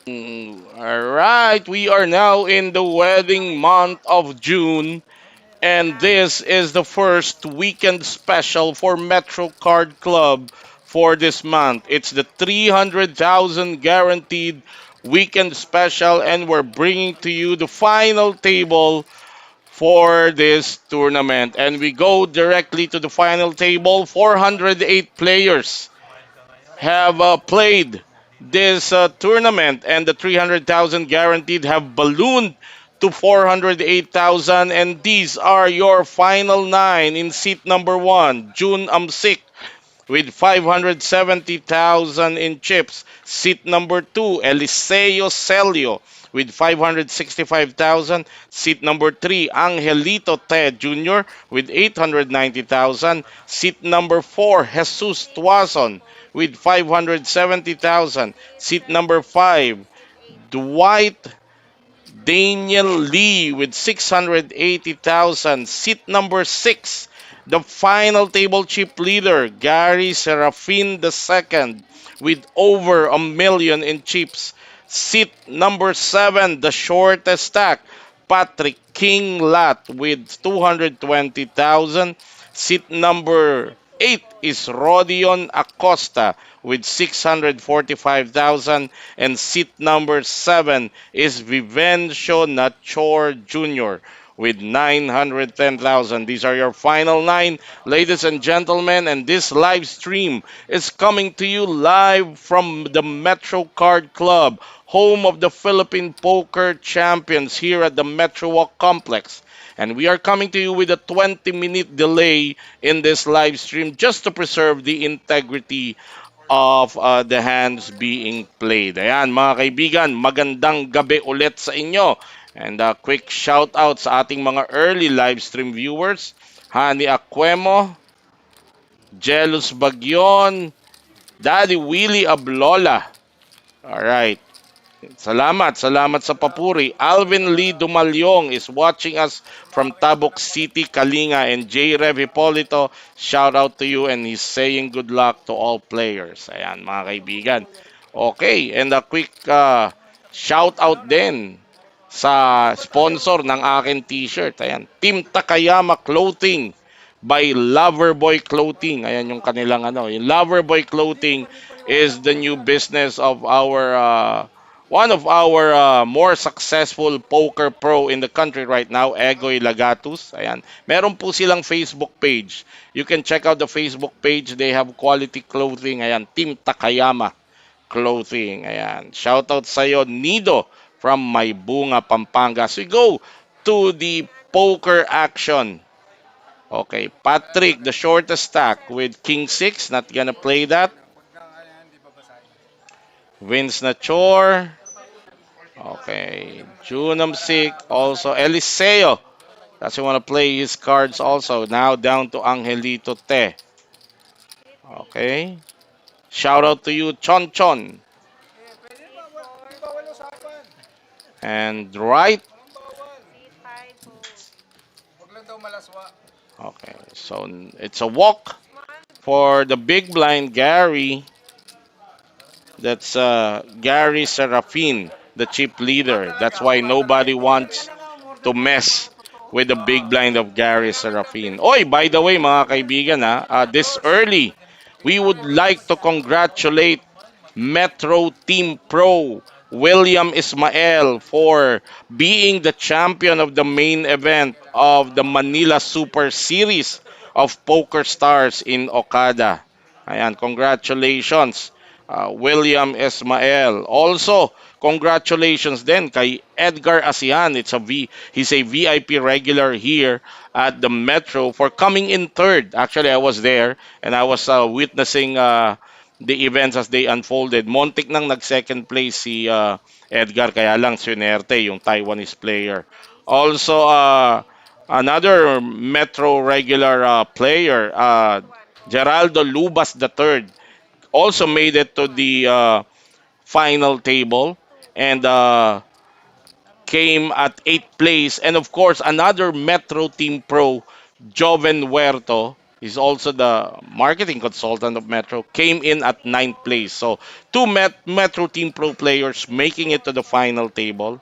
All right, we are now in the wedding month of June, and this is the first weekend special for Metro Card Club for this month. It's the 300,000 guaranteed weekend special, and we're bringing to you the final table for this tournament. And we go directly to the final table. 408 players have played this tournament, and the 300,000 guaranteed have ballooned to 408,000. And these are your final nine. In seat number one, June Amsik with 570,000 in chips. Seat number two, Eliseo Celio with 565,000. Seat number three, Angelito Ted Jr. with 890,000. Seat number four, Jesus Tuason with 570,000. Seat number five, Dwight Daniel Lee with 680,000. Seat number 6, the final table chip leader, Gary Serafin II with over a million in chips. Seat number 7, the shortest stack, Patrick King Lat with 220,000. Seat number 8 is Rodion Acosta with 645,000, and seat number 7 is Vivencio Nachor Jr. with 910,000. These are your final nine, ladies and gentlemen, and this live stream is coming to you live from the Metro Card Club, home of the Philippine Poker Champions here at the Metro Walk Complex. And we are coming to you with a 20-minute delay in this live stream just to preserve the integrity of the hands being played. Ayan, mga kaibigan, magandang gabi ulit sa inyo. And a quick shout out sa ating mga early live stream viewers. Hani Aquemo, Jealous Bagyon, Daddy Willie Ablola. Alright. Salamat sa papuri. Alvin Lee Dumalyong is watching us from Tabuk City, Kalinga, and J. Rev Hipolito, shout out to you, and he's saying good luck to all players. Ayan, mga kaibigan. Okay, and a quick shout out din sa sponsor ng akin t-shirt. Ayan, Team Takayama Clothing by Loverboy Clothing. Ayan yung kanilang ano. Yung Loverboy Clothing is the new business of our one of our more successful poker pro in the country right now, Egoy Lagatus. Ayan. Meron po silang Facebook page. You can check out the Facebook page. They have quality clothing. Ayan, Team Takayama Clothing. Ayan. Shout out sa iyo, Nido from Maybunga, Pampanga. So we go to the poker action. Okay, Patrick, the shortest stack with King 6. Not gonna play that. Vince Nachor. Okay. Junam Sik. Also Eliseo. Doesn't want to play his cards also. Now down to Angelito Te. Okay. Shout out to you, Chon Chon. And right. Okay. So it's a walk for the big blind Gary. That's Gary Serafin, the chip leader. That's why nobody wants to mess with the big blind of Gary Serafin. Oy, by the way, mga kaibigan, this early, we would like to congratulate Metro Team Pro William Ismael for being the champion of the main event of the Manila Super Series of Poker Stars in Okada. Ayan, congratulations, William Ismael. Also, congratulations din kay Edgar Asian. He's a VIP regular here at the Metro for coming in third. Actually, I was there and I was witnessing the events as they unfolded. Montik nang nag-second place si Edgar, kaya lang swinerte yung Taiwanese player. Also, another Metro regular player, Geraldo Lubas III, also made it to the final table and came at 8th place. And of course, another Metro Team Pro, Joven Huerto, He's also the marketing consultant of Metro. Came in at ninth place. So two Metro Team Pro players making it to the final table.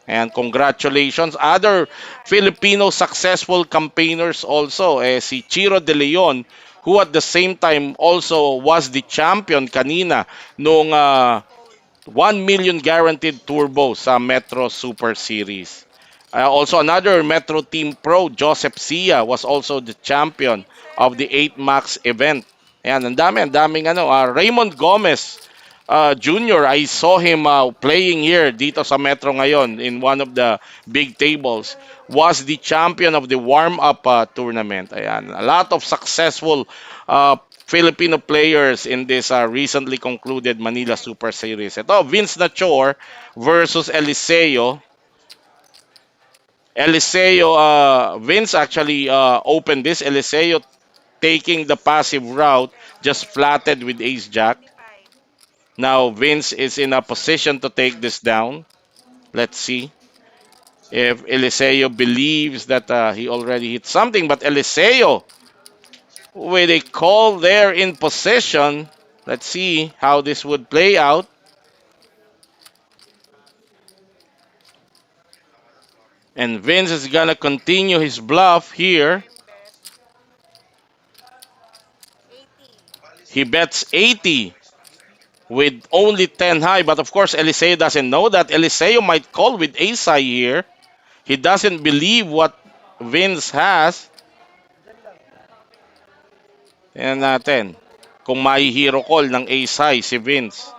And congratulations. Other Filipino successful campaigners also. Si Chiro De Leon, who at the same time also was the champion kanina nung 1 million guaranteed turbo sa Metro Super Series. Also, another Metro Team Pro, Joseph Sia, was also the champion of the 8 Max event. Ayan, ang daming ano. Raymond Gomez Jr., I saw him playing here dito sa Metro ngayon in one of the big tables. Was the champion of the warm-up tournament. Ayan, a lot of successful Filipino players in this recently concluded Manila Super Series. Ito, Vince Nachor versus Eliseo. Eliseo, Vince actually opened this. Eliseo taking the passive route, just flatted with ace jack. Now Vince is in a position to take this down. Let's see if Eliseo believes that he already hit something. But Eliseo, with a call there in position, let's see how this would play out. And Vince is gonna continue his bluff here. He bets 80 with only 10 high, but of course Eliseo doesn't know that. Eliseo might call with ace high here. He doesn't believe what Vince has. Tingnan natin kung may hero call ng ace high si Vince.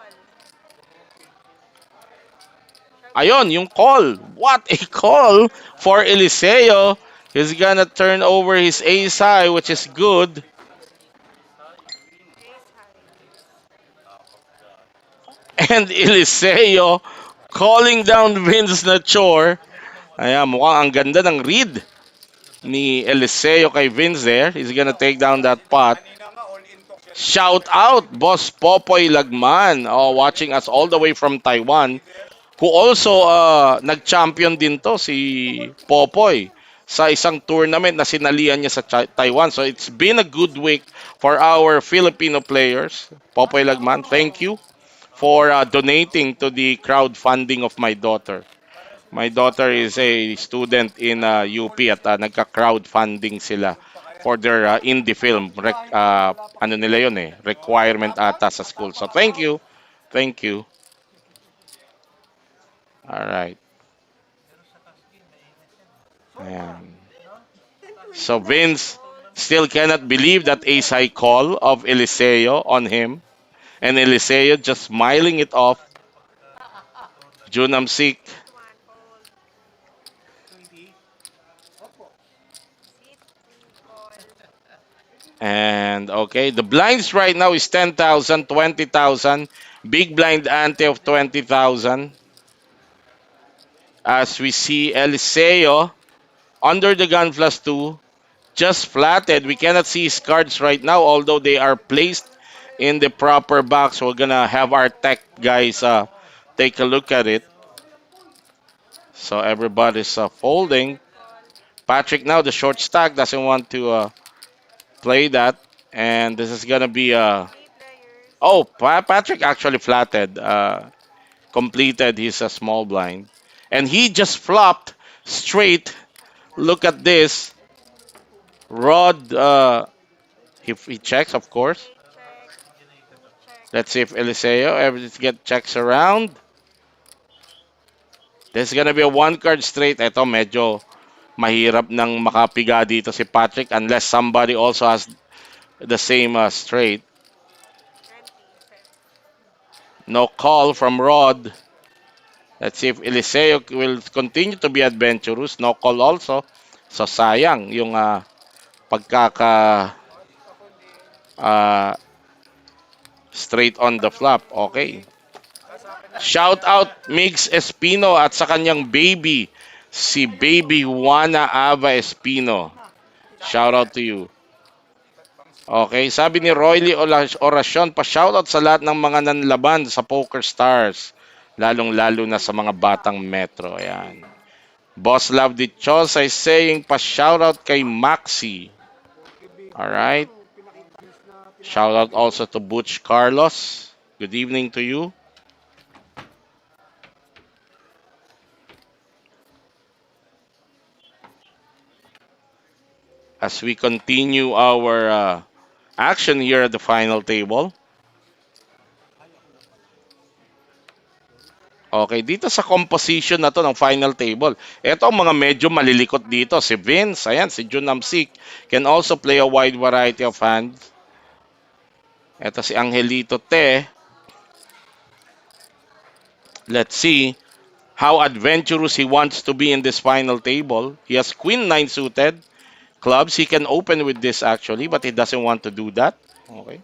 Ayon, yung call. What a call for Eliseo. He's gonna turn over his ace high, which is good. And Eliseo calling down Vince Nachor. Ayan, mukhang ang ganda ng read ni Eliseo kay Vince there. He's gonna take down that pot. Shout out, Boss Popoy Lagman, watching us all the way from Taiwan. Who also nag-champion din to si Popoy sa isang tournament na sinalian niya sa Taiwan. So it's been a good week for our Filipino players. Popoy Lagman, thank you for donating to the crowdfunding of my daughter. My daughter is a student in UP at nagka-crowdfunding sila for their indie film. Ano nila yun requirement ata sa school. So thank you. Thank you. All right. Ayan. So Vince still cannot believe that ace high call of Eliseo on him. And Eliseo just smiling it off. Junam Sik. And okay, the blinds right now is 10,000, 20,000. Big blind ante of 20,000. As we see Eliseo under the gun plus 2, just flatted. We cannot see his cards right now, although they are placed in the proper box. We're gonna have our tech guys take a look at it. So everybody's folding. Patrick now, the short stack, doesn't want to play that. And this is gonna be oh, Patrick actually flatted, completed his small blind. And he just flopped straight. Look at this. Rod, he checks, of course. Let's see if Eliseo ever get checks around. This is gonna be a one card straight. Ito medyo mahirap nang makapiga dito si Patrick unless somebody also has the same straight. No call from Rod. Let's see if Eliseo will continue to be adventurous. No call also. So sayang yung pagkaka straight on the flop. Okay. Shout out Migs Espino at sa kanyang baby, si Baby Juana Ava Espino. Shout out to you. Okay, sabi ni Royly Oracion, pa-shoutout sa lahat ng mga nanlaban sa Poker Stars, lalong-lalo na sa mga batang Metro. Ayan. Boss Love Dichosa is saying, pa-shoutout kay Maxi. All right. Shout out also to Butch Carlos. Good evening to you. As we continue our action here at the final table. Okay, dito sa composition na to ng final table, ito ang mga medyo malilikot dito. Si Vince, ayan, si Jun Namsik can also play a wide variety of hands. Ito si Angelito Te. Let's see how adventurous he wants to be in this final table. He has Queen 9 suited clubs. He can open with this actually, but he doesn't want to do that. Okay.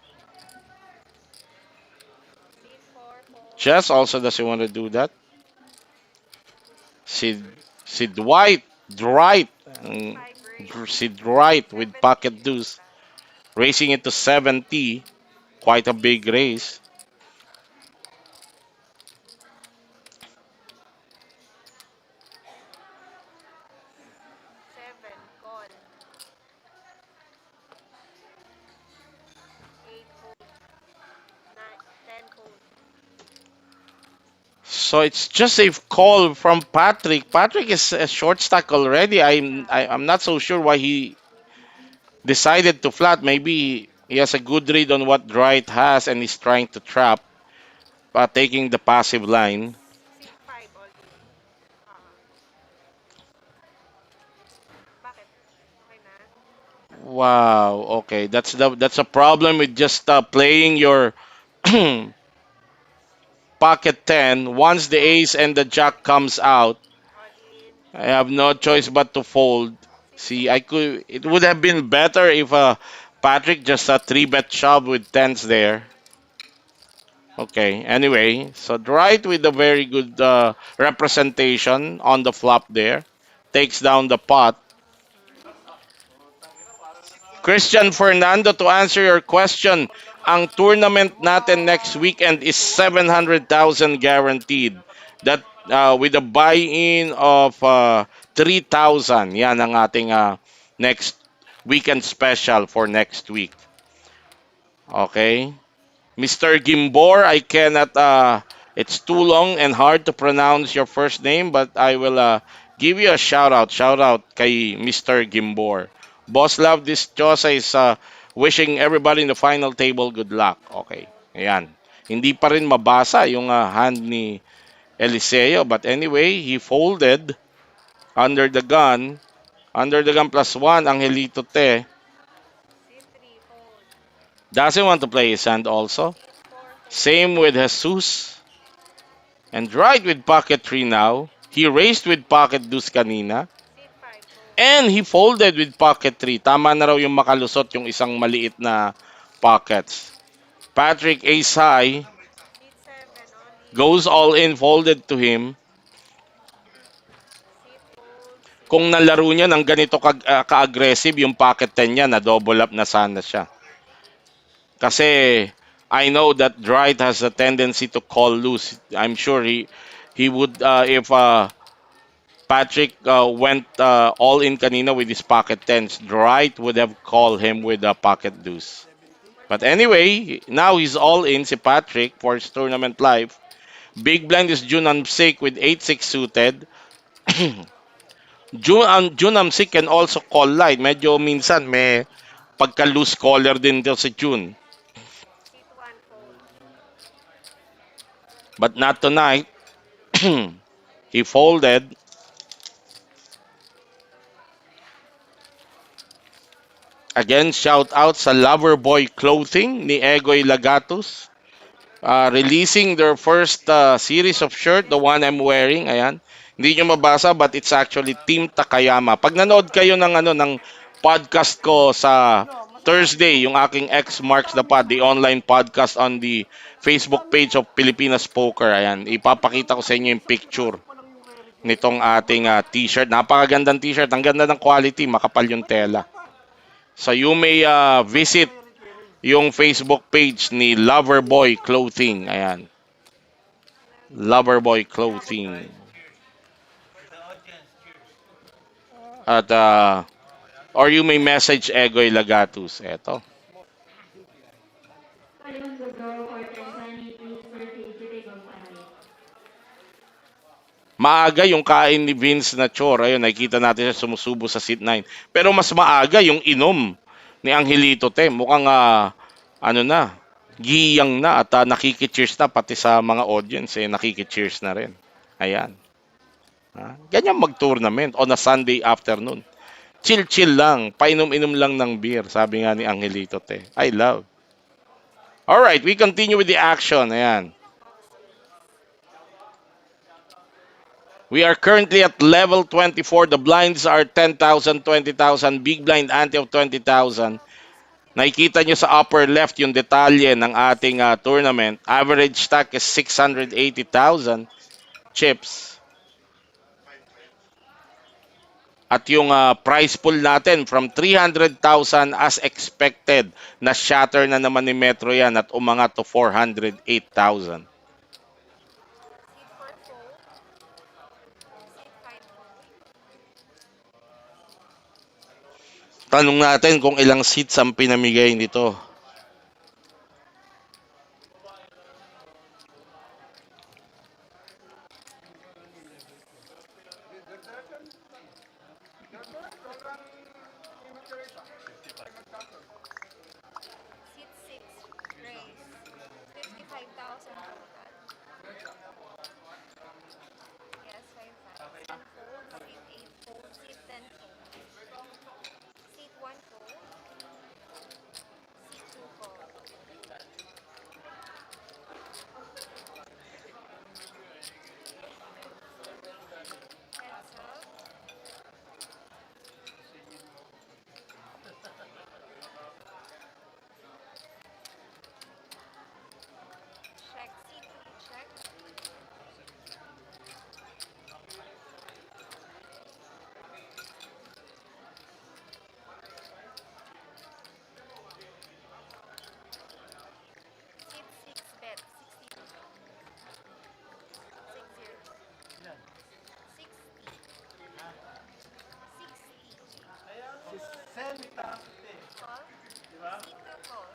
Chess also doesn't want to do that. Si, si Dwight, si Dwight with pocket deuce, raising it to 70. Quite a big raise. So it's just a call from Patrick. Patrick is a short stack already. I'm not so sure why he decided to flat. Maybe he has a good read on what Dwight has and he's trying to trap, taking the passive line. Wow. Okay, that's a problem with just playing your pocket 10. Once the ace and the jack comes out, I have no choice but to fold. See, I could. It would have been better if Patrick just a three bet shove with tens there. Okay. Anyway, so Dwight with a very good representation on the flop there, takes down the pot. Christian Fernando, to answer your question, ang tournament natin next weekend is 700,000 guaranteed. That with a buy-in of 3,000. Yan ang ating next weekend special for next week. Okay? Mr. Gimbor, I cannot it's too long and hard to pronounce your first name, but I will give you a shout out. Shout out kay Mr. Gimbor. Boss Love, this Chosa is wishing everybody in the final table good luck. Okay. Ayan. Hindi pa rin mabasa yung hand ni Eliseo, but anyway, he folded under the gun. Under the gun plus one, Angelito Te. Doesn't want to play his hand also. Same with Jesus. And right with pocket 3 now. He raised with pocket deuce kanina. And he folded with pocket 3. Tama na raw yung makalusot yung isang maliit na pockets. Patrick ace high. Goes all in, folded to him. Kung nalaro niya ng ganito ka-aggressive, yung pocket 10 niya, na double up na sana siya. Kasi I know that Dwight has a tendency to call loose. I'm sure he would if Patrick went all in kanina with his pocket tens, Dwight would have called him with a pocket deuce. But anyway, now he's all in si Patrick for his tournament life. Big blind is Junam Sik with 8-6 suited. Junam Sik can also call light. Medyo minsan may pagka-loose caller din to si Jun. But not tonight. He folded. Again, shout out sa Loverboy Clothing ni Egoy Lagatos. Releasing their first series of shirt, the one I'm wearing. Ayan. Hindi nyo mabasa but it's actually Team Takayama. Pag nanood kayo ng podcast ko sa Thursday, yung aking X Marks the Pod, the online podcast on the Facebook page of Pilipinas Poker. Ayan, ipapakita ko sa inyo yung picture nitong ating t-shirt. Napakagandang t-shirt. Ang ganda ng quality, makapal yung tela. So you may visit yung Facebook page ni Loverboy Clothing. Ayan. Loverboy Clothing. At Or you may message Egoy Lagatus. Eto. Anyone will go for 1020, please proceed to table 5. Maaga yung kain ni Vince na chore. Ayun, nakikita natin siya sumusubo sa seat 9. Pero mas maaga yung inom ni Angelito Te. Mukhang ano na, giyang na at nakikicheers na pati sa mga audience nakikicheers na rin. Ayan. Ganyan mag-tournament on a Sunday afternoon. Chill-chill lang, painom-inom lang ng beer, sabi nga ni Angelito Te. I love. All right, we continue with the action. Ayan. We are currently at level 24. The blinds are 10,000, 20,000. Big blind ante of 20,000. Nakikita nyo sa upper left yung detalye ng ating tournament. Average stack is 680,000 chips. At yung price pool natin from 300,000 as expected na shatter na naman ni Metro yan at umangat to 408,000. Tanong natin kung ilang seats ang pinamigay nito. Seat 6, race. 55,000 total. Yes, 55. 10 fold, seat 8 fold, seat 10 fold. Seat 1 fold, seat 2 fold. Heads up. Check, seat 3, check. Seat 6, bet, 60. 60. 60. 60. Call. Seat 2 call.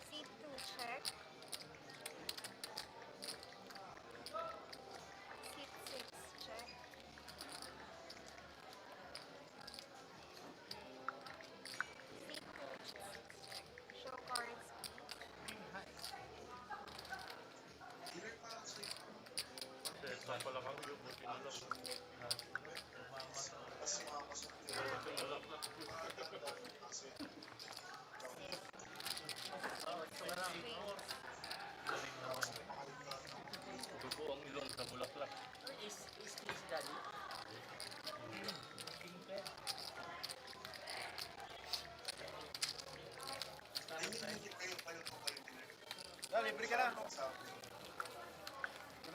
Seat 2, check. Seat 6, check. Seat 2, check. Show cards, please.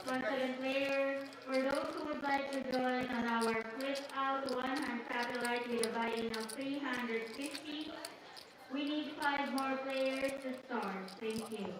Once again, players, for those who would like to join on our flip out one-hand satellite with a buy-in of 350, we need 5 more players to start. Thank you.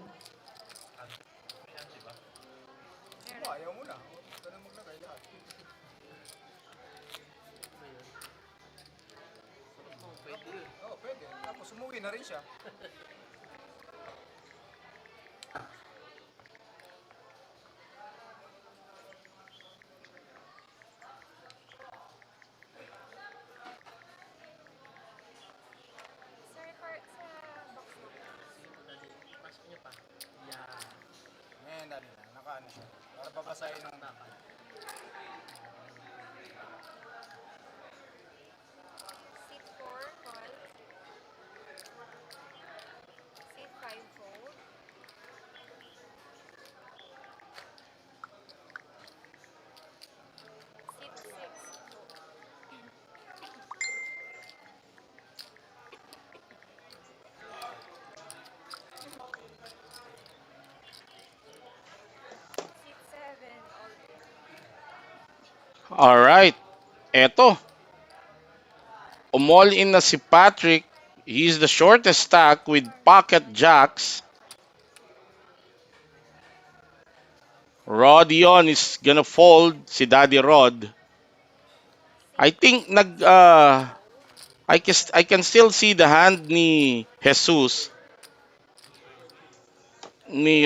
Sir, sa box mo. Seat 4, call. Seat 5, fold. Seat 6, fold. Seat 7, all day. All right. Eto, umall in na si Patrick He's the shortest stack with pocket jacks. Rod yon is gonna fold si Daddy Rod. I Seat think 6 fold. I can still see the hand ni Jesus ni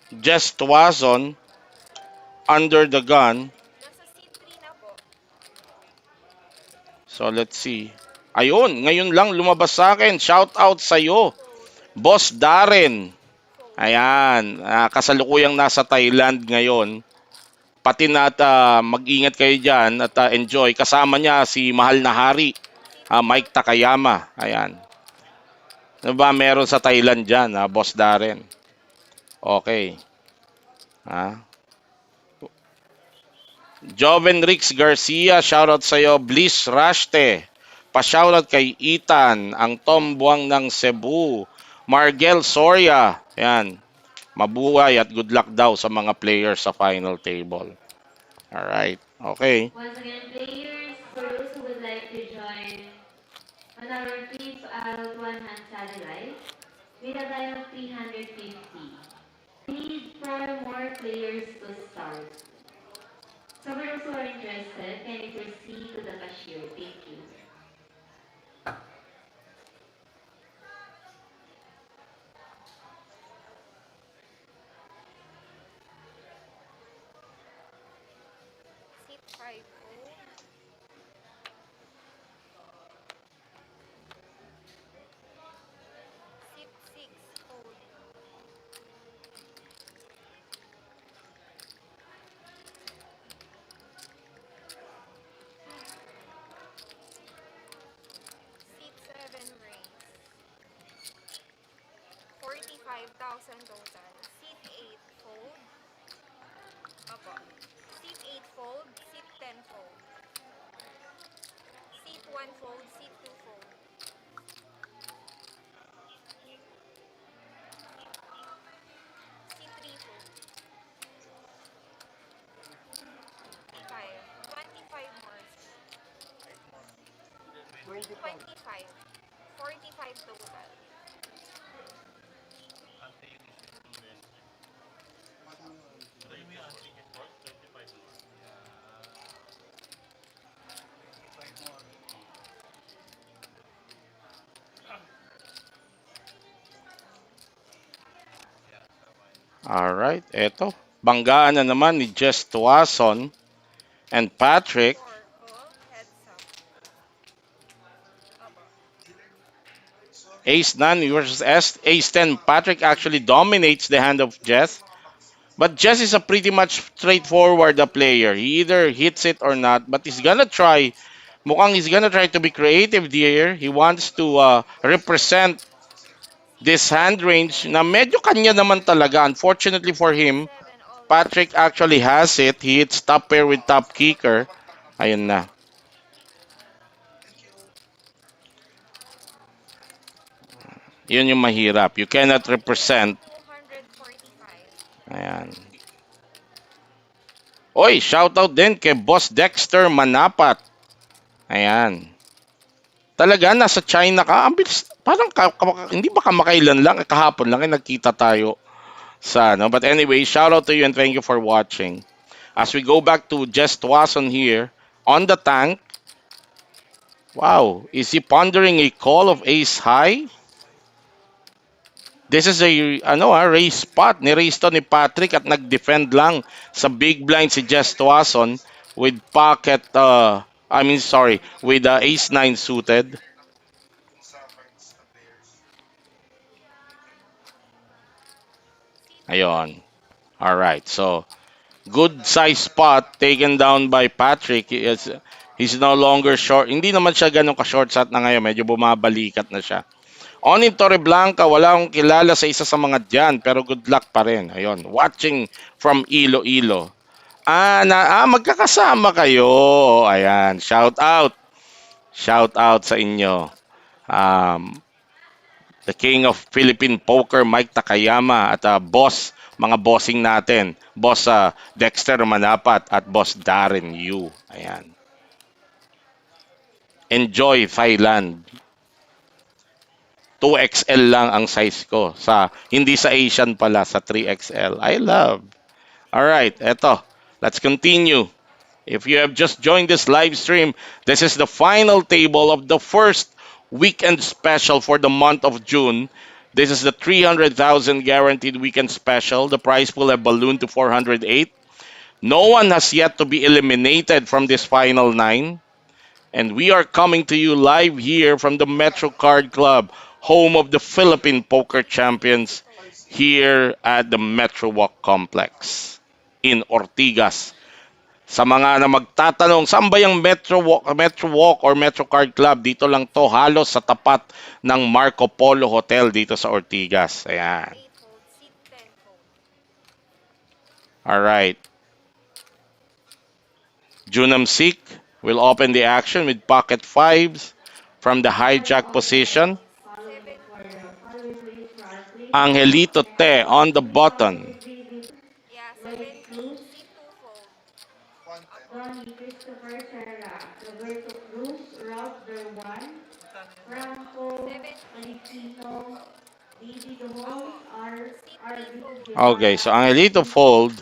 Jess Tuazon under the gun. Nasa seat 3 na po. So let's see. Ayun, ngayon lang lumabas sa akin. Shout out sa iyo, Fold. Boss Darren. Fold. Ayan, kasalukuyang nasa Thailand ngayon. Pati na at mag-ingat kayo dyan at enjoy. Kasama niya si Mahal na Hari, Seat Mike 4 po. Takayama. Ayan. Ano ba meron sa Thailand dyan, Boss Darren? Okay. Ha? Joven Rix Garcia, shoutout sa iyo. Bliss Raste. Pa-shoutout kay Ethan, ang tombuang ng Cebu. Margel Soria. Ayan. Mabuhay at good luck daw sa mga players sa final table. Alright. Okay. Once again, players, for those who would like to join on our flip out one-hand satellite, with a buy of 350. We need 4 more players to start. So for those who are interested, can you proceed to the cashier? Thank you. Seat 5 po. Seat 6 fold. Seat 7 raise. 45,000 total. Seat 8 fold. Opo. Seat 8 fold. Seat 10 fold. Seat 1 fold. Seat 2 fold. Seat 3 fold. 5. 25 more. 25. 45 total. Alright. Eto. Banggaan na naman ni Jess Tuason and Patrick. Oracle. Heads up. Opo. Ace 9 versus Ace 10. Patrick actually dominates the hand of Jess. But Jess is a pretty much straightforward player. He either hits it or not. But he's gonna try. Mukhang he's gonna try to be creative here. He wants to represent this hand range na medyo kanya naman talaga. Unfortunately for Seat him, 7 all in. Patrick actually has it. He hits top pair with top kicker. Ayun na. Yun yung mahirap. You cannot represent. 245. Ayan. Oy, shoutout din kay Boss Dexter Manapat. Ayan. Talaga, nasa China ka. Ang bilis. Parang hindi ba kamakailan lang, kahapon lang, nagkita tayo sa ano. But anyway, shoutout to you and thank you for watching. As we go back to Jess Wasson here, on the tank. Wow, is he pondering a call of ace high? This is a race spot. Ni-race to ni Patrick at nag-defend lang sa big blind si Jess Tuason with pocket, with ace 9 suited. Seat 8. Ayon. Alright, so good size spot taken down by Patrick. He's no longer short. Hindi naman siya ganun ka-short shot na ngayon. Medyo bumabalikat na siya. On in Torreblanca, wala akong kilala sa isa sa mga dyan, pero good luck pa rin. Ayun, watching from Iloilo. Magkakasama kayo. Ayan, shout out. Shout out sa inyo. Um, the King of Philippine Poker, Mike Takayama, at mga bossing natin. Boss Dexter Manapat at Boss Darren Yu. Ayan. Enjoy Thailand. 2XL lang ang size ko. Hindi sa Asian pala, sa 3XL. I love. Alright, eto. Let's continue. If you have just joined this live stream, this is the final table of the first weekend special for the month of June. This is the 300,000 guaranteed weekend special. The prize pool have ballooned to 408. No one has yet to be eliminated from this final nine. And we are coming to you live here from the Metro Card Club, home of the Philippine Poker Champions, here at the Metro Walk Complex in Ortigas. Sa mga na magtatanong, saan ba yung Metro Walk or Metro Card Club? Dito lang to, halos sa tapat ng Marco Polo Hotel dito sa Ortigas. Seat Ayan. 8 fold, seat 10 fold. Alright. Junam Sik will open the action with pocket fives from the Five hijack on position. decks. Following 7 for fold. the following please start. Please hold. Angelito And Te on the please button. also be Yeah, late 7 Cruz, seat 2 fold. Apo. Donnie Christopher Serra, Roberto Cruz, Ralph Derwan, Franco 7 Alicino, Didi the Apo. host, R. Seat 3 Arvin fold. Okay, Guevara, so and Angelito Steve fold.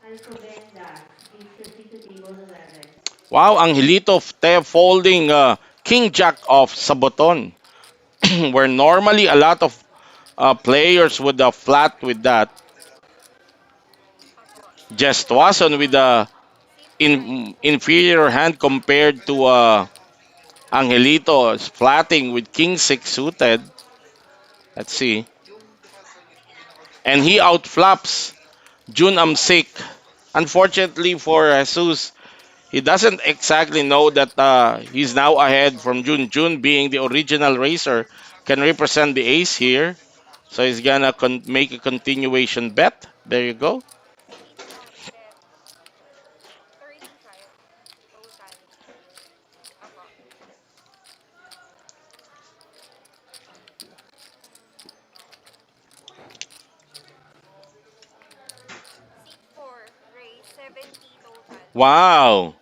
Alcobenda. Please proceed to table 11. Wow, Angelito Te folding King Jack off sa button. Where normally a lot of players would flat with that. Apo. Just Seat 5 Wasson with fold. a Seat 5 fold. inferior hand compared to Angelito flatting with King 6 suited. Let's see. And he outflaps Jun Amsik. Unfortunately for Jesus, he doesn't exactly know that he's now ahead from Jun. Jun being the original racer can represent the ace here. So he's gonna make a continuation bet. There you go. Seat 1 bet. 35 total. Apo. Seat 4 raise 70 total. Wow.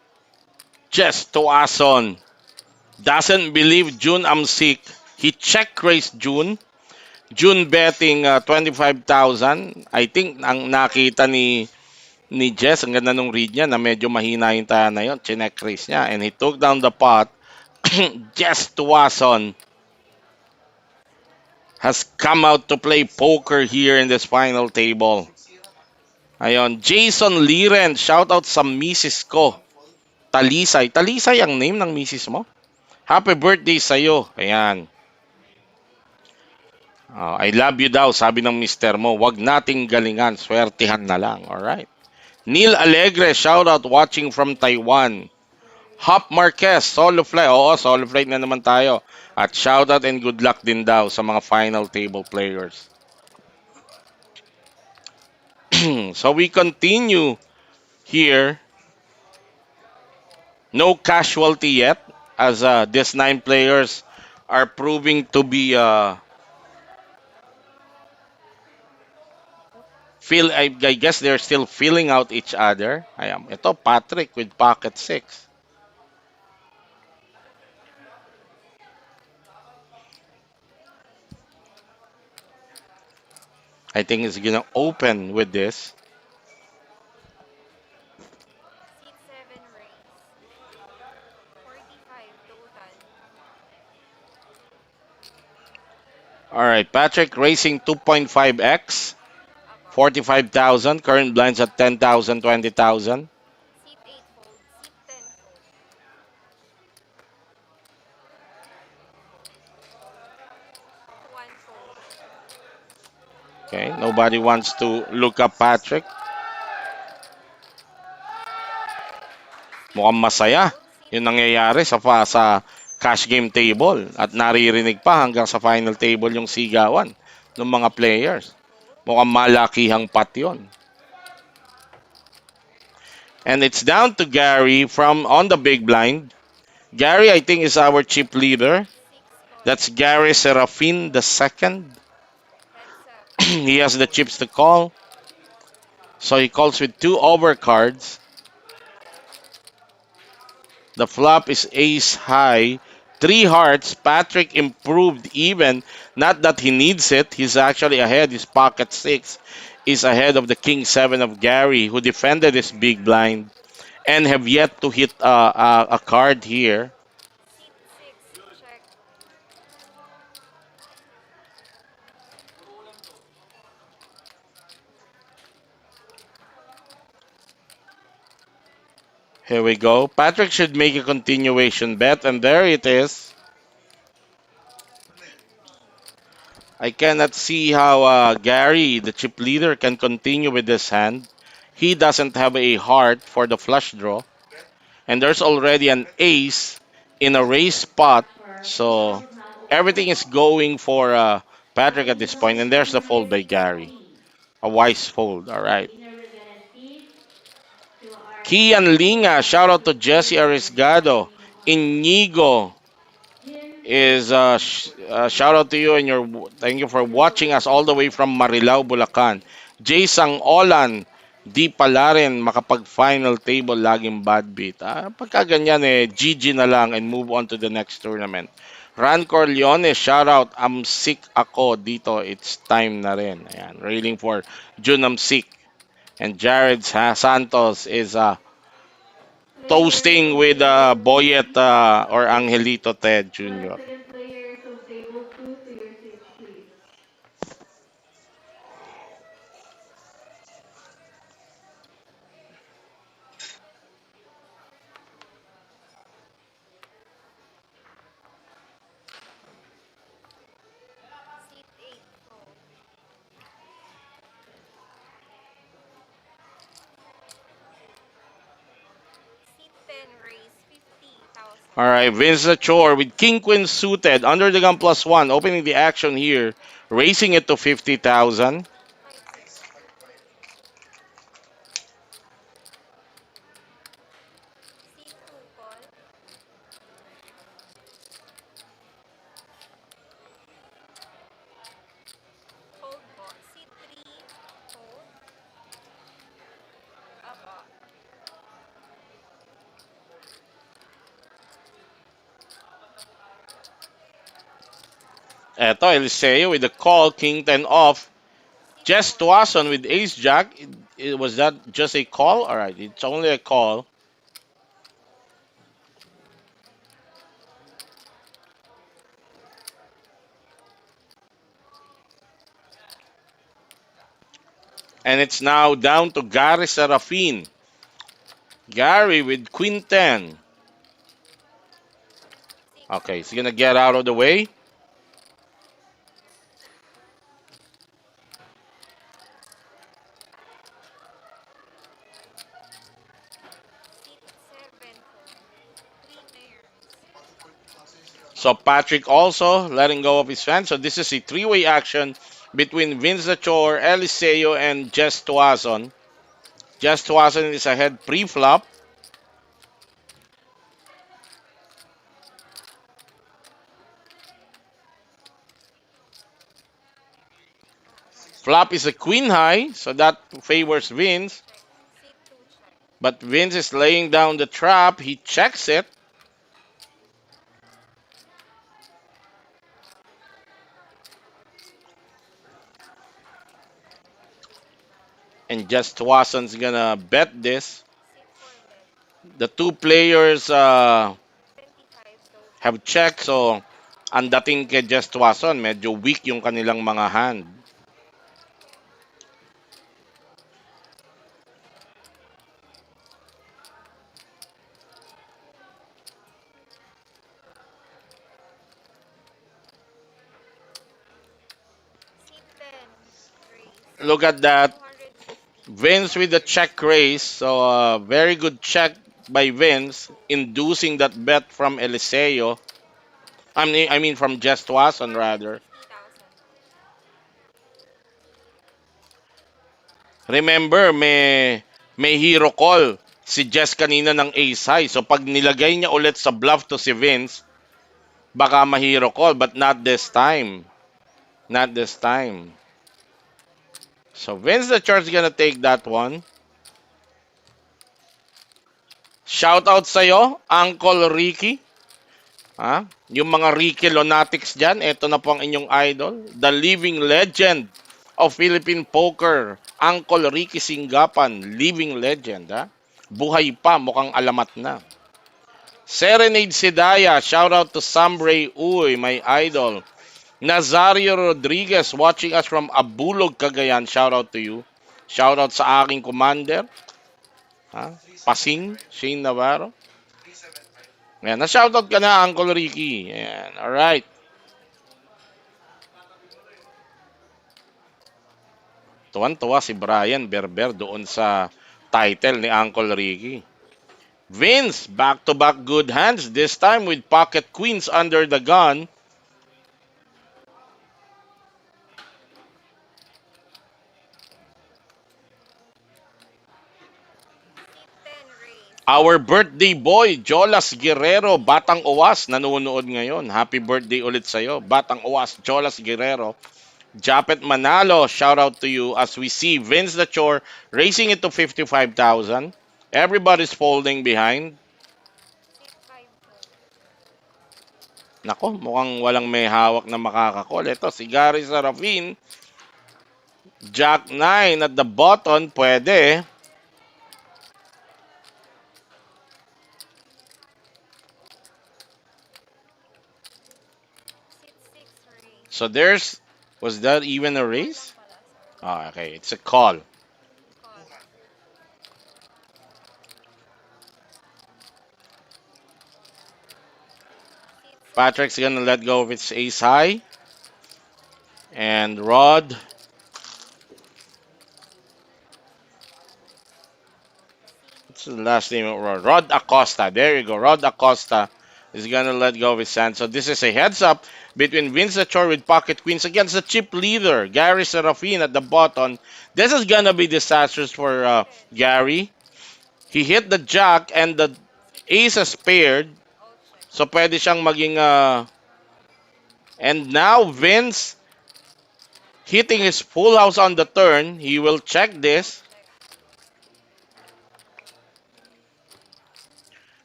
Just Toason doesn't believe Jun Amsik. He check raised Jun. June betting 25,000. I think ang nakita ni Jess, ang ganda nung read niya na medyo mahina yung taya na yun. Chinek raise niya and he took down the pot. Jess Tuason has come out to play poker here in this final table. Ayon, Jason Liren, shout out sa misis ko. Talisay. Talisay ang name ng misis mo? Happy birthday sa'yo. Ayan. I love you daw, sabi ng mister mo. Wag nating galingan, swertihan na lang. Alright. Neil Alegre, shout out watching from Taiwan. Hop Marquez, solo flight. Oo, solo flight na naman tayo. At shout out and good luck din daw sa mga final table players. So we continue here. No casualty yet as these 9 players are proving to be I guess they're still feeling out each other. Ayan. Ito, Patrick with pocket 6. I think it's gonna open with this. Seat 7 raise 45 total. Alright, Patrick racing 2.5x, Apo. 45,000. Current blinds at 10,000, 20,000. Seat 8 fold, seat 10 fold. Seat 1 fold. Okay, nobody wants to look up Patrick. Seat Mukhang 2 masaya fold, seat yung 3 nangyayari fold. sa cash game table at naririnig pa hanggang sa final table yung sigawan ng mga Seat players. 9 fold. Mukhang malakihang pat yun. And it's down to Gary from on the big blind. Gary, I think, is our chip leader. Seat 6 That's calling. Gary Serafin the second. Heads up. He has the 4 chips to call. So he calls with 2 overcards. The flop is ace high Three hearts. Patrick improved even. Not that he needs it. He's actually ahead. His pocket six is ahead of the king seven of Gary, who defended his big blind and have yet to hit a card here. Seat 6, check. Here we go. Patrick should make a continuation bet, and there it is. Seat B. I cannot see how Gary, the chip leader, can continue with this hand. He doesn't have a heart for the flush draw, and there's already an ace in a race spot, For kickoff so is now everything open. is going for Patrick at this point, and Eliminations there's the number fold by Gary. 60. A wise fold, all The right. winner will get a seat to our Kian Linga, shout out to Jesse Arisgado. Inigo Jim is shout out to you and your thank you for watching us all the way from J. Marilao, Bulacan. Jay Sangolan, di pala rin makapag final table laging bad beat. Pagka ganyan GG na lang and move on to the next tournament. Ran Corleone, shout out. I'm sick ako dito. It's time na rin. Ayan, railing for June I'm sick. And Jared Santos is Players toasting of with table Boyet 3. or Angelito Ted Once Jr. again, players of table 2 to your seats, please. Seat 8, fold. Seat 10, raise 50,000. All right, Vince Chor with King Queen suited under the gun plus one, opening the action here, raising it to 50,000. 5-6. Seat 2, call. Hold po. Seat 3, hold. Apo. Eto, Eliseo with the call, King 10 off. Seat Jess 4, Tuason with Ace Jack. Was that just a call? All right, it's only a call. And it's now down to Gary Serafin. Gary with Queen 10. 6, Okay, he's fold. gonna get out of the way. Seat 7, fold. 3 pairs. So Patrick also letting go of his fans. So this is a three-way action between Vince Chor, Eliseo, and Jess Tuazon. Jess Tuazon is ahead pre-flop. Flop is a queen high, so that favors Vince. Check. Seat 2, check. But Vince is laying down the trap. He checks it. And Jess Tuazon's gonna bet this. Seat 4, bet. The two players 25,000. have checked, so ang dating kay Jess Tuazon, medyo weak yung kanilang mga hand. Seat 10, raise. Look at that. 250. Vince with the check raise. So very good check by Vince, inducing that bet from Eliseo. I mean from Jess Tuazon rather. 250,000. Remember, may hero call si Jess kanina ng ace high. So pag nilagay niya ulit sa bluff to si Vince, baka mahero call but not this time. Not this time. So Vince the Charge gonna take that one. Shout out sa'yo, Uncle Ricky. Ha? Yung mga Ricky Lunatics dyan, ito na po ang inyong idol. The living legend of Philippine poker. Uncle Ricky Singapan, living legend. Ha? Buhay pa, mukhang alamat na. Serenade Sidaya, shout out to Sambre Uy, my idol. Nazario Rodriguez, watching us from Abulog, Cagayan, shout out to you. Shout out sa aking commander. Ha? Pasing, Shane Navarro. Ayan, na-shoutout ka na, Uncle Ricky. Ayan, alright. Tuwan-tuwa si Brian Berber doon sa title ni Uncle Ricky. Vince, back-to-back good hands, this time with pocket queens under the gun. Seat 10 race. Our birthday boy, Jolas Guerrero, Batang Uwas, nanonood ngayon. Happy birthday ulit sa'yo, Batang Uwas, Jolas Guerrero. Japet Manalo, shout out to you as we see Vince the Chore racing it to 55,000. Everybody's folding behind. Seat 5 full. Nako, mukhang walang may hawak na makakakol. Ito, si Gary Sarafin. Jack 9 at the button, pwede. Seat 6 race. So was that even a Call lang race? pala, sorry. Oh, okay, it's a call. Call. Seat 7. Patrick's gonna let go of its ace high. And Rod, what's the last name of Rod? Rod Acosta. There you go. Rod Acosta is gonna let go of his hand. So this is a heads up between Vince Achor with pocket queens against the chip leader, Gary Serafin at the bottom. This is gonna be disastrous for Seat 10. Gary. He hit the jack and the Seat ace 8. is paired. All check. So pwede siyang maging and now Vince hitting his full house on the turn. He will check this. Check.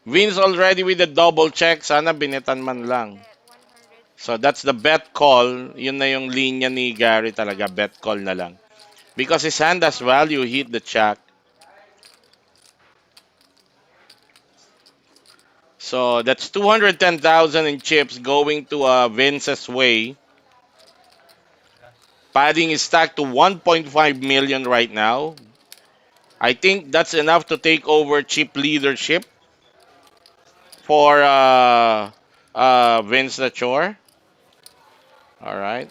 Vince already with the double check. Sana binitan man lang. Bet 150. So that's the bet call. Yun na yung linya ni Gary talaga. Bet call na lang. Because his hand has value, hit the check. So that's 210,000 in chips going to Vince's way. Padding is stacked to 1.5 million right now. I think that's enough to take over chip leadership for Vince the Chore. All right.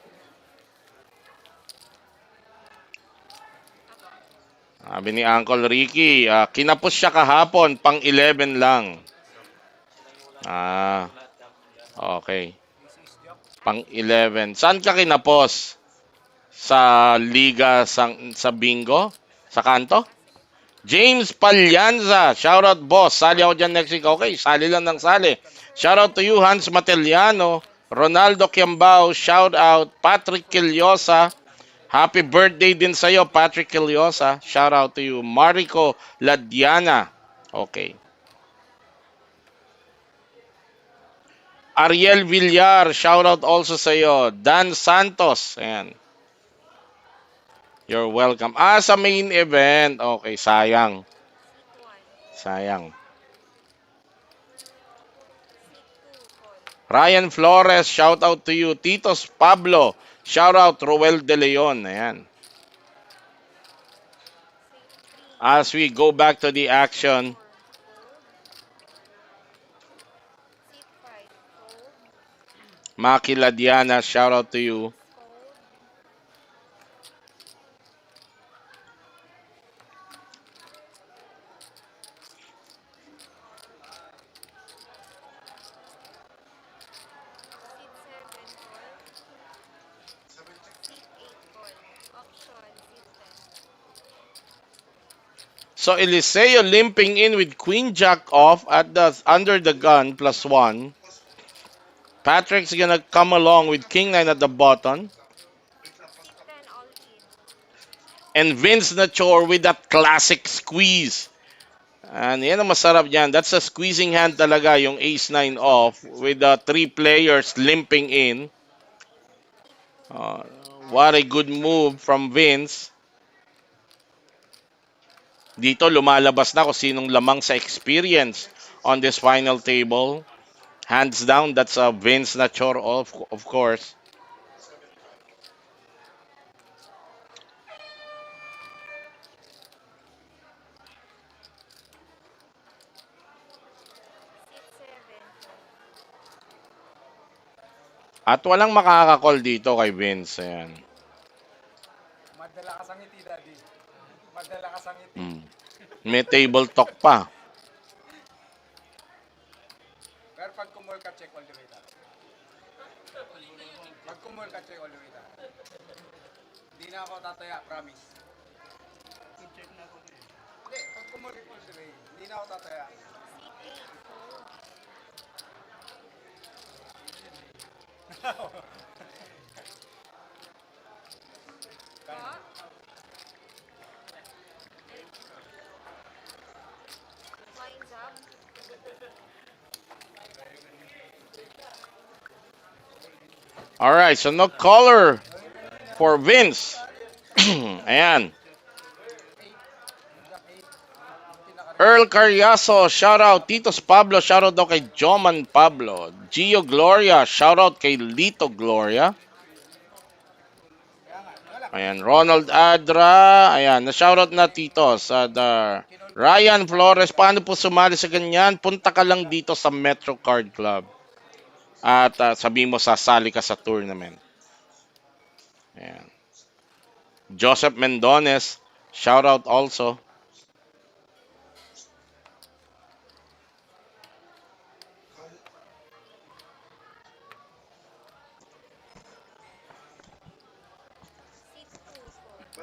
Aba. Sabi ni Uncle Ricky, kinapos siya kahapon, pang 11 lang. Ah, okay. Pang 11. Saan ka kinapos? Sa liga sa bingo? Sa kanto? Classic. James Palyanza, shoutout boss. Sali ako dyan next week. Okay, sali lang ng sali. Shoutout to you, Hans Mateliano. Ronaldo Kiambao, shoutout. Patrick Kilyosa. Happy birthday din sa'yo, Patrick Kilyosa. Shoutout to you. Marico Ladiana. Okay. Ariel Villar, shoutout also sa'yo. Dan Santos. Ayan. You're welcome. Sa main event. Okay, sayang. Seat 1. Sayang. Seat 2 call. Ryan Flores, shout out to you. Titos Pablo, shout out Roel De Leon. Ayan. Seat 3. As we go back to the action, 4. Fold. Seat 5. Fold. Maki Ladiana, shout out to you. Fold. Seat 7 call. Seat 8 call. Option. Seat 10. So Eliseo limping in with Queen Jack off at the under the gun +1. Patrick's gonna come along with King 9 at the bottom. Seat 10 all in. And Vince Nachor with that classic squeeze. And yan ang masarap dyan. That's a squeezing hand talaga, yung ace-9 off with the three players limping in. Uh, what a good move from Vince. Dito lumalabas na kung sinong lamang sa experience on this final table. Hands down, that's a Vince Nachor of course. Seat 7 fold. At walang makakakall dito kay Vince. Ayan. Madala ka sa ngiti, Daddy. Madala ka sa ngiti. Hmm. May table talk pa. Pero pag kumul ka, check all the way tayo. Pag kumul ka, check all the way tayo. Hindi na ako tataya, promise. Hindi, pag kumul ka all the way, hindi na ako tataya. Seat 8 fold. Kaya, Lines up. Alright, so no caller for Vince. Ayan. Earl Carriazo, shoutout. Titos Pablo, shoutout daw kay Joman Pablo. Gio Gloria, shoutout kay Lito Gloria. Ayan, Ronald Adra. Ayan, na-shoutout na Titos. At Ryan Flores, paano po sumali sa ganyan? Punta ka lang dito sa Metro Card Club. At sabi mo sasali ka sa tournament. Ayan. Joseph Mendones, shoutout also. Seat 2 fold.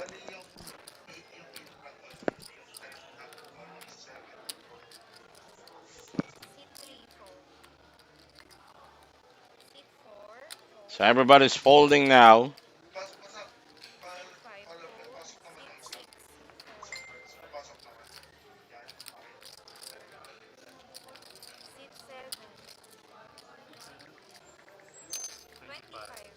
Seat 3 fold. Seat 4 fold. So everybody's folding now. Seat 5 fold. Seat 6 fold. Seat 7. 25.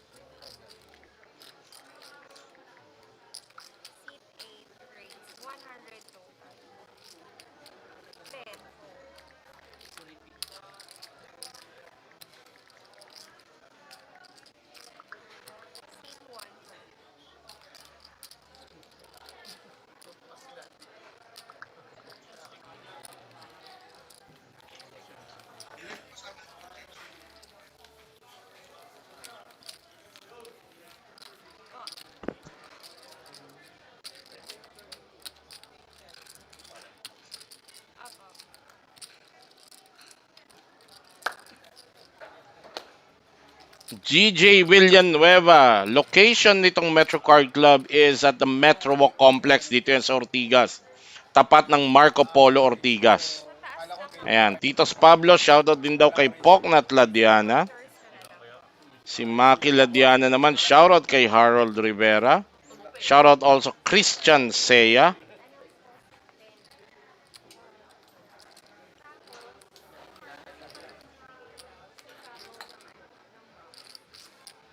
Seat 8 raise. 100 total. 10 fold. Seat 1 fold. Up, up. GJ Villanueva. Location nitong Metro Card Club is at the Metro Walk Complex dito yan sa Ortigas. Tapat ng Marco Polo Ortigas. Pataas kala ko lang po. favorite. Ayan, Titos Pablo, shoutout din daw kay Poknat Ladiana. Meters ka na lang. Si Maki Ladiana naman, shoutout kay Harold Rivera. Shoutout also Christian Seya.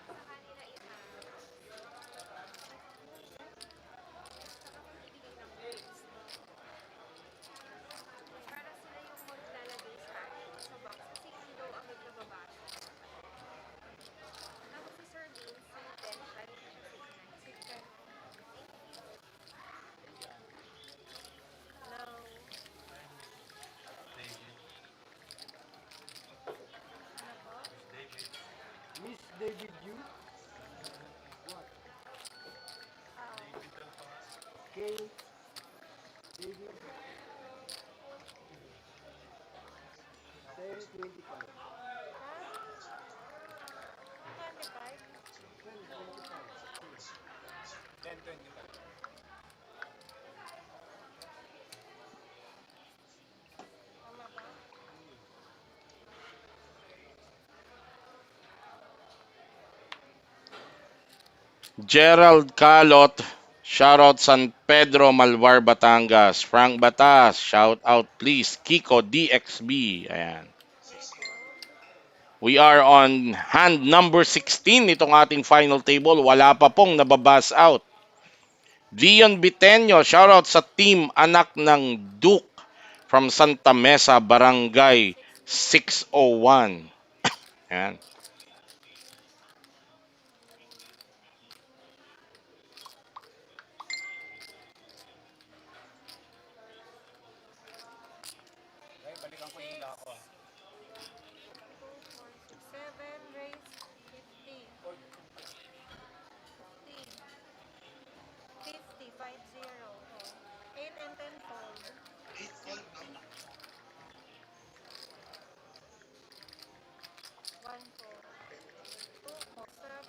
Sa kanila itaas. Ibigay ng points. Para sila yung maglalagay sa box kasi hindi daw agad nababasa. Tapos si Sir Vince, si 10 siya, hindi siya 6'9". 6'10". No. Ano po? Miss David Yu, K. David, 1025. Ah, 25? 1025. Tama ba? Gerald Calot, Shoutout San Pedro, Malvar, Batangas. Frank Batas, shout out please. Kiko DXB. Ayan. We are on hand number 16 itong ating final table. Wala pa pong nababas out. Dion Biteño, shoutout sa team anak ng Duke from Santa Mesa, Barangay 601. Ayan. Okay, balikan ko yung hila ko. 2, 4, 6, 7, raise 50. 50, 50, 50. Oh. 8 and 10 fold. 1 fold. 2 close up.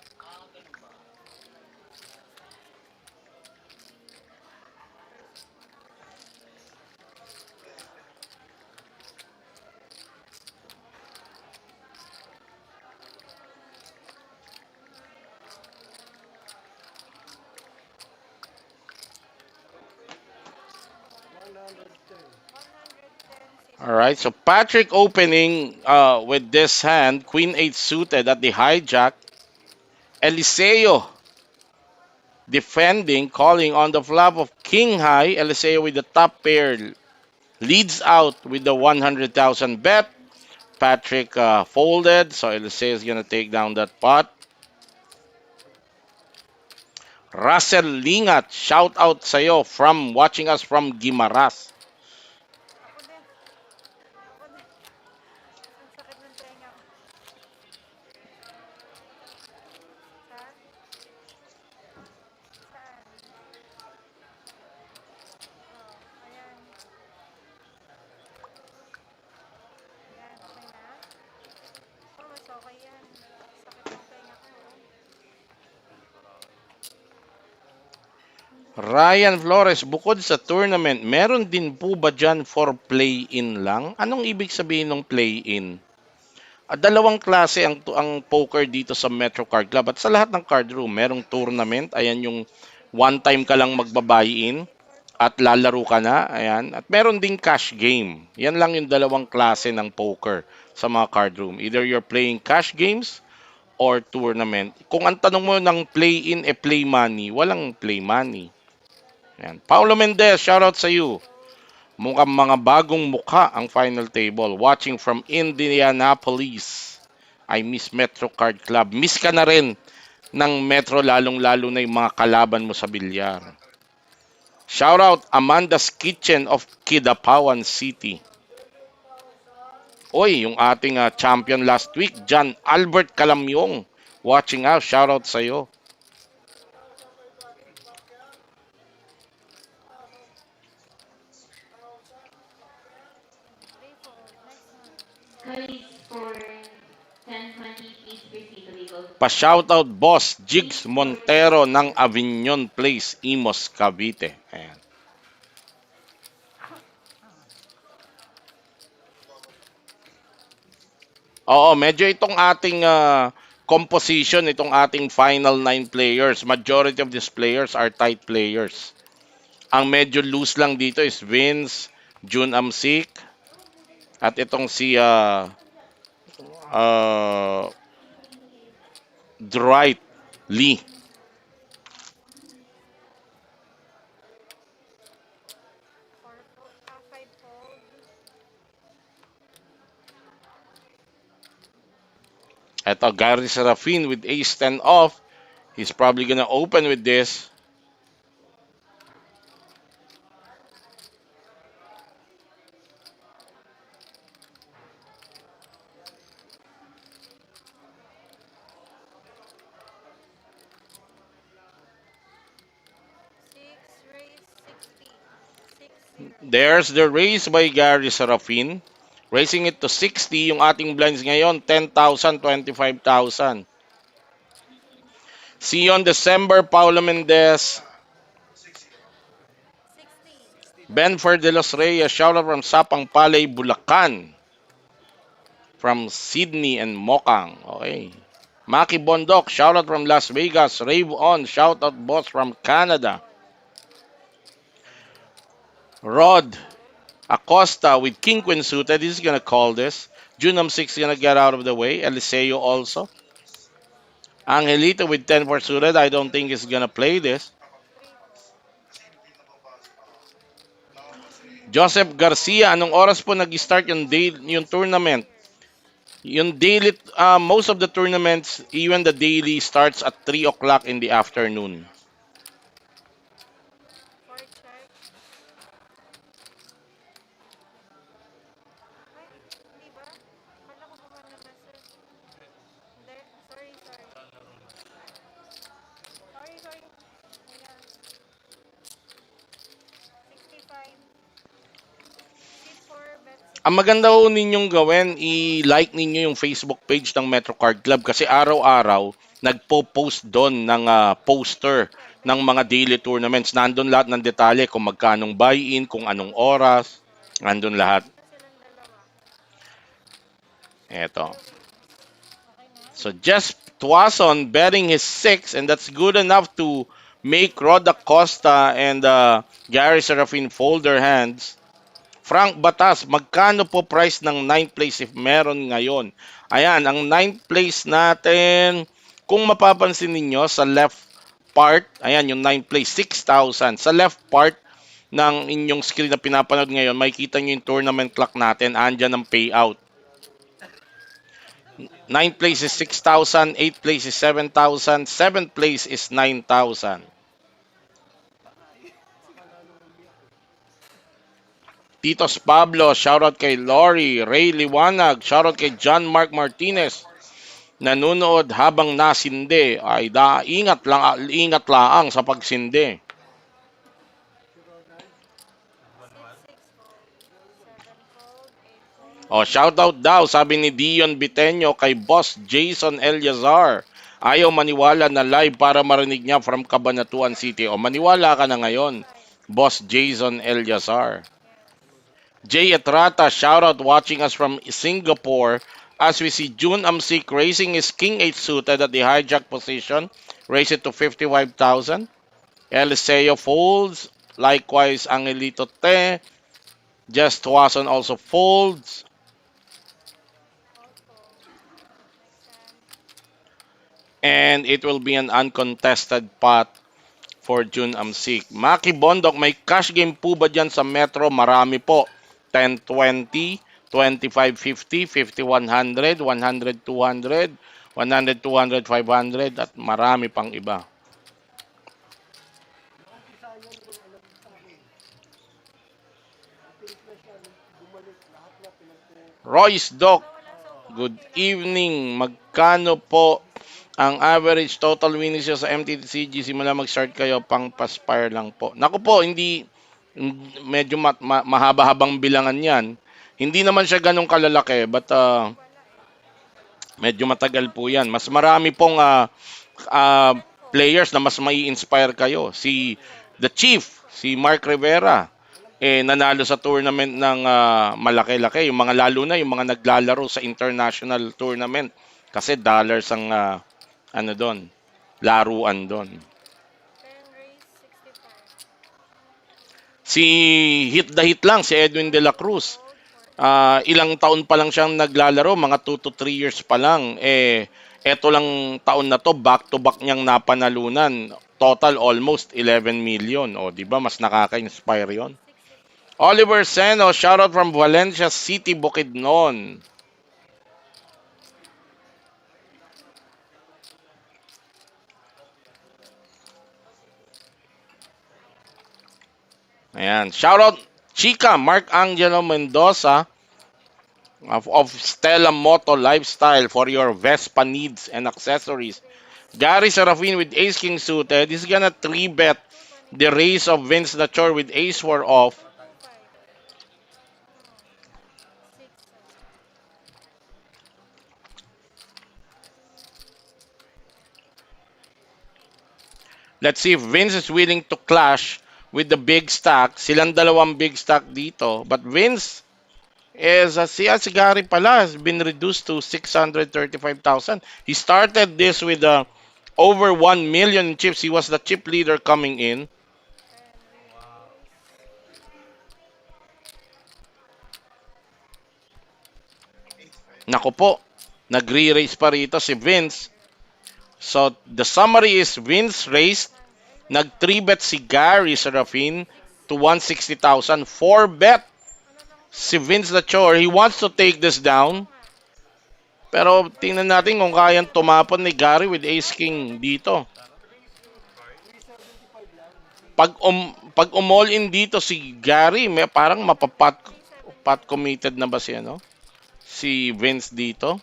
All right, so Patrick opening with this hand, Queen 8 suited at the hijack. Eliseo defending, calling on the flop of King High. Eliseo with the top pair leads out with the 100,000 bet. Patrick folded, so Eliseo is going to take down that pot. Russell Lingat, shout out sa'yo from watching us from Gimaras. Ako din. Ako din. Ang sakit ng tenga ko. Saan? Saan? Oh, ayan. Ayan, okay na? Oh, mas okay yan. Sakit ng tenga ko. Ryan Flores, bukod sa tournament, meron din po ba dyan for play-in lang? Anong ibig sabihin ng play-in? Dalawang klase ang poker dito sa Metro Card Club at sa lahat ng card room. Merong tournament, ayan yung one time ka lang magbabuy-in at lalaro ka na, ayan. At meron ding cash game. Yan lang yung dalawang klase ng poker sa mga card room. Either you're playing cash games or tournament. Kung ang tanong mo ng play-in play money, walang play money. Ayan. Paulo Mendez, shoutout sa iyo. Mukhang mga bagong mukha ang final table. Watching from Indianapolis. I miss Metro Card Club. Miss ka na rin ng Metro lalong-lalo na yung mga kalaban mo sa bilyar. Shoutout Amanda's Kitchen of Kidapawan City. Oy, yung ating champion last week, John Albert Calamyong. Watching out, shoutout sa iyo. Fold. Next one. Colleagues for 1020, please proceed to legal. Pa-shoutout boss Jigs Montero ng Avignon Place, Imos, Cavite. Ayan. Oo, medyo itong ating composition, itong ating final 9 players. Majority of these players are tight players. Ang medyo loose lang dito is Vince, June Amsik, at itong si uh, Dwight Lee. 5 fold. Ito, Gary Serafin with ace 10 off. He's probably gonna open with this. Raise 60. 60. There's the raise by Gary Serafin. Raising it to 60. Yung ating blinds ngayon, 10,000, 25,000. See you on December, Paulo Mendez. 60. Benford de los Reyes, shout out from Sapang Palay, Bulacan. From Sydney and Mokang. Okay. Maki Bondok, shout out from Las Vegas. Rave on, shout out boss from Canada. Rod Acosta with King Queen suited. He's gonna call this. Junam 6 gonna get out of the way. Eliseo also. Angelito with 10 for suited. I don't think he's gonna play this. 3 po. Joseph Garcia, anong oras po nag-start yung tournament? Yung daily, most of the tournaments, even the daily, starts at 3 o'clock in the afternoon. 4 check. Ay, hindi ba? Kala ko bumana na sir. Hindi. Sorry, sorry. Sorry, sorry. Ayan. 65. Seat 4, bet Ang 65. maganda ho ninyong gawin, i-like ninyo yung Facebook page ng Metro Card Club kasi araw-araw nagpo-post doon ng poster ng mga daily tournaments. Nandun lahat ng detalye kung magkanong buy-in, kung anong oras. Nandun lahat. Dito silang dalawa. Eto. 2 rings. Okay na? So just Tuason betting his six, and that's good enough to make Rod Acosta and Gary Serafin fold their hands. Frank Batas, magkano po price ng ninth place if meron ngayon? Ayan, ang ninth place natin, kung mapapansin ninyo sa left part, ayan yung ninth place, 6,000. Sa left part ng inyong screen na pinapanood ngayon, makikita nyo yung tournament clock natin, andyan ang payout. Ninth place is 6,000, eighth place is 7,000, seventh place is 9,000. Titos Pablo, shoutout kay Lori, Ray Liwanag, shoutout kay John Mark Martinez. Nanonood habang nasindi. Ay ingat laang sa pagsindi. Seat 6 po. 7 fold. 8 fold. O shoutout daw sabi ni Dion Biteño kay Boss Jason Eliazar. Ayaw maniwala na live para marinig niya from Cabanatuan City. O maniwala ka na ngayon, 5. Boss Jason Eliazar. Yes. Jay Etrata, shoutout watching us from Singapore as we see June Amsik raising his King 8 suited at the hijack position. Raise it to 55,000. Eliseo folds. Likewise, Angelito Te. Just Tuason also folds. All fold. Next hand. And it will be an uncontested pot for June Amsik. Maki Bondok, may cash game po ba dyan sa Metro? Marami po. 10-20, 25-50, 50-100, 100-200, 100-200, 500, at marami pang iba. Royce Doc, Nawala sa upuan good nila. evening. Magkano po ang average total winnings nyo sa MTTCG? Simula mag-start kayo, pang paspire lang po. Naku po, medyo mahaba-habang bilangan yan. Hindi naman siya ganun kalalaki, but Wala eh. medyo matagal po yan. Mas marami pong 10 fold. players na mas mai-inspire kayo. Si The Chief, si Mark Rivera, nanalo sa tournament ng malaki-laki. Yung mga lalo na, yung mga naglalaro sa international tournament. Kasi dollars ang ano doon, laruan doon. 10 raise 65. Si hit the hit lang, si Edwin De La Cruz. Fold 40. Ilang taon pa lang siyang naglalaro, mga 2 to 3 years pa lang. Eto lang taon na to, back-to-back niyang napanalunan. Total almost 11 million. O, di ba? Mas nakaka-inspire yon. 65. Oliver Seno, shoutout from Valencia City, Bukidnon. Ayan. Shoutout Chica, Mark Angelo Mendoza of Stella Moto Lifestyle for your Vespa needs and 8 accessories. raise. Gary Serafin with Ace King suited. He's gonna 3-bet the 225. race of Vince Nachor with Ace 4 off. 225. 6 Let's see if Vince is willing to clash with the big stack. Silang dalawang big stack dito. But Vince is, si Gary pala has been reduced to 635,000. He started this with over 1 million chips. He was the chip leader coming in. 10 raise. Naku po, nagre-raise pa rito si Vince. So, the summary is Vince raised. Nag 3 bet si Gary Serafin to 160,000. 4 bet si Vince Lachor. He wants to take this down. Pero tingnan natin kung kayang tumapon ni Gary with Ace King dito. Pag umall in dito si Gary, may parang mapapat pot committed na ba si ano? Si Vince dito.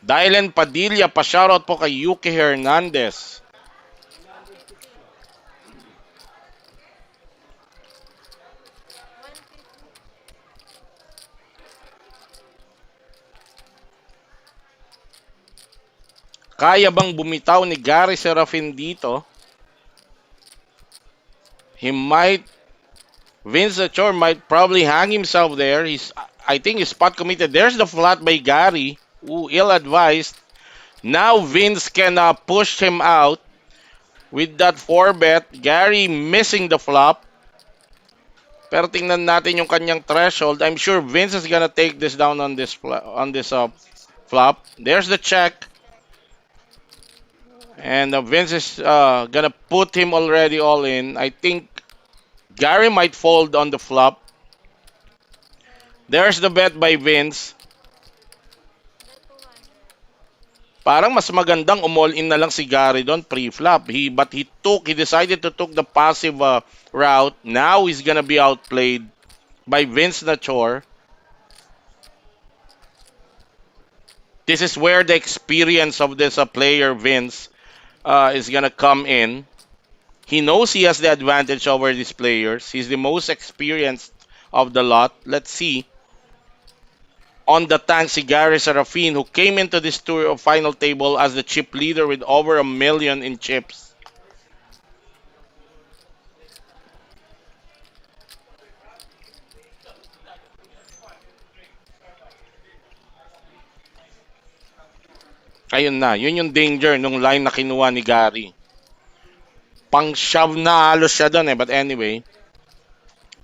Dylan Padilla, pa-shoutout po kay Yuki Hernandez. Kaya bang bumitaw ni Gary Serafin dito? He might, Vince Lachor might probably hang himself there. I think he's spot committed. There's the flat by Gary. Ooh, ill-advised. Now Vince can push him out with that 4 bet. Gary missing the flop. Pero tingnan natin yung kanyang threshold. I'm sure Vince is gonna take this down on this flop. There's the check. And Vince is gonna put him already all in. I think Gary might fold on the flop. There's the bet by Vince. Parang mas magandang umall in na lang si Gary doon pre-flop. He decided to took the passive route. Now he's gonna be outplayed by Vince Nachor. This is where the experience of this player Vince is gonna come in. He knows he has the advantage over these players. He's the most experienced of the lot. Let's see. On the tank, si Gary Serafin, who came into this tour of final table as the chip leader with over 1 million in chips. Ayun na, yun yung danger nung line na kinuha ni Gary. Pang-shove na halos siya doon eh. But anyway,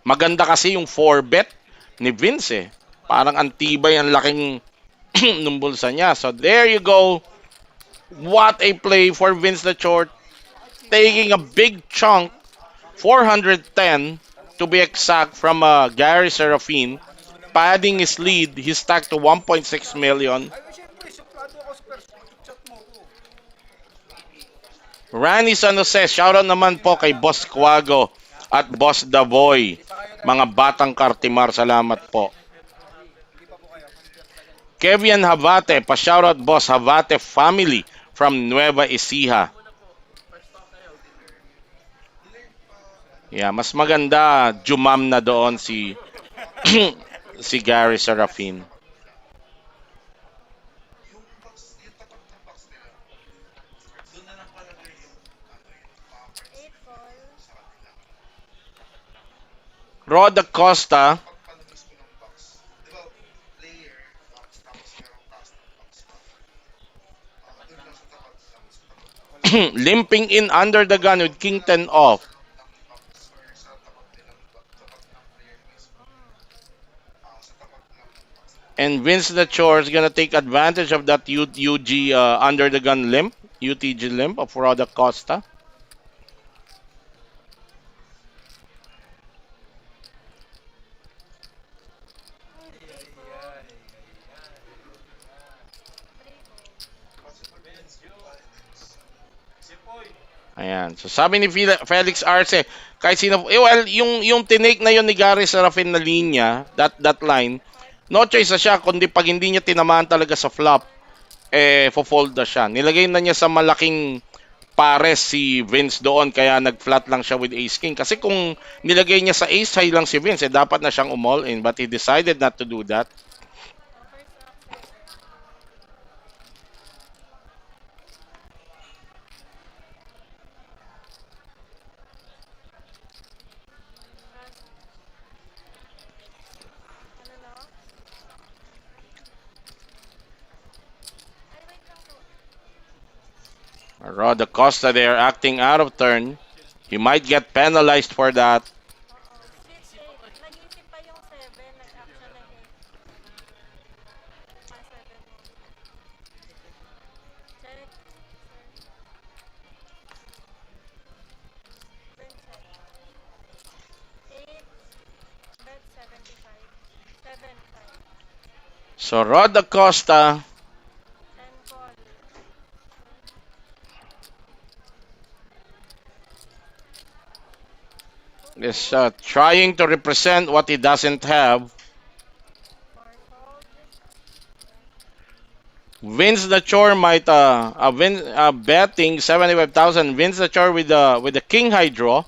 maganda kasi yung 4 bet ni Vince eh. Parang antibay ang laking nung bulsa niya. So there you go. What a play for Vince the Short. Taking a big chunk, 410 to be exact, from Gary Serafin. Padding his lead, he stacked to 1.6 million. Ay, siyempre, suplado ako sa first chat mo ko. Rani San Jose, shoutout naman po kay Boss Quago at Boss Davoy. Mga batang Kartimar, salamat po. Kevin Havate, pa-shoutout Boss Havate family from Nueva Ecija. Yeah, mas maganda jumam na doon si si Gary Serafin. Roda Costa, limping in under the gun with King 10 off. And Vince the Chore is gonna take advantage of that UG under the gun limp, UTG limp of Roda Costa. Ayan. So sabi ni Felix Arce, kahit sino, well, yung tinake na yon ni Gary Serafin na linya, that line, no choice na siya, kundi pag hindi niya tinamaan talaga sa flop, fo-fold na siya. Nilagay na niya sa malaking pares si Vince doon, kaya nag-flat lang siya with Ace King. Kasi kung nilagay niya sa Ace High lang si Vince, dapat na siyang umall in, but he decided not to do that. Rod Acosta there acting out of turn. He might get penalized for that. Oo. Switch 8. Nag-isip pa yung 7. Nag-action ng 8. Ah, 7 muna. Check. Sir. Ben check. 8. Bet 75. 7-5. So Rod Acosta 10 call. Two is fold. trying to represent what he doesn't have. 4 fold. Vince the Chore might betting 75,000. Vince the Chore with the king high draw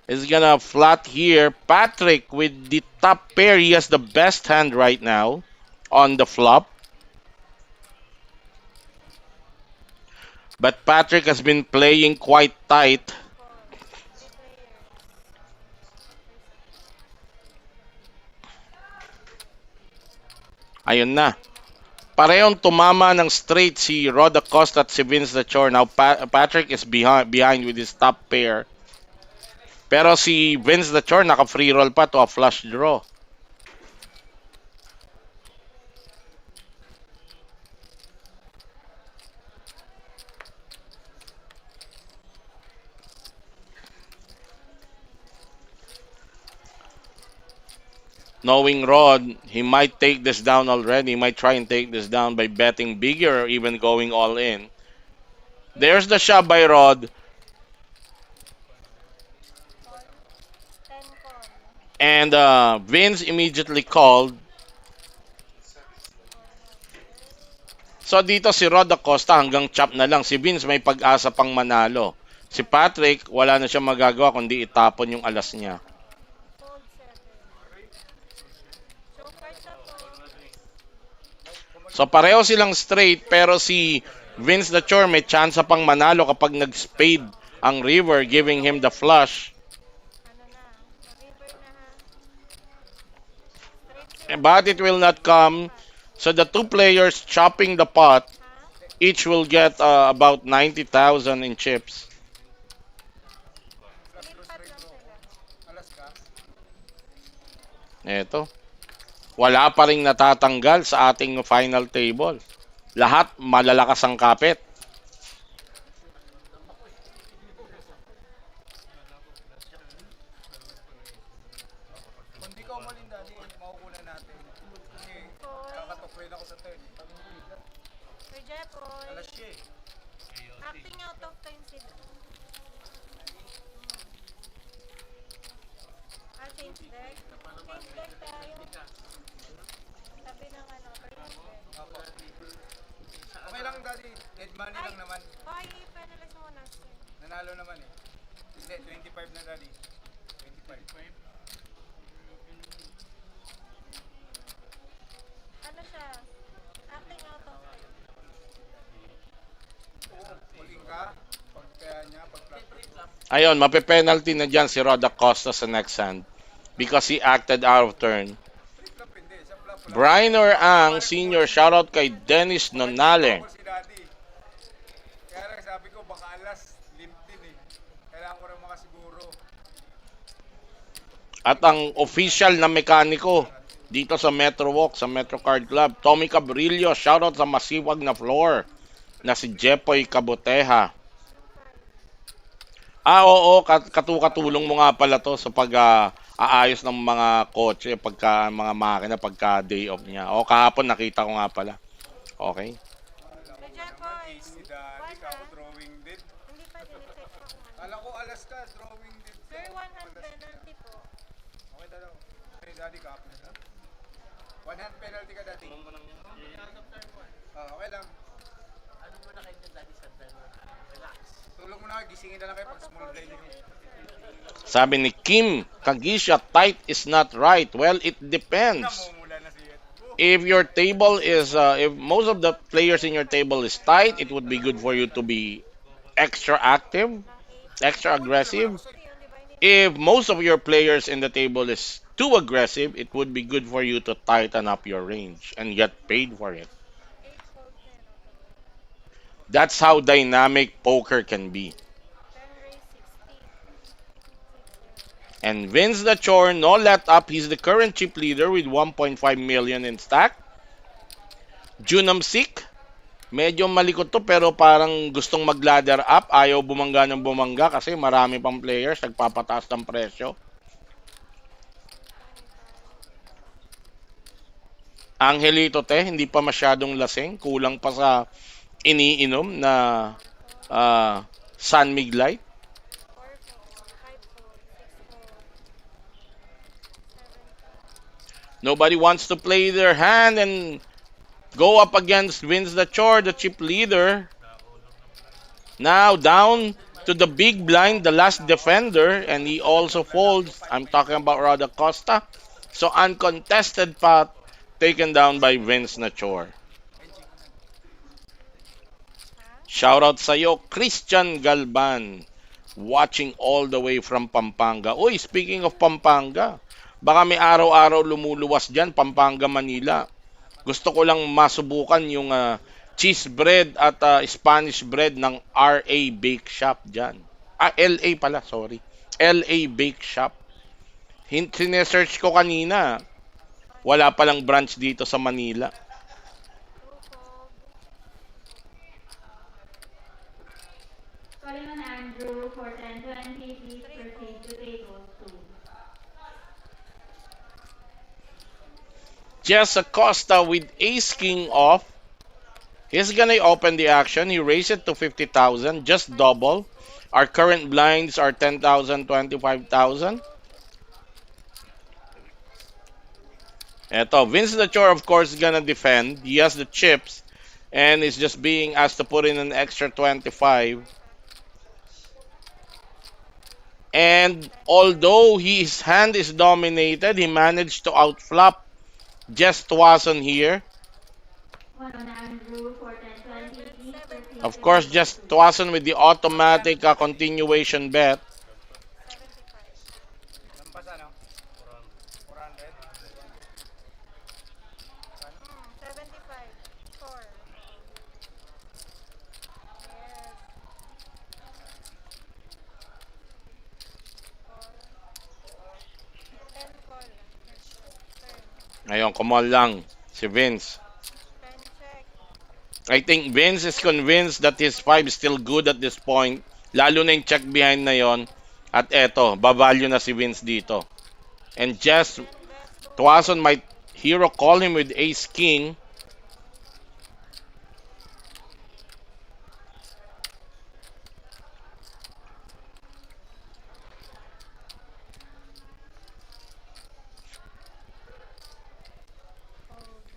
is gonna flat here. Patrick with the top pair. He has the best hand right now on the flop. But Patrick has been playing quite tight. Call. 3 players. Risky. Ayun na. Okay na. Parehong tumama ng straight si Rod Acosta at si Vince the Chore. Now Patrick is behind with his top pair. Pero si Vince the Chore naka-free roll pa to a flush draw. Knowing Rod, he might take this down already. He might try and take this down by betting bigger or even going all in. There's the shot by Rod. Call. 10 call. And Vince immediately called. 400. So dito si Rod Acosta hanggang chop na lang. Si Vince may pag-asa pang manalo. Si Patrick, wala na siya magagawa kundi itapon yung alas niya. Fold 7. Show cards na po. So pareho silang straight pero si Vince the Chore may chance pang manalo kapag nag-spade ang river giving him the flush. Ano na? River na ha. Straight si But it will not come. pa. So the two players chopping the pot, Ha? each will get about 90,000 in chips. Lipat lang sila. Alas ka? Eto. Wala pa ring natatanggal sa ating final table. Lahat malalakas ang kapit. Kung di ka umalin dali, makukunan natin. Kasi Call. kakatok rin ako sa turn. Sir Jepoy. Alas siya eh. Acting out of time sila. Ah, change deck. Change deck tayo. Sabi ng ano, turn deck. Opo. Okay lang dali. Dead money lang naman. Okay, penalize mo na sir. Nanalo naman eh. Hindi, 25 na dali. 25. Ano siya? Acting out of time. Huling ka. Pag kaya niya, pag flat. Ayun, mape-penalty na dyan si Rod Acosta sa next hand because he acted out of turn. Flip hindi. Sa flop wala. Brian or Ang, senior, shoutout kay Dennis Nonale. Ako si daddy. Kaya lang sabi ko, baka alas. Limp din eh. Kailangan ko rin makasiguro. At ang official na mekaniko dito sa Metro Walk, sa Metro Card Club, Tommy Cabrillo, shoutout sa masiwag na floor na si Jepoy Caboteja. Oo, katulong mo nga pala to sa pag-aayos ng mga kotse, pagka mga makina, pagka day off niya. O kahapon nakita ko nga pala. Okay. Sir Jepoy. Si daddy, kako drawing din. Hindi pa din-check ko kung ano. Kala ko alas ka, drawing din. Sir, 100 penalty po. Okay dalaw. Hey daddy, kapo na. One hand penalty ka daddy. Okay lang. Tulong mo na, gisingin na lang kayo pag small blind nyo. Sabi ni Kim Kagisha, tight is not right. Well, it depends. Namumula na siya. If your table is, if most of the players in your table is tight, it would be good for you to be extra active, Ng 8. extra aggressive. Yun, di ba? Hindi If most of your players in the table is too aggressive, it would be good for you to tighten up your range and get paid for it. 8 fold 0. That's how dynamic poker can be. 10 raise 60. 60. And Vince the Chore, no let up. He's the current chip leader with 1.5 million in stack. Junam Sik, medyo malikot to pero parang gustong mag-ladder up. Ayaw bumangga ng bumangga kasi marami pang players. Nagpapataas ng presyo. 25. Angelito te, hindi pa masyadong lasing. Kulang pa sa iniinom na 4 fold. uh, San Mig Light. 4 fold. 5 fold. 6 fold. 70. Nobody wants to play their hand and go up against Vince the Chore, the chip leader. Now down to the big blind, the last defender, and he also folds. I'm talking about Rada Costa. So uncontested pot taken down by Vince Nachor. Ha? Shoutout sa'yo, Christian Galban. Watching all the way from Pampanga. Uy, speaking of Pampanga, baka may araw-araw lumuluwas dyan, Pampanga, Manila. Gusto ko lang masubukan yung cheese bread at Spanish bread ng RA Bake Shop dyan. LA pala, sorry. LA Bake Shop. Sinesearch ko kanina. Wala palang branch dito sa Manila. 2 fold. Calling on Andrew for 10-20, please 3 proceed fold. to table 2. Jess Acosta with Ace King off. He's gonna open the action. He raised it to 50,000, just 5 double. 6 fold. Our current blinds are 10,000, 25,000. Eto, Vince the Chore, of course, is gonna defend. He has the chips and is just being asked to put in an extra 25. And 10 although his hand is dominated, he managed to outflop Jess Twason here. One on Andrew for 10-20, please proceed Of to course, table Jess 3. Twason with the automatic continuation bet. 75. Lampas ano? 400? 75. Score. Yes. Call. 10 call. Turn. Ngayon, kumal lang si Vince. 10 check. I think Vince is convinced that his 5 is still good at this point. Lalo na yung check behind na yon. At eto, bavalue na si Vince dito. And Jess 10 bets to Twason might hero call him with Ace King.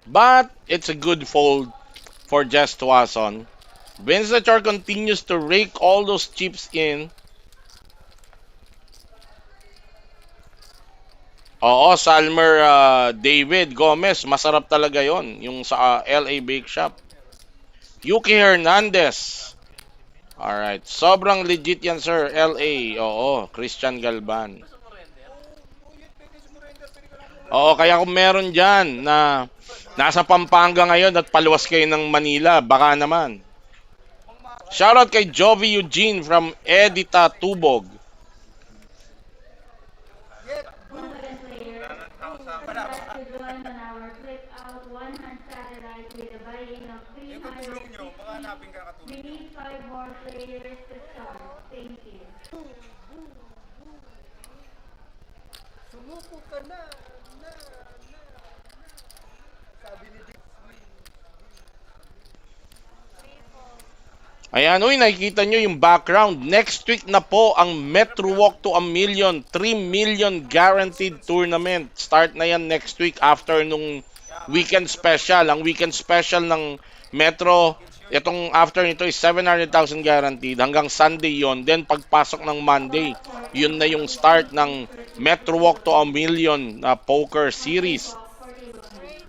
But it's a good fold for Jess Twason. Vince the Char continues to rake all those chips in. Oo, Salmer David Gomez, masarap talaga yon yung sa LA Bake Shop. Yuki Hernandez. Alright, sobrang legit yan sir, LA. Oo, Christian Galban. Yun, pwede sumurrender. Pwede ka lang mura. Oo, kaya kung meron dyan na nasa Pampanga ngayon at paluwas kayo ng Manila, baka naman. Shoutout kay Jovi Eugene from Edita Tubog. Get! Once again, players, who would like to join on our flip out one-hand satellite with a buy-in of Yung kung tulong nyo, baka 350? hanapin ka We katulong nyo. need 5 more players to start. Thank you. Sumuko ka na. Sabi ni Dick. 3 fold. Ayan, uy, nakikita nyo yung background. Next week na po ang Metro Walk to a Million, 3 million guaranteed tournament. Start na yan next week after nung weekend special. Ang weekend special ng Metro, itong after nito is 700,000 guaranteed. Hanggang Sunday yon. Then pagpasok ng Monday, yun na yung start ng Metro Walk to a Million na poker series. Raise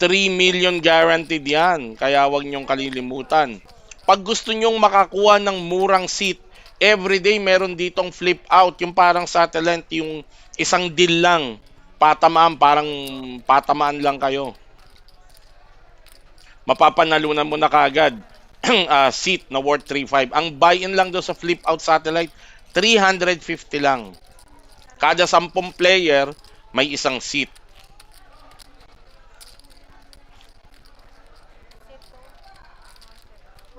60. 3 million guaranteed yan. Kaya wag niyong kalilimutan. Pag gusto nyong makakuha ng murang seat, everyday meron ditong flip out. Yung parang satellite, yung isang deal lang. Patamaan, parang patamaan lang kayo. Mapapanalunan mo na kagad seat na worth 3.5. Ang buy-in lang doon sa flip out satellite, 350 lang. Kada 10 player, may isang seat. Seat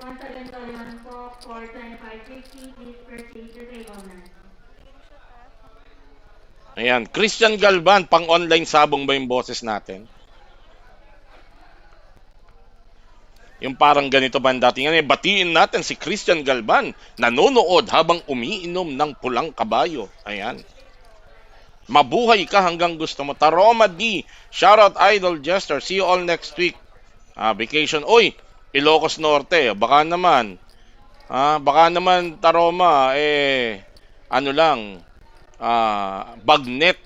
2. Once again, Taliman po, for 2550, please proceed to table 9. Screenshot Ayan, Christian Galvan, pang online sabong ba yung boses natin? Yung parang ganito ba ang dating ano, batiin natin si Christian Galvan, nanonood habang umiinom ng pulang kabayo. Ayan. Mabuhay ka hanggang gusto mo. Taroma D, shoutout Idol Jester. See you all next week. Vacation. Uy, Ilocos Norte. Baka naman. Baka naman Taroma, ano lang, bagnet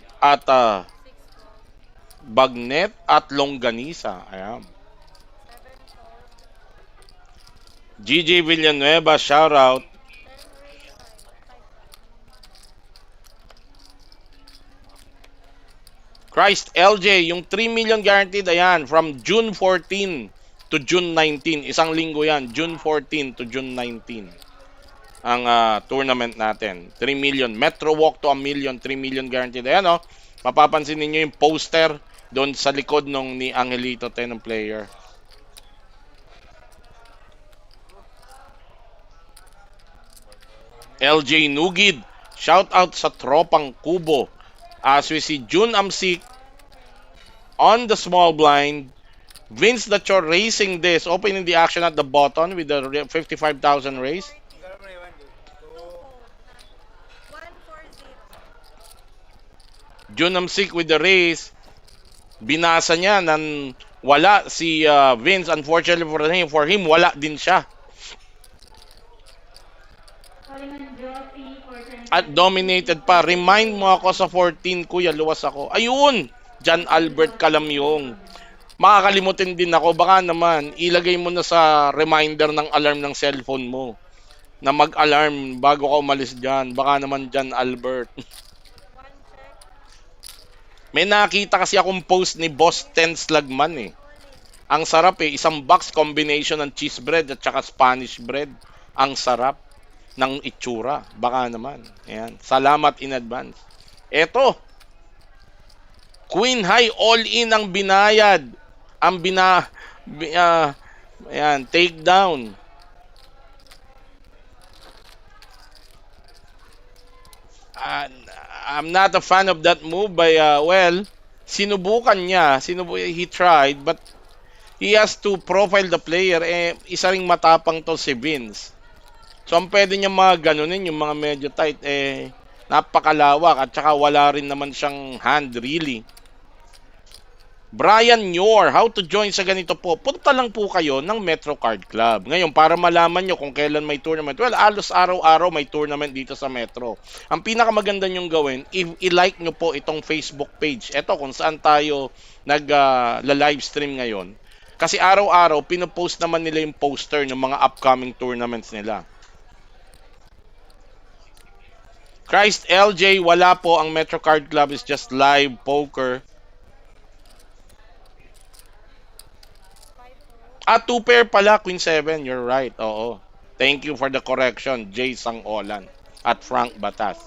at longganisa. Ayan. 7 fold. GG Villanueva, shoutout. 10 raise 5. Christ LJ, yung 3 million guaranteed, ayan, from June 14 to June 19. Isang linggo yan, June 14 to June 19. Ang tournament natin. 3 million. Metro Walk to a million, 3 million guaranteed. Ayan, oh. Mapapansin ninyo yung poster doon sa likod nung ni Angelito, 10 ng player. LJ Nugid, shout out sa tropang Kubo. As we see June Amsik 10 raise. on the small blind. Vince that you're racing this, opening the action at the bottom with the 55,000 raise. Magkano mo na yun? 2 fold. 140. June Amsik with the raise. Binasa niya nan wala si Vince. Unfortunately for him, wala din siya. Taliman Joffy, for At 2550, dominated pa. Remind mo ako sa 14, kuya, luwas ako. Ayun! John Albert Calamyong. Makakalimutin din ako. Baka naman, ilagay mo na sa reminder ng alarm ng cellphone mo na mag-alarm bago ka umalis dyan. Baka naman John Albert. 1 check. May nakita kasi akong post ni Boss Tense Lagman eh. All in. Ang sarap eh. Isang box combination ng cheese bread at saka Spanish bread. Ang sarap ng itsura. Baka naman. Ayan. Salamat in advance. Eto. Queen High all-in ang binayad. Ang ayan, take down. Uh, I'm not a fan of that move by, sinubukan niya. He tried, but he has to profile the player. Isa ring matapang to si Vince. So, ang pwede niya mga ganunin, yung mga medyo tight, napakalawak at saka wala rin naman siyang hand, really. Brian Yor, how to join sa ganito po? Punta lang po kayo ng Metro Card Club. Ngayon, para malaman nyo kung kailan may tournament. Well, alos araw-araw may tournament dito sa Metro. Ang pinakamaganda nyong gawin, i-like nyo po itong Facebook page. Ito, kung saan tayo nag-live stream ngayon. Kasi araw-araw, pinopost naman nila yung poster ng mga upcoming tournaments nila. Christ LJ, wala po. Ang Metro Card Club is just live poker. 5 fold. 2 pair pala, Queen 7. You're right. Oo. Thank you for the correction, Jay Sangolan at Frank Batas.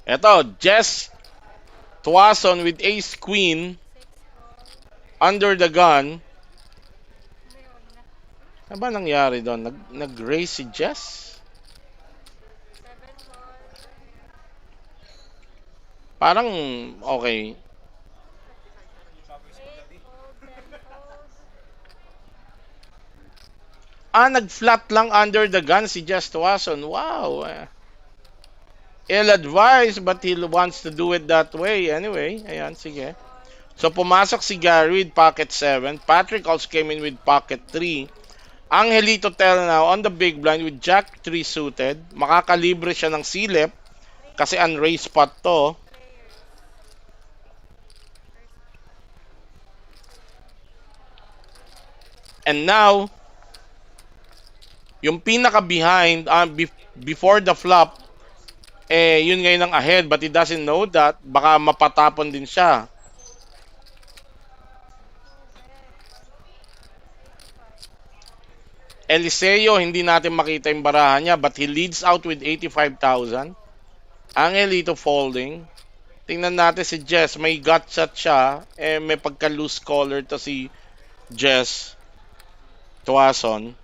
Ito, Jess Tuason with Ace Queen 6 fold. under the gun. Meron na. Ano ba nangyari doon? Nag-race si Jess? 7 fold. Parang okay. 8 fold. 10 fold. Nag-flat lang under the gun si Jess Tuason. Wow. Ill-advised but he wants to do it that way. Anyway, ayan, sige. So, pumasok si Gary with pocket 7. Patrick also came in with pocket 3. Angelito Tel now on the big blind with Jack 3 suited. Makakalibre siya ng silip kasi unraised spot to. Players. And now, yung pinaka-behind, before the flop, yun ngayon ang ahead but he doesn't know that. Baka mapatapon din siya. Eliseo, hindi natin makita yung barahan niya but he leads out with 85,000. Angelito folding. Tingnan natin si Jess. May gut shot siya. Eh, may pagka-loose collar to si Jess Tuason.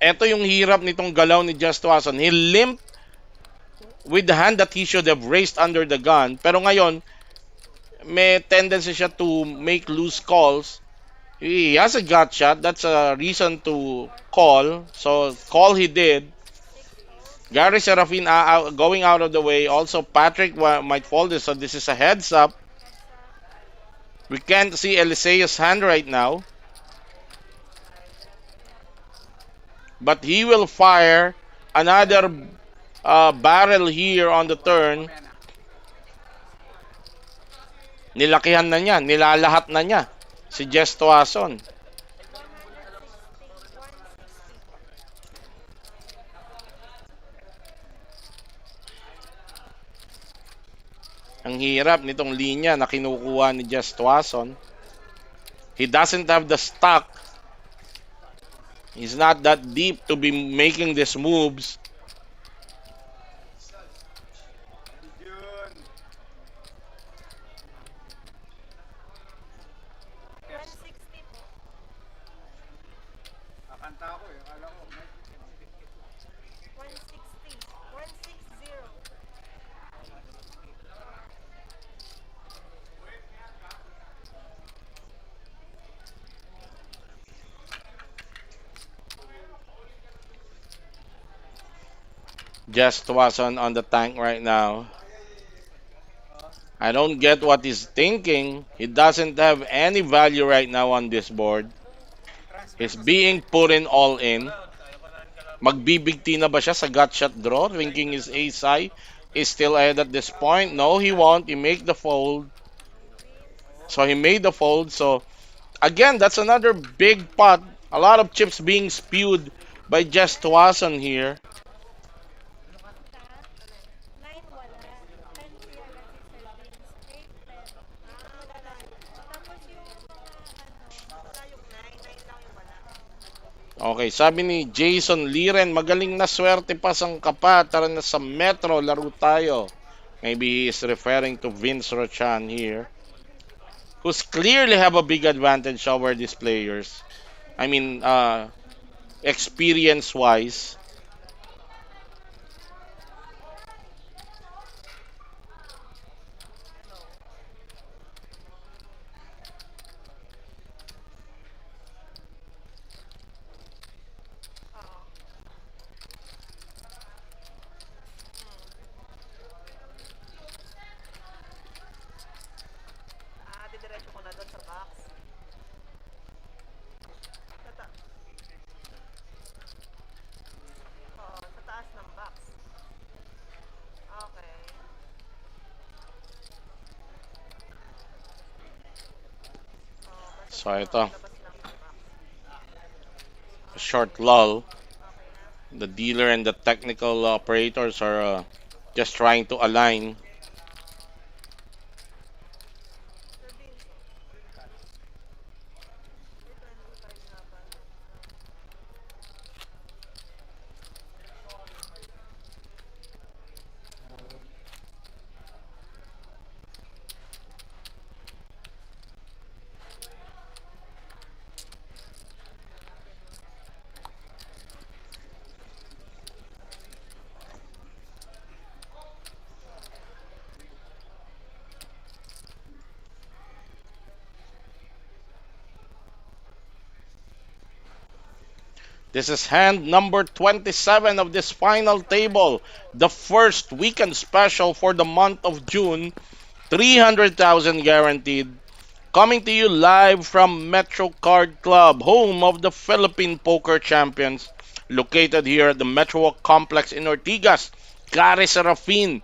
Ito yung hirap nitong galaw ni Jess Tuason. He limped with the hand that he should have raised under the gun. Pero ngayon, may tendency siya to make loose calls. He has a gut shot. That's a reason to call. So, call he did. 6 fold. Gary Serafin going out of the way. Also, Patrick might fold this. So, this is a heads up. Heads up. We can't see Eliseo's hand right now. But he will fire another barrel here on the turn. Mamaya na. Nilakihan na niya. Nilalahat na niya. Si Jess Tuason. 160. 160. Ang hirap nitong linya na kinukuha ni Jess Tuason. He doesn't have the stock. He's not that deep to be making these moves. Yun. 160 po. Akanta ko eh. Akala ko. 160. 160. Jess Tuason on the tank right now. I don't get what he's thinking. He doesn't have any value right now on this board. Transfer He's ko being put in all in. Magbibigti na ba siya sa gut shot draw? Thinking his ace high is still ahead at this point. No, he won't. He make the fold. So he made the fold. So again, that's another big pot. A lot of chips being spewed by Jess Tuason here. Cut. 9 wala. 10 free agad si Sir Vince. 8, 10. Wala. Tapos yung mga wala yung 9. 9 lang yung wala. Okay, sabi ni Jason Liren, magaling na swerte pa sang kapa. Tara na sa Metro, laro tayo. Maybe he is referring to Vince Rochan here, who's clearly have a big advantage over these players. I mean, experience-wise. Oo. Didiretso ko na doon sa box. Tata. Oo, sa taas ng box. Okay. Oo, basta So sa ito, labas lang ng box. a short lull. Okay na. The dealer and the technical operators are just trying to align. Sir Vince, may 25 na ba? This is hand number 27 of this final table. The first weekend special for the month of June. 300,000 guaranteed. Coming to you live from Metro Card Club, home of the Philippine Poker Champions. Located here at the Metro Complex in Ortigas. Gary Serafin,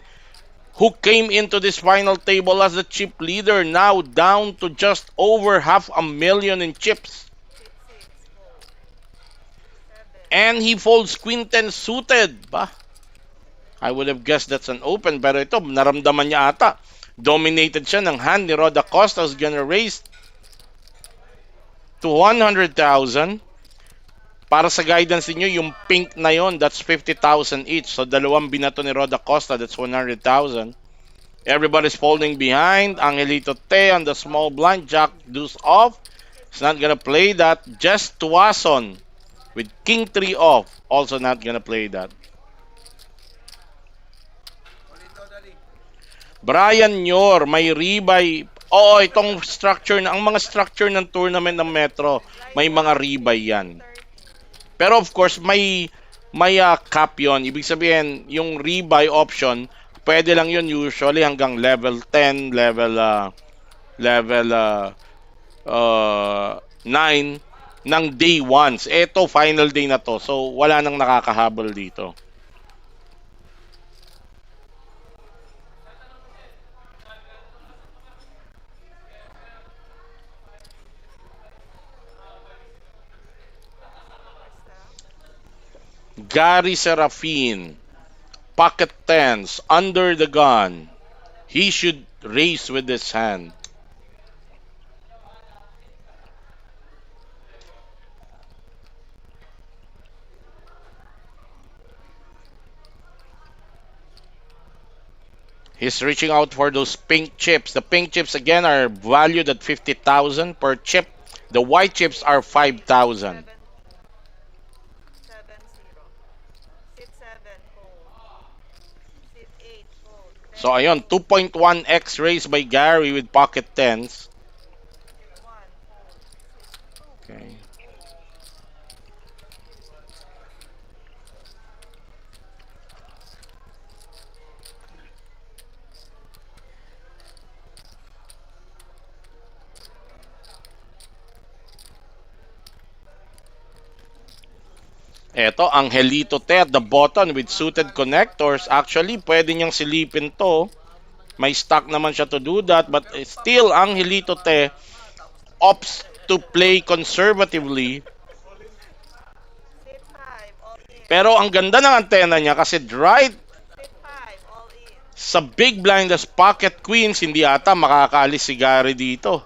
who came into this final table as the chip leader, now down to just over half a million in chips. Seat 6, fold. 7. And he folds queen 10 suited. Bah, I would have guessed that's an open, pero ito, naramdaman niya ata. Dominated siya ng hand ni Rod Acosta, who's gonna raise to 100,000. Para sa guidance niyo, yung pink na yon, that's 50,000 each. So dalawang binato ni Rod Acosta, that's 100,000. Everybody's folding behind. Angelito Te on the small blind, Jack deuce off. He's not gonna play that. Just Tuason with king 3 off, also not gonna play that. Ulito, dali. Brian Nyor, may rebuy. Oo, itong structure na, ang mga structure ng tournament ng Metro, may mga rebuy yan. 30. Pero of course, may cap yon. Ibig sabihin, yung rebuy option, pwede lang yun usually hanggang level 10, level 9 ng day ones. Ito, final day na to. So, wala nang nakakahabol dito. Basta. Gary Serafin, pocket tens, under the gun. He should race with this hand. He's reaching out for those pink chips. The pink chips again are valued at 50,000 per chip. The white chips are 5,000. 7. 7, 0. Seat 7, fold. Seat 8, fold. So ayun, 2.1x raised by Gary with pocket tens. Seat 1, fold. Seat 2, Okay. Eto, Angelito Te at the button with suited connectors. Actually, pwede niyang silipin to. May stock naman siya to do that. But still, Angelito Te opts to play conservatively. Seat 5, all in. Pero ang ganda ng antena niya kasi right Seat 5, all in. sa big blind as pocket queens, hindi ata makakaalis si Gary dito.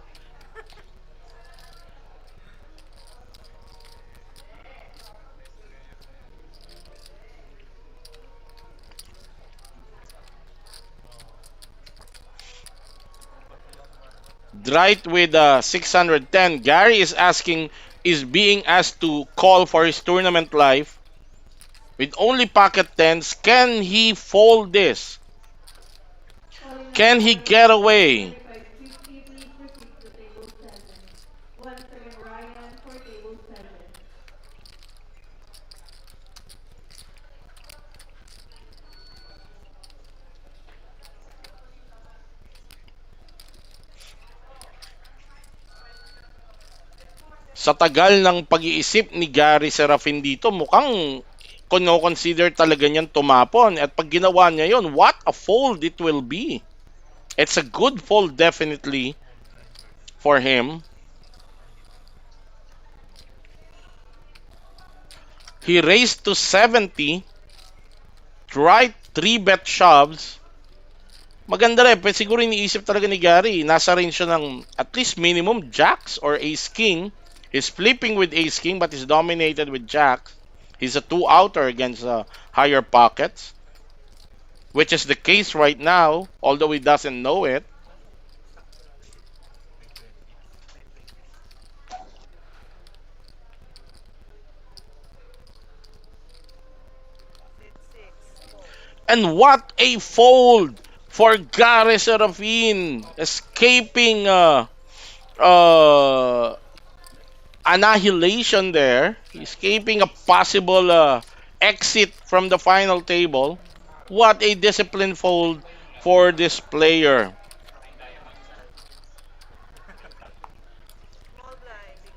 Right with 610, Gary is being asked to call for his tournament life. With only pocket tens, can he fold this? Calling Can he get away? 2550, please proceed to table 7. Once again, Ryan for table 7. Sa tagal ng pag-iisip ni Gary Serafin dito, mukhang consider talaga niyan tumapon. At pag ginawa niya yon, what a fold it will be. It's a good fold definitely for him. He raised to 70. Right 3-bet shoves. Maganda rin. Pero siguro iniisip talaga ni Gary. Nasa range siya ng at least minimum jacks or ace-king. He's flipping with ace-king but he's dominated with jacks. He's a 2-outer against higher pockets. Which is the case right now, although he doesn't know it. Seat 6, fold. And what a fold for Gary Serafin. Escaping annihilation there. Escaping a possible exit from the final table. What a disciplined fold for this player. Small blind, big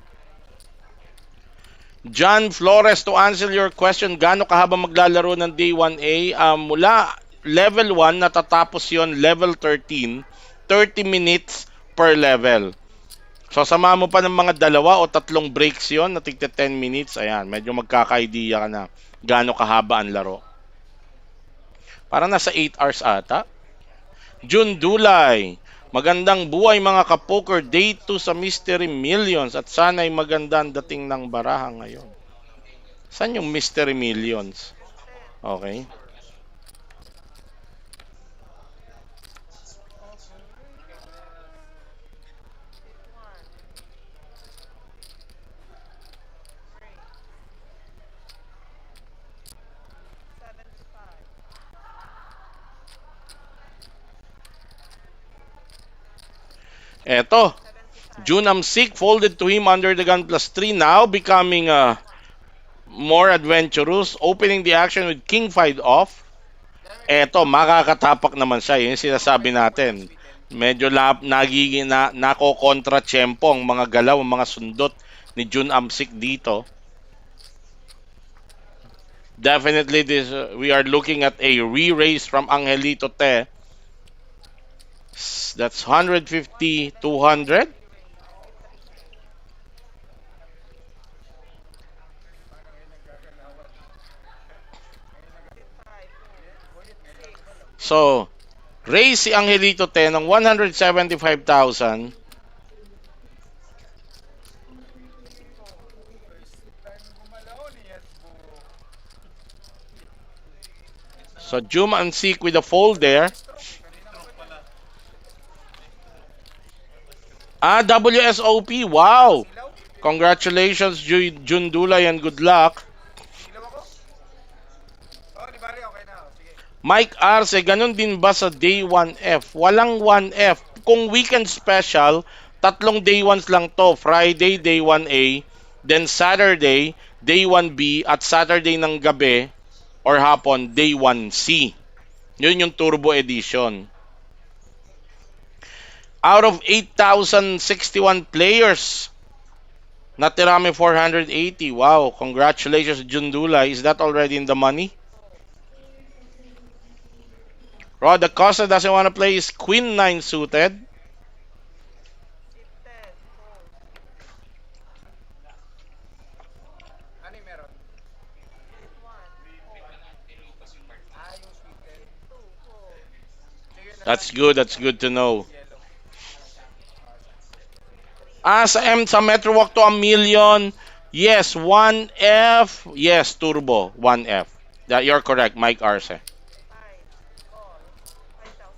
blind. John Flores, to answer your question, gaano kahaba maglalaro ng Day 1A? Mula level 1, natatapos yon level 13, 30 minutes per level. So, sama mo pa ng mga dalawa o tatlong breaks yon na tigta 10 minutes. Ayan, medyo magkaka-idea ka na gaano kahaba ang laro. Parang nasa 8 hours ata. June Dulay. Magandang buhay mga kapoker. Day 2 sa Mystery Millions at sana'y magandang dating ng baraha ngayon. Saan yung Mystery Millions? Okay. Eto, Junam Sik folded to him under the gun plus 3, now becoming more adventurous, opening the action with King 5 off. Eto, makakatapak naman siya. Yun yung sinasabi natin. Medyo nagiging nako-kontra tiyempo ang mga galaw, ang mga sundot ni Jun Amsik dito. Definitely this we are looking at a re-raise from Angelito Te. That's 150, 200. So, raise si Angelito Te ng 175,000. So, Jum and Seek with a fold there. WSOP. Wow. Congratulations, Jun Dulay, and good luck. Mike Arce, ganun din ba sa Day 1F? Walang 1F. Kung weekend special, tatlong Day 1s lang to. Friday, Day 1A, then Saturday, Day 1B, at Saturday ng gabi or hapon, Day 1C. Yun yung Turbo Edition. Out of 8,061 players, natira may 480. Wow, congratulations, Jundula. Is that already in the money? Rod Acosta doesn't want to play his Queen 9 suited. That's good. That's good to know. Sa Metro Walk to a million. Yes, 1F. Yes, Turbo. 1F. You're correct, Mike Arce.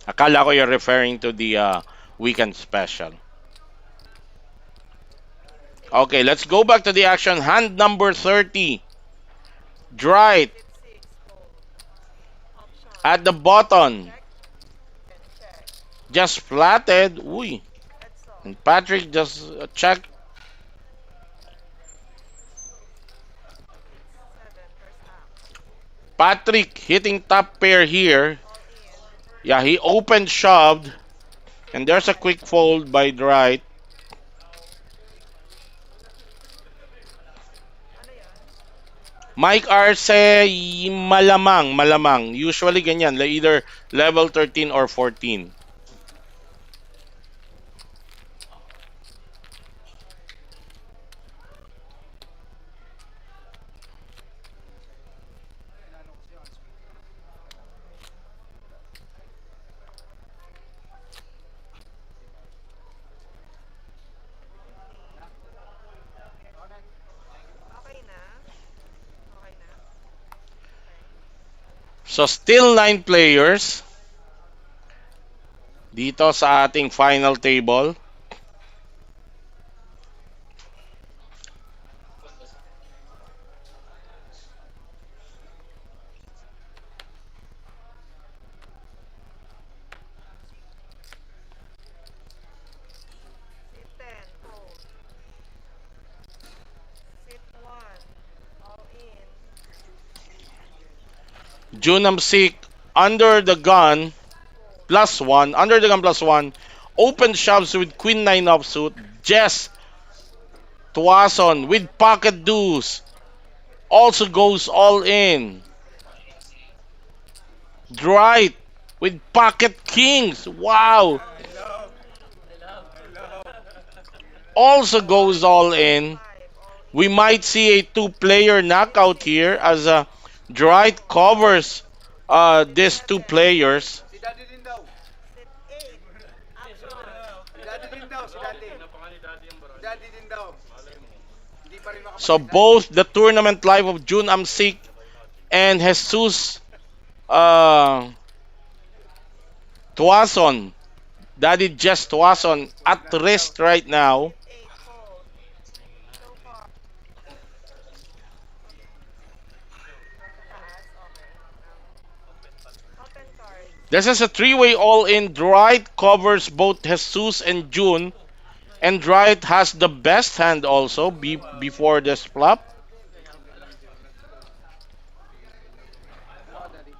Akala ko you're referring to the weekend special. Okay, let's go back to the action. Hand number 30. Dright. At the bottom. Just flatted. Uy. And Patrick just check. Patrick hitting top pair here. Yeah, he opened shoved. And there's a quick fold by Dright. Mike Arce, malamang. Usually ganyan, either level 13 or 14. So still 9 players dito sa ating final table. Junam Sik under the gun +1, under the gun +1, open shoves with Queen 9 offsuit. Jess Tuason with pocket deuce also goes all in. Dwight with pocket kings. Wow. I love. I love. Also goes all in. 5, all We in. might see a two-player knockout here as Dwight covers Sit these two 7. players. Si Daddy din daw. Sit 8. Action. Si Daddy din daw, si Daddy. Si Daddy din daw. Hindi pa rin So makapag-decide. both the tournament life of June Amsik and Jesus uh, Tuason, Daddy Jess Tuason at rest right now. Sit 8. Fold. So far. Taas. Okay. Open cards. This is a three-way all-in. Dwight covers both Jesus and June, and Dwight has the best hand also before this flop. Ano ka, Daddy?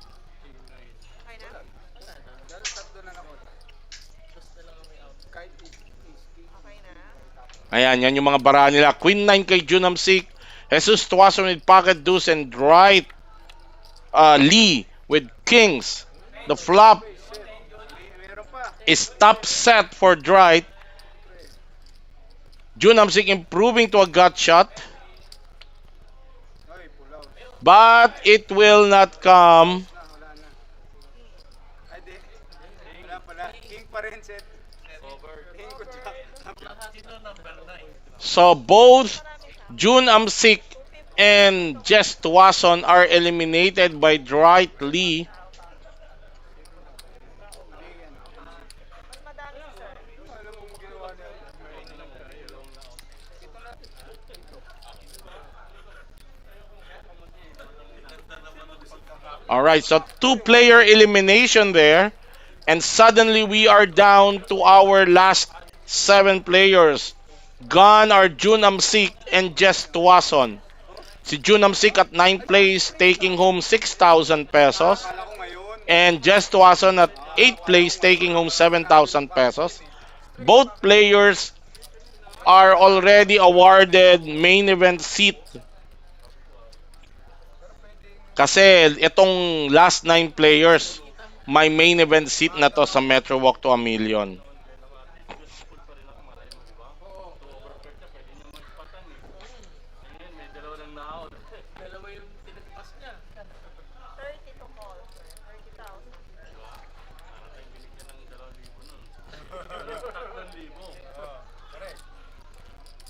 Okay na? Daddy, tatlo na ako. Kahit is king. Okay na? Ayan, yan yung mga bara nila. Queen 9 kay June Amsik, Jesus Tuason with pocket deuce, and Dwight Lee with kings. The flop Uy, shit. Meron pa. is top set for Dwight. June Amsik improving to a gut shot, Uy, pull out. but it will not come. Wala na. Ay, di. Wala pala. King pa rin, set. King ko siya. So both Marami siya. June Amsik 250. and Jess Tuason are eliminated by Dwight Lee. Mas madami si sir. Alam mo kung ginawa niya. Ito na. All right, so two-player elimination there, and suddenly we are down to our last seven players. Gone are June Amsik and Jess Tuason. Si June Amsik at 9th place taking home 6,000 pesos, Akala ko ngayon. and Jess Tuason at 8th place taking home 7,000 pesos. Both players are already awarded main event seat kasi itong last 9 players may main event seat na to sa Metro Walk to a Million. Oo. 30 to call, sir. 30,000. Oo. Correct.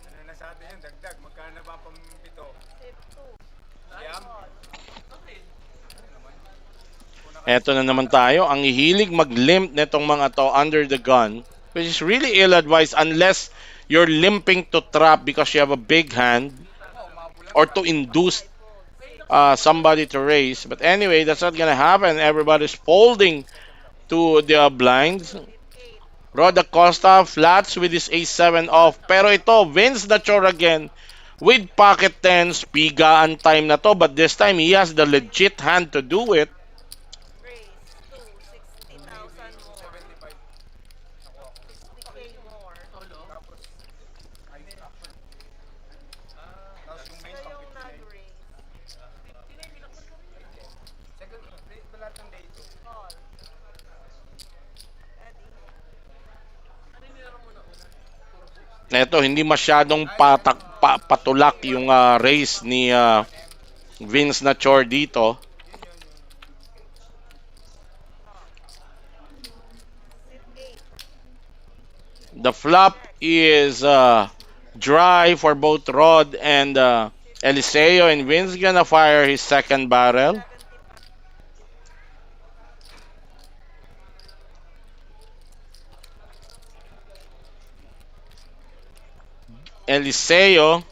Ano na sa atin yun? Dagdag. Magkano na ba ang pampito? Sit 2. Siyam? Call. Eto na naman tayo, ang hilig mag-limp netong mga to under the gun, which is really ill-advised unless you're limping to trap because you have a big hand Oo, mabulang or pa. to induce Fold. Sit somebody to raise. But anyway, that's not gonna happen. Everybody's folding to the blinds. 8. Rod Acosta flats with his ace-7 off. Pero ito, Vince Nachor again with pocket tens. Pigaan time na to, but this time he has the legit hand to do it. Raise. 2. 60,000 more. 75. Nakuha ko. 60K more. Tapos, ay, tapos yung main Siya pang yung 59. nag-raise. Second, rate ba lahat ng day 2? Call. Ready? Eto, hindi masyadong patulak yung race ni Vince Nachor dito. Sit 8. The flop is dry for both Rod and Eliseo, and Vince gonna fire his second barrel. 75. Eliseo,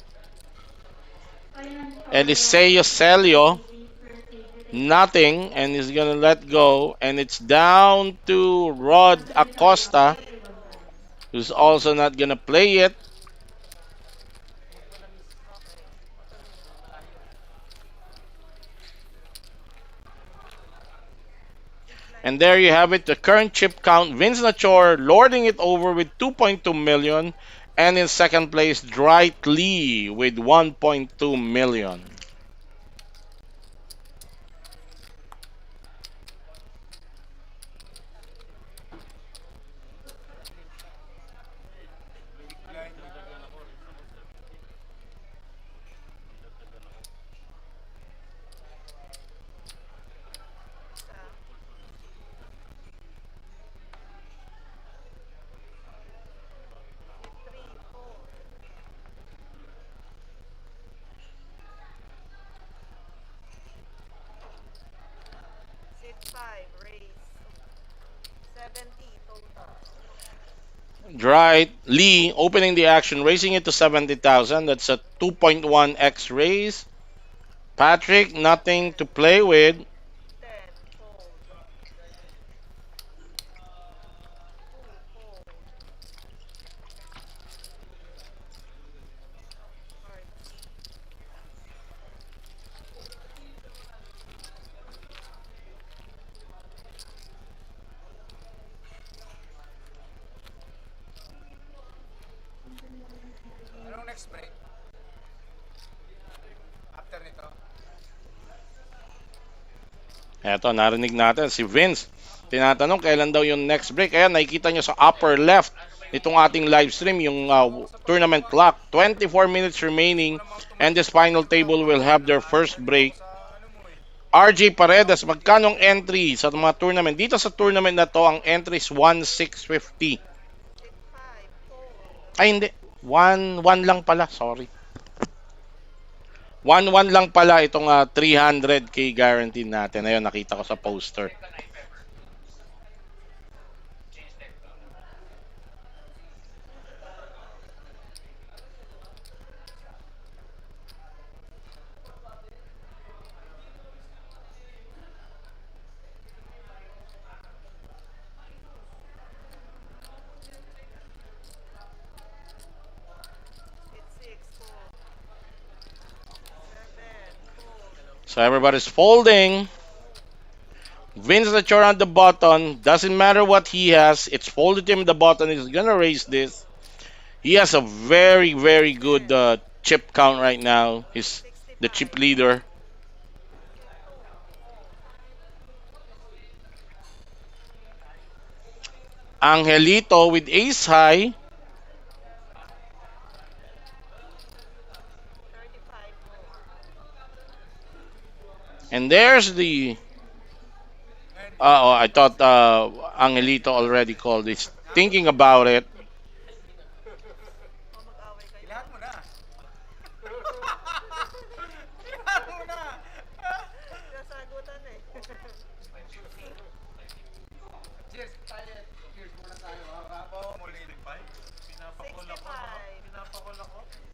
Final score Eliseo Celio, first stage with nothing, and he's gonna let go, and it's down to Rod Acosta, who's also not gonna play it. And there you have it, the current chip count. Vince Nachor lording it over with 2.2 million, and in second place, Dwight Lee with 1.2 million. 70 total. Right, Lee opening the action, raising it to 70,000. That's a 2.1x raise. Patrick, nothing to play with. 10 fold. 2 fold. Hearts. Anong next break? After nito? Eto, narinig natin si Vince. Tinatanong kailan daw yung next break. Ayan, nakikita nyo sa upper left nitong ating live stream, yung tournament clock. 24 minutes Hindi mo remaining naman and this automatic final mag-mute na table ako. will have their first Nandito ako break. sa ano mo eh. RJ Paredes, Hindi magkanong entry sa mga tournament? Dito sa tournament na to, ang entry is 1,650. 5 fold. Ay, hindi. 1-1 lang pala. Sorry. 1-1 lang pala itong 300k guaranteed natin. Ayun, nakita ko sa poster. It's 6 fold. 7 fold. So everybody's folding. Vince the chore on the button. Doesn't matter what he has. It's folded him the button. He's gonna raise this. He has a very, very good 10. chip count right now. He's the chip 65. leader. Angelito with ace high. 35 more. And there's the. Hindi. Oh, I thought Angelito already called. He's thinking about it. O mag-away kayo. Ilahat mo na. Ilahat mo na. Nasagutan eh. Cheers tayo. Cheers muna tayo. Ako muli. 65.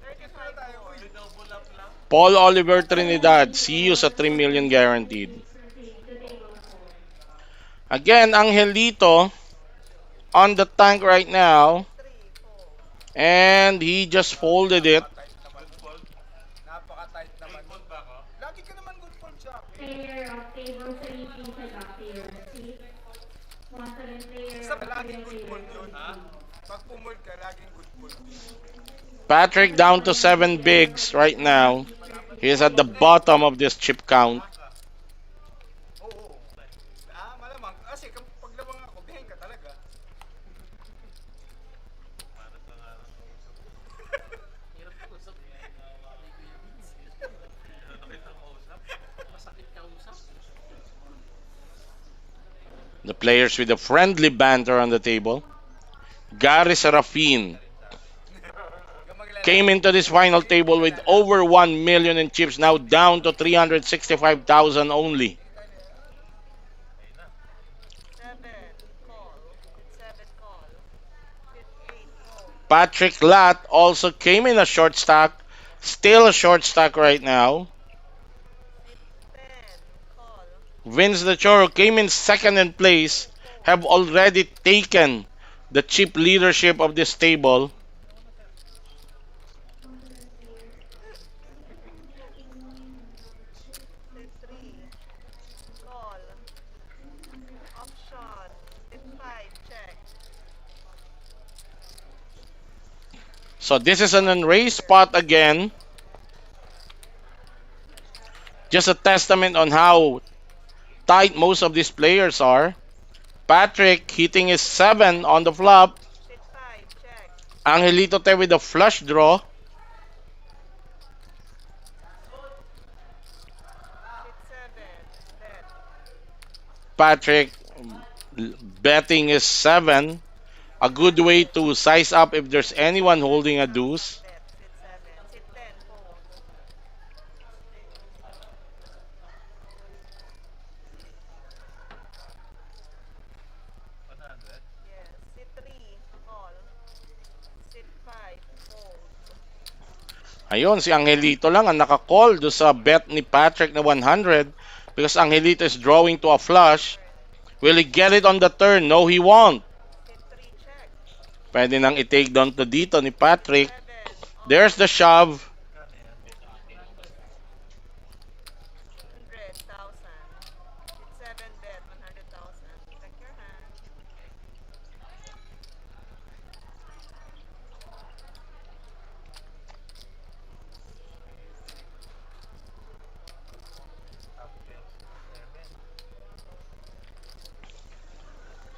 35 Tayo. more. Paul Oliver Trinidad. See you sa 3 million guaranteed. Please proceed to table 4. Again, Angelito on the tank right now. 3 fold. And he just folded it. Napaka-tight naman. Lagi ka naman good fold siya. Player of table 3, please adapt to your seat. Once again, player Isa of pa laging table good fold 3, yun. Pag pumold ka, laging good fold. Patrick down to 7 bigs right now. He's at the bottom of this chip count. Oo. Malamang. Kasi pag labang ako, behind ka talaga. The players with a friendly banter on the table. Gary Serafin came into this final table with over 1 million in chips, now down to 365,000 only. 7 call. 7 call. 8 fold. Patrick Lat also came in a short stack, still a short stack right now. 10 call. Vince the Choro came in second in place, 8 have fold. already taken the chip leadership of this table. 3 call. Option. 5 check. So this is an unraised spot again. Just a testament on how tight most of these players are. Patrick hitting his 7 on the flop. 5 check. Angelito Te with a flush draw. 7 bet. Patrick betting his 7. A good way to size up if there's anyone holding a deuce. Bet. 7. 10 fold. Ayun, si Angelito lang ang naka-call do sa bet ni Patrick na 100 because Angelito is drawing to a flush. 100. Will he get it on the turn? No, he won't. Hit 3 check. Pwede nang i-take down to dito ni Patrick. 7 all. There's the shove. 100,000. Hit 7 bet 100,000. Check your hand.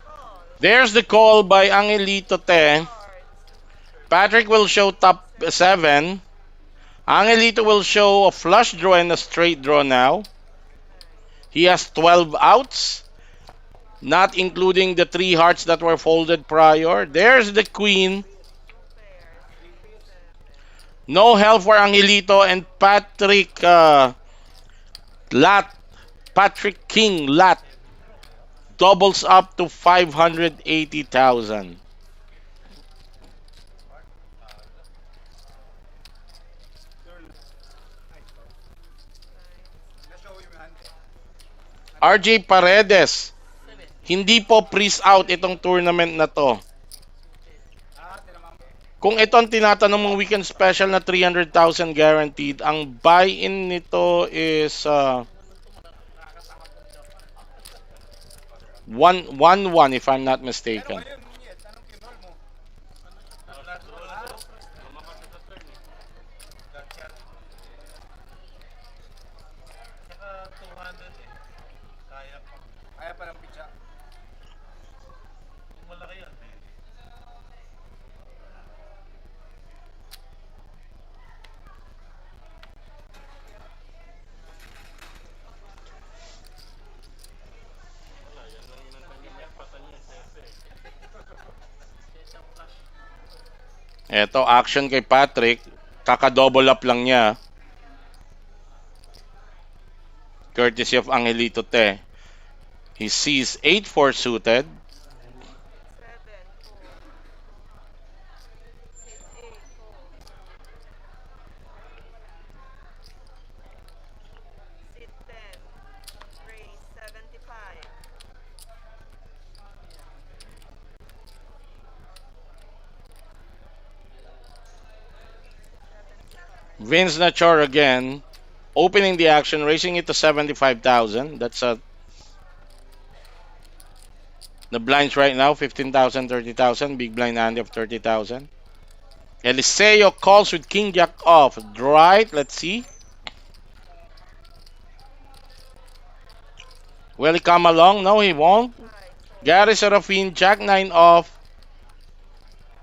Call. There's the call by Angelito Te. Cards. Patrick will show top 7. Angelito will show a flush draw and a straight draw now. Nice. He has 12 outs, not including the 3 hearts that were folded prior. There's the queen. 2 pairs. 7. No help for Angelito and Patrick Lat. Patrick King Lat doubles up to 580,000. Nice. Na-show yung hand. RJ Paredes, hindi po freeze out itong tournament na to. Tinaman mo. Kung ito ang tinatanong mong weekend special na 300,000 guaranteed, ang buy-in nito is 1-1 if I'm not Pero mistaken. ngayon, Munyet, anong kinol mo? Kaya pa ng pitsa. Ito, action kay Patrick. Kaka-double up lang niya. Courtesy of Angelito Te. He sees 8-4 suited. 7 4. Hit 8 4. Sit 10. Raise 75. Vince Nachor again. Opening the action, raising it to 75,000. That's the blinds right now, 15,000, 30,000. Big blind Andy of 30,000. Eliseo calls with King Jack off. Right, let's see. Will he come along? No, he won't. 5 4. Gary Serafin, Jack 9 off.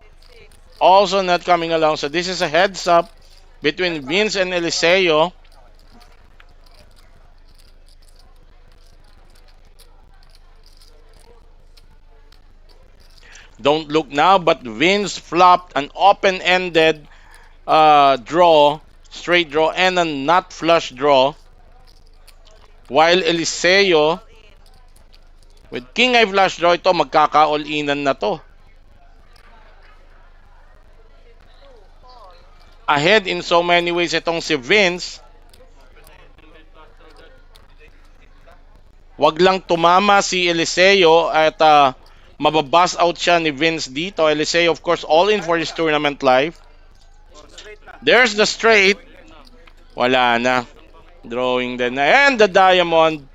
Hit 6 Also not coming along. So this is a heads up between Vince and Eliseo. Don't look now, but Vince flopped an open-ended draw, straight draw, and a not flush draw. While Eliseo, all in. with King Eye flush draw, ito magkaka-all-inan na to. Hit 2 call. Ahead in so many ways itong si Vince. Wag lang tumama si Eliseo at mababas out siya ni Vince dito. Eliseo, of course, all in for his tournament life. Oh, straight na. There's the straight. Wala na. Drawing din na. And the diamond.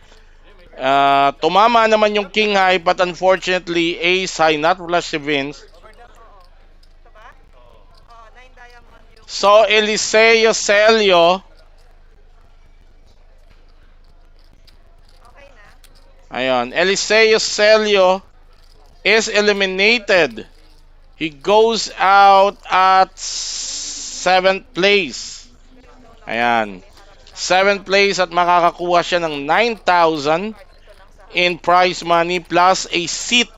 Tumama naman yung king high but unfortunately ace high, not flush si Vince. Over the Oo. Ito ba? Oo, 9 diamond yung So Eliseo Celio. okay na. Ayan. Eliseo Celio is eliminated. He goes out at 7th place. Ayan. 7th place at makakakuha siya ng 9,000 in prize money plus a seat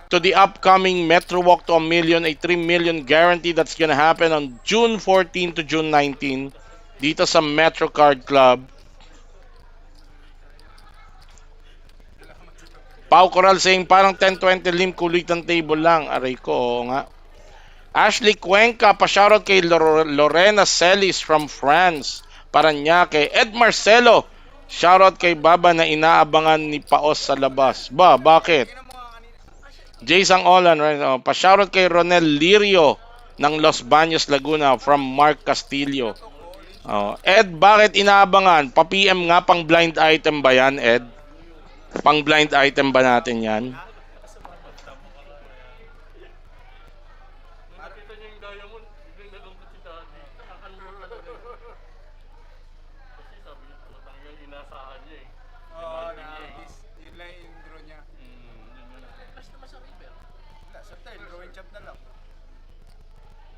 to the upcoming Metro Walk to a Million, a 3 million guarantee that's gonna happen on June 14 to June 19 dito sa Metro Card Club. Pau Coral saying parang 10-20 lim kulit ang table lang. Aray ko, oo nga. Ashley Cuenca, pa-shoutout kay Lorena Celis from France. Paranaque. Ed Marcelo, shoutout kay Baba na inaabangan ni Paos sa labas. Ba, bakit? Yun ang mga kanina. Jay Sangolan, right? Oh, pa-shoutout kay Ronel Lirio ng Los Baños, Laguna from Mark Castillo. Natok ko, lynch Oh, Ed, bakit inaabangan? Pa-PM nga, pang blind item ba yan, Ed? Pang blind item ba natin yan? Ha? Parang- Oo, yun lang yung draw niya. Wala, sa tail, drawing champ na lang.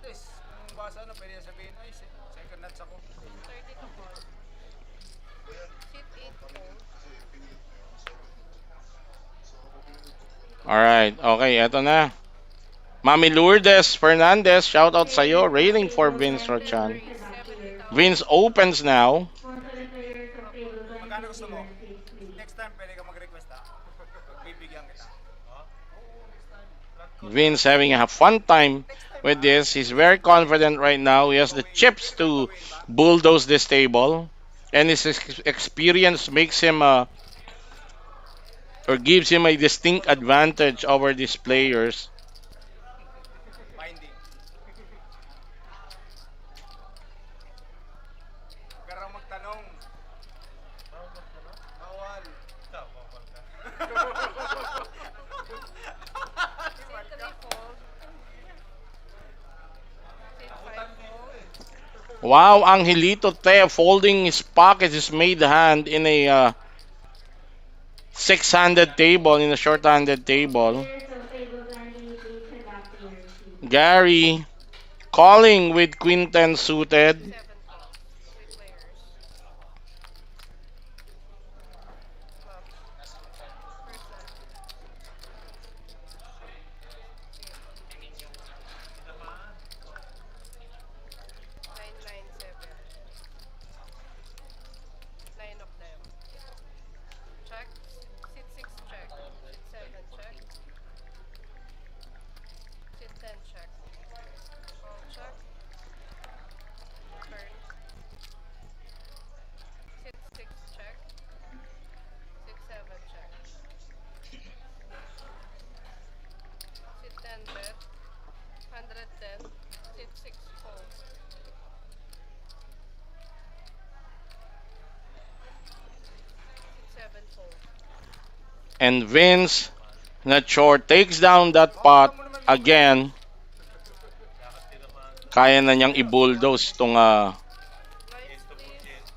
Yes, kung basa na, pwede sabihin, ay, second nuts ako. 30 to call. Sit 8 call. Alright, okay, eto na. Mami Lourdes Fernandez, shoutout sa'yo. Rating for Vince Rochan. 70,000. Vince opens now. Sponsor and players of table Magkano gusto 20 mo? and stage, please. Next time, pwede ka mag-request ha. Pagbibigyan kita. Vince having a fun time with this. He's very confident right now. He has the chips to bulldoze this table. And his experience makes him or gives him a distinct advantage over these players. Binding. Garang magtanong. Bawal. Sit 3 fold. Sit 5 fold. Wow, Angelito Te folding his pocket, his made hand in a six-handed table, in a short-handed table. Players of table 20, please head back to your seat. Gary calling with Queen 10 suited. 7 calls. 3 players. Club. First line. 997. 9 of them. Check. Sit 6 check. Sit 7 check. Sit 10 check. Call check. Turn. Sit 6 check. 6 7 check. Sit 10 bet. 110. Sit 6 fold. Sit 7 fold. And Vince, not sure, takes down that pot again. Kaya na niyang i-bulldoze itong Lines please.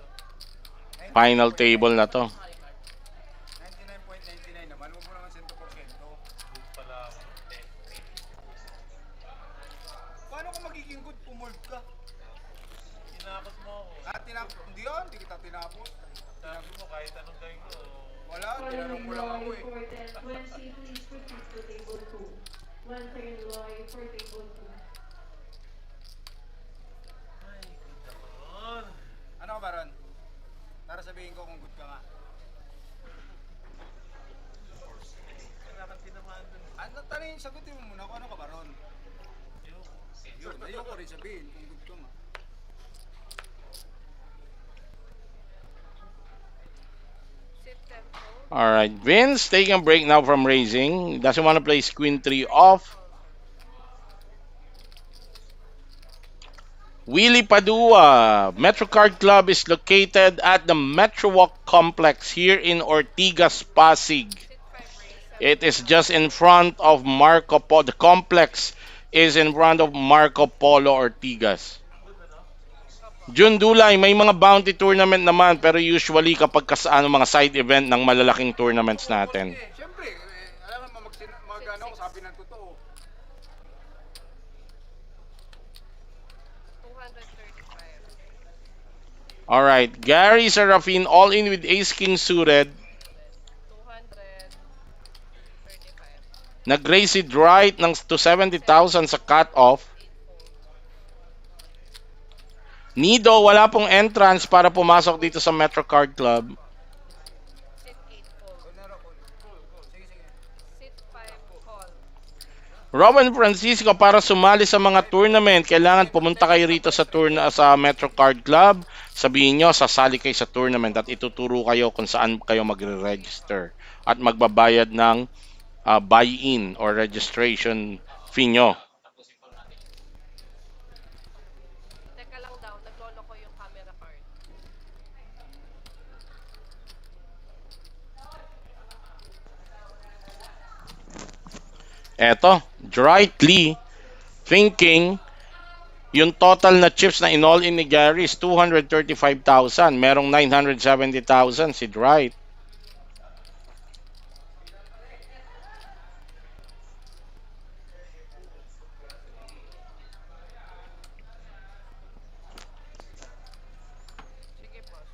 final table na to. 99.99 naman. Huwag mo naman 100%. Paano ka magiging good kung mold ka? Tinapos mo ako. Hindi yan. Hindi kita tinapos. Tinapos mo kahit anong gawin ko. Wala. Tinanong mo lang ako eh. Reported 20, please proceed to table 2. One second, Loy, for table 2. Ano ka ba ron? Tara sabihin ko kung good ka nga. Ano tanong sagutin mo muna kung ano ka ba ron? Yun, ayoko rin sabihin kung good ka nga. Sit 10 fold. Alright, Vince taking a break now from raising. Doesn't want to play Queen 3 off. Willie Padua, MetroCard Club is located at the Metro Walk Complex here in Ortigas, Pasig. Sit 5 raise. 7 It is just in front of Marco Polo. The complex is in front of Marco Polo Ortigas. June Dulay, may mga bounty tournament naman pero usually kapag kasano mga side event ng malalaking tournaments natin. Eh, syempre, alam mo mag-ano ko sabi ng totoo. 235. Alright, Gary Serafin all in with Ace King suited. 235. Nag-raise right ng to 70,000 sa cut-off. 8 fold. Nido, wala pong entrance para pumasok dito sa MetroCard Club. Sit 8 fold. Kunwari, cool. Sige, sige. Sit 5 call. Robin Francisco, para sumali sa mga tournament, kailangan pumunta kayo rito sa sa Metro Card Club. Sabihin nyo, sasali kayo sa tournament at ituturo kayo kung saan kayo magre-register at magbabayad ng buy-in or registration fee nyo. Teka lang daw, naglolo ko yung camera card. Eto, rightly thinking, yung total na chips na in-all-in ni Gary is 235,000. Merong 970,000 si Dwight. Sige, boss.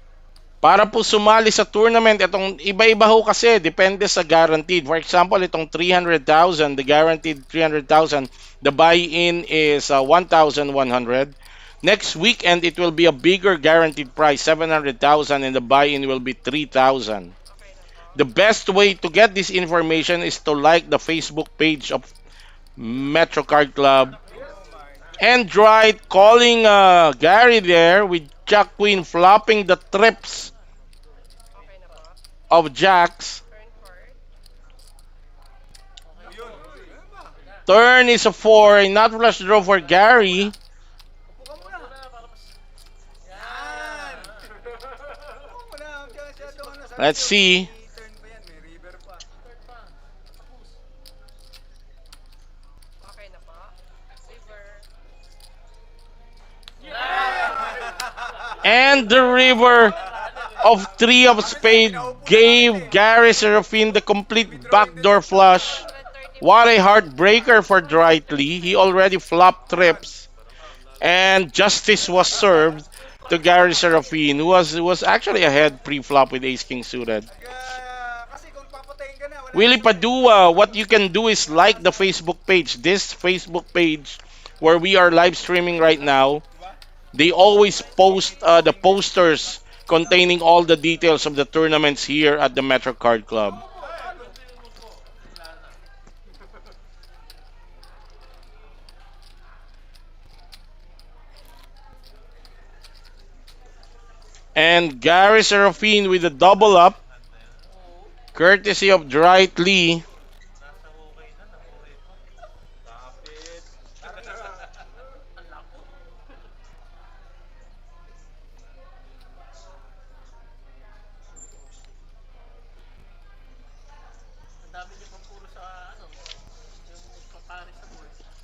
Para po sumali sa tournament, itong iba-iba ho kasi, depende sa guaranteed. For example, itong 300,000, the guaranteed 300,000, the buy-in is 1,100. Next weekend, it will be a bigger guaranteed price, 700,000, and the buy-in will be 3,000. Okay na po. The best way to get this information is to like the Facebook page of Metro Card Club. And right, calling Gary there with Jack Queen flopping the trips Okay na po. of Jacks. Turn card. Yun. Ayun ba? Turn is a 4, a not flush draw for Gary. Upo ka muna. Yan. Upo muna. Masyado ka na. Sabi Let's ko, see. may turn pa yan. May river pa. Okay na po. River. And the river of 3 of spade gave Gary Serafin the complete backdoor flush. 130. What a heartbreaker for Drightly. He already flopped trips. And justice was served to Gary Serafin, who was actually ahead pre-flop with Ace King suited. Kasi kung papatayin ka na, wala Willie Padua, what you can do is like the Facebook page. This Facebook page where we are live streaming right now, they always post the posters containing all the details of the tournaments here at the Metro Card Club. And Gary Serafin with a double up, courtesy of Dwight Lee.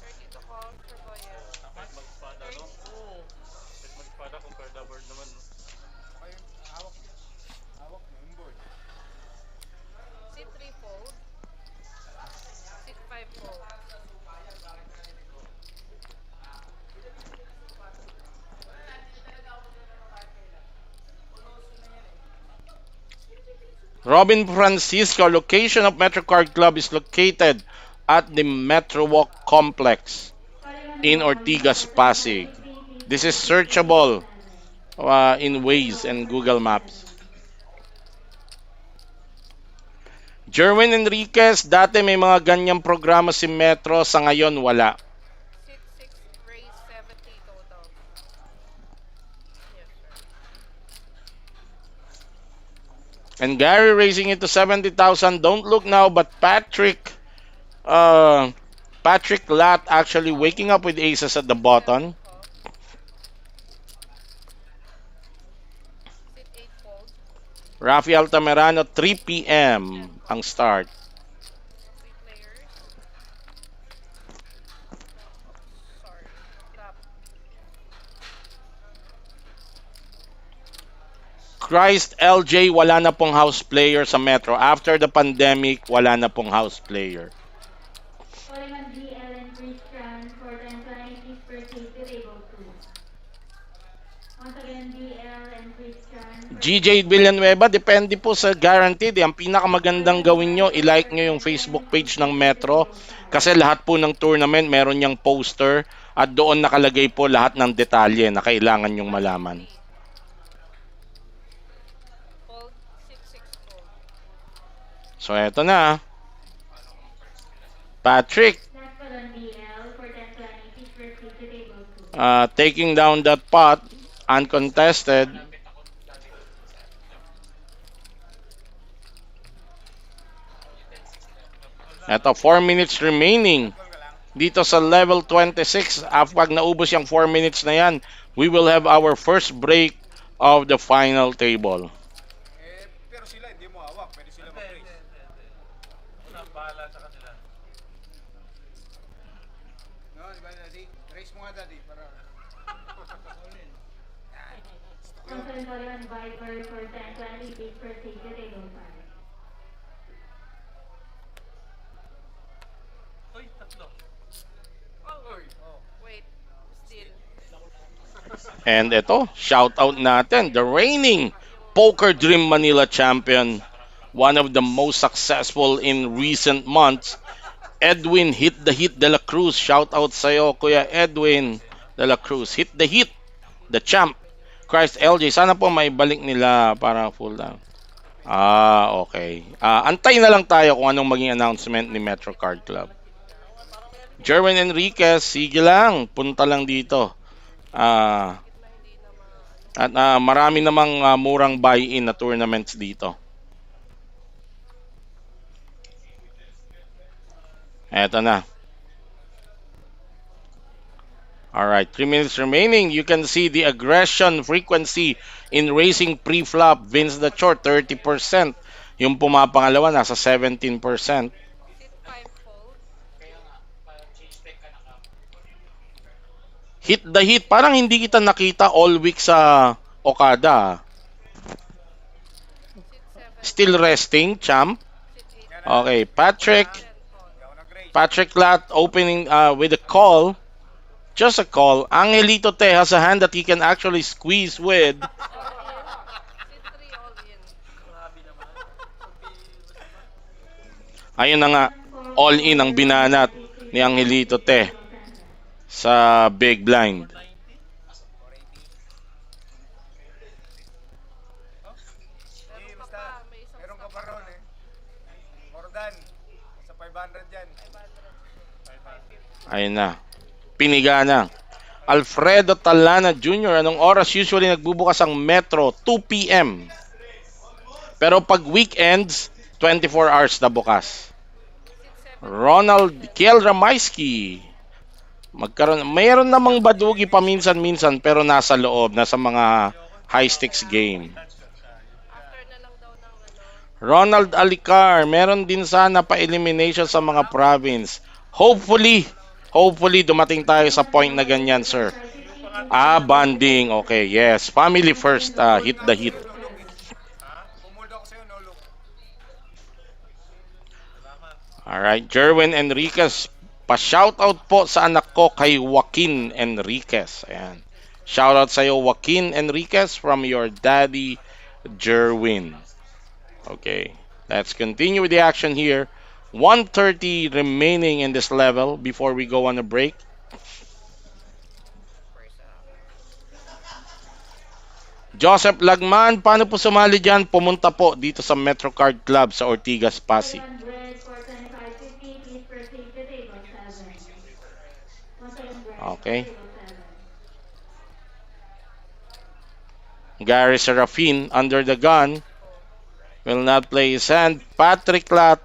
Thirty to call for Boyet. Ayun, hawak. Hawak mo yung board. Sit 3 fold. Sit 5 fold. Robin Francisco, location of Metro Card Club is located at the Metro Walk Complex in Ortigas, Pasig. This is searchable in Waze and Google Maps. Jerwin Enriquez, dati may mga ganyang programa si Metro, sa ngayon wala. Sit 6, raise 70 total. Yes, sir. And Gary raising it to 70,000. Don't look now, but Patrick Lat actually waking up with aces at the bottom. Call. Sit 8 fold. Rafi Altamirano, 3 p.m. ang start. 3 players. Sorry. Tap. Christ LJ, wala na pong house player sa Metro. After the pandemic, wala na pong house player. Calling on GL and Christian for 10 90s per safety table 2. Once again, GL and Christian. GJ Villanueva, depende po sa guaranteed. Ang pinakamagandang gawin nyo, i-like nyo yung Facebook page ng Metro. Kasi lahat po ng tournament, meron niyang poster. At doon nakalagay po lahat ng detalye na kailangan nyong malaman. Fold. Sit 6 fold. So eto na. Patrick, Last call on Taking down that pot, uncontested. Ito, 4 minutes remaining Call ka lang. dito sa level 26. Pag naubos yung 4 minutes na yan, we will have our first break of the final table. Pero sila hindi mo hawak. Pwede sila mag-raise. Ako na ang bahala sa kanila. No, di ba, Daddy? Raise mo nga, Daddy, para... Yan. Gusto ko yun. Concern ko yun, Viper for 10-20, big per ticket, table 5. Uy, tatlo. Uy. Wait, still. And ito, shout out natin, the reigning Poker Dream Manila champion, one of the most successful in recent months, Edwin Hit the Hit de la Cruz. Shout out sa'yo, Kuya Edwin de la Cruz. Hit the Hit, the champ. Christ LJ, sana po may balik nila para full down. Okay. Antay na lang tayo kung anong maging announcement ni Metro Card Club. Jerwin Enriquez, sige lang, punta lang dito. At marami namang murang buy-in na tournaments dito. Eto na. Alright, 3 minutes remaining. You can see the aggression frequency in racing pre-flop. Vince the Short, 30%. Yung pumapangalawa, nasa 17%. Sit 5 fold. Hit the hit. Parang hindi kita nakita all week sa Okada. Sit 7 Still fold. resting, champ. Sit 8 Yan na. Okay, Patrick. 10 fold. Hindi ako nag-raise. Patrick Lat opening with a call. Just a call. Angelito Te has a hand that he can actually squeeze with. All in. Sit 3 all in. Grabe naman. Ayun na nga, all in ang binanat ni Angelito Te sa big blind. 90. 480. Meron ka basta. pa, may isang Meron ka stock pa ron pa. eh. More than. Sa 500 yan. 500. Ayun na. Piniga na. Alfredo Talana Jr. Anong oras usually nagbubukas ang Metro? 2 p.m. Pero pag weekends, 24 hours na bukas. Sit 7 Ronald Kiel Ramaisky. Mayroon namang badugi paminsan-minsan pero nasa loob, nasa mga high stakes game. after na lang daw ng Ronald Alicar, meron din sana pa-elimination sa mga province. Hopefully dumating tayo sa point na ganyan, sir. Bonding. Okay, yes. Family first, hit the hit. No look eh. Pumuldo ako sa'yo, no look. Alright, Jerwin Enriquez. Pa-shoutout po sa anak ko kay Joaquin Enriquez. Ayan. Shoutout sa'yo, Joaquin Enriquez, from your daddy, Jerwin. Okay, let's continue with the action here. 130 remaining in this level before we go on a break. first Joseph Lagman, paano po sumali dyan? Pumunta po dito sa Metro Card Club sa Ortigas, Pasig. 100 for 25.50, please proceed to table 7. Once again, Greg, Okay. table 7. Gary Serafin under the gun. Will not play his hand. Patrick Lat.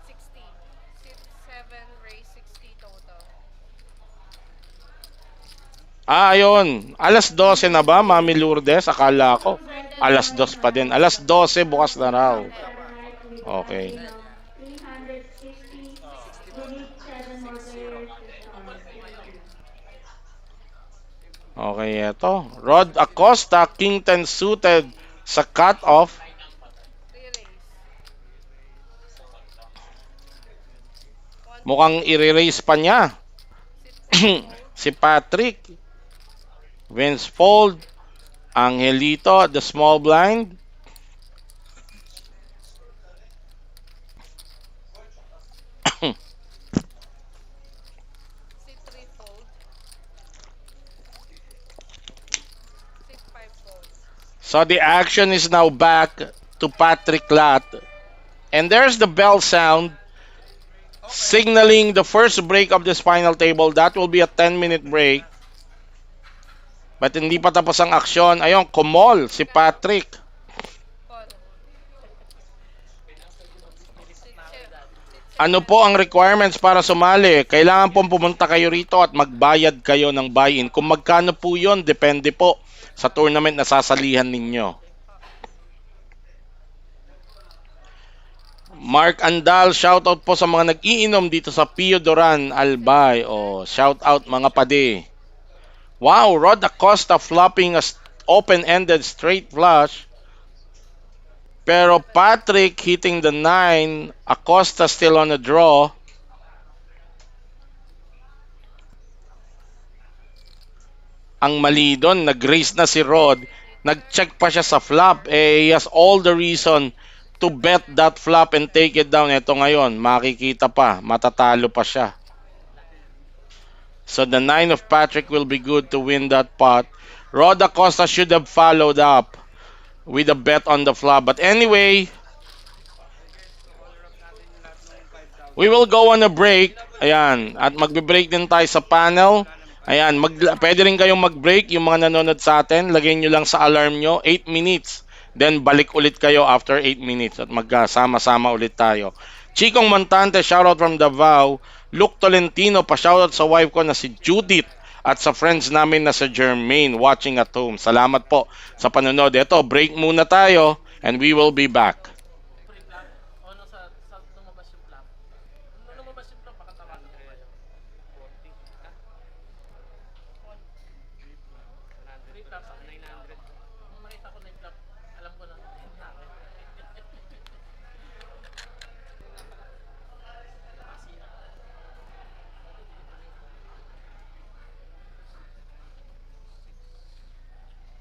60. Sit 7, raise 60 total. Ayun. Alas 12 na ba, Mami Lourdes? Akala ko. Alas 2 pa din. Alas 12, bukas na raw. Okay. 360. We need 7 more players to start. Okay, eto. Rod Acosta, King 10 suited sa cut-off. 3 raise. Mukhang i-raise pa niya. Sit 4 fold. Si Patrick. Vince fold. Angelito, the small blind. Sit 3 fold. Sit 5 fold. So the action is now back to Patrick Lat. And there's the bell sound. signaling the first break of this final table. That will be a 10-minute break. But hindi pa tapos ang aksyon. Ayun, kumol si Patrick. Call. Ano po ang requirements para sumali? Kailangan pong pumunta kayo rito at magbayad kayo ng buy-in. Kung magkano po yun, depende po sa tournament na sasalihan ninyo. Mark Andal, shoutout po sa mga nag-iinom dito sa Pio Duran, Albay. Shoutout mga pade. Wow, Rod Acosta flopping a open-ended straight flush. Pero Patrick hitting the 9, Acosta still on a draw. Ang mali doon, nag-raise na si Rod. Nag-check pa siya sa flop. He has all the reason to bet that flop and take it down. Ito ngayon, makikita pa, matatalo pa siya. So the 9 of Patrick will be good to win that pot. Rod Acosta should have followed up with a bet on the flop. But anyway, we will go on a break. Ayan. At magbe-break din tayo sa panel. Ayan. Pwede rin kayong mag-break. Yung mga nanonood sa atin, lagay nyo lang sa alarm nyo. 8 minutes. Then balik ulit kayo after 8 minutes. At magkasama-sama ulit tayo. Chikong Montante, shoutout from Davao. Luke Tolentino, pa-shoutout sa wife ko na si Judith. At sa friends namin na sa Jermaine watching at home. Salamat po sa panonood. Ito, break muna tayo. And we will be back. Pre-flop. O, sa lumabas yung flop. Nung lumabas yung flop, baka tawagan ko kayo. 40. Ha? 3 flop sa 900. Nung nakita ko na yung flop, alam ko na.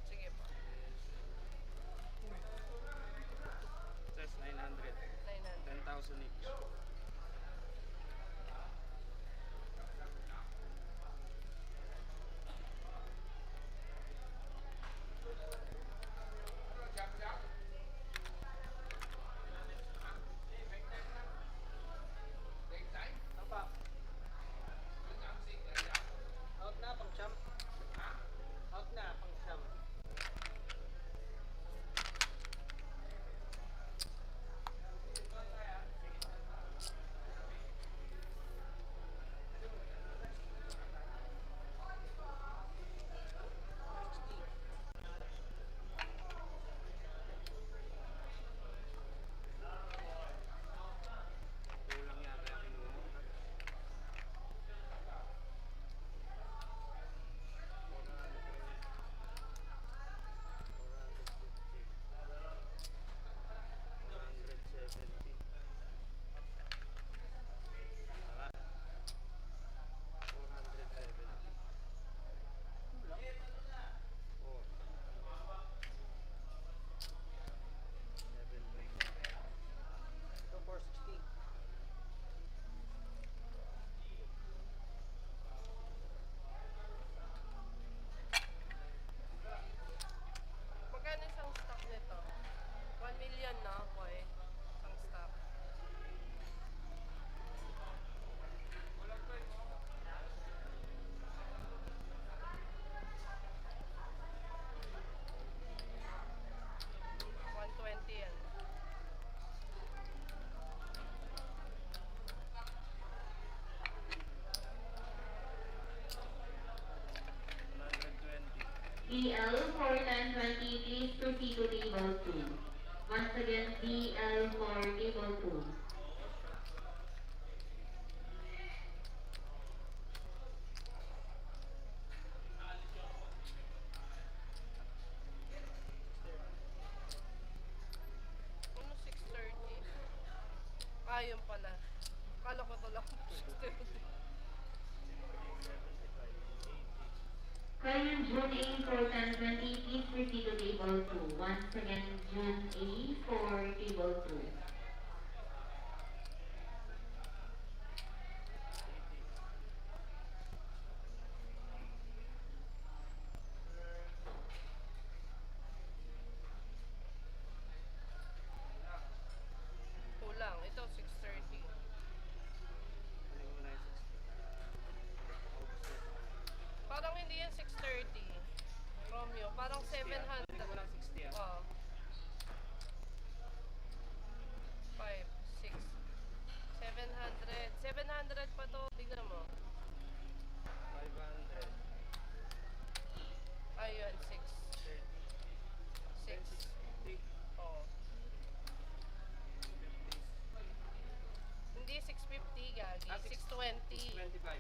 Sige po. That's 900. 900. 10,000 each. Out na, pang champ. Out na, pang champ. Kulang yata yung kinuha. 470. Tara. 470. Oh, 11 wing. Ito 460. Magkano isang stock nito? 1 million na, boy. Isang stock. $120 yan. DL for 1020, please proceed to table 2. Once again, DL for table 2. Ano 630? Ah, yun pala. Kala ko to lang 630. Kayan June A for 1020, please proceed to table 2. Once again, June A for table 2. Kulang. Ito 630. Parang 700. Hindi ko lang 60 ah. Oh. 5, 6, 700. 700 pa to. Tignan mo. 500. Ayun, 6. 6. 60. Oh. Hindi 650, gagi. 620. 25.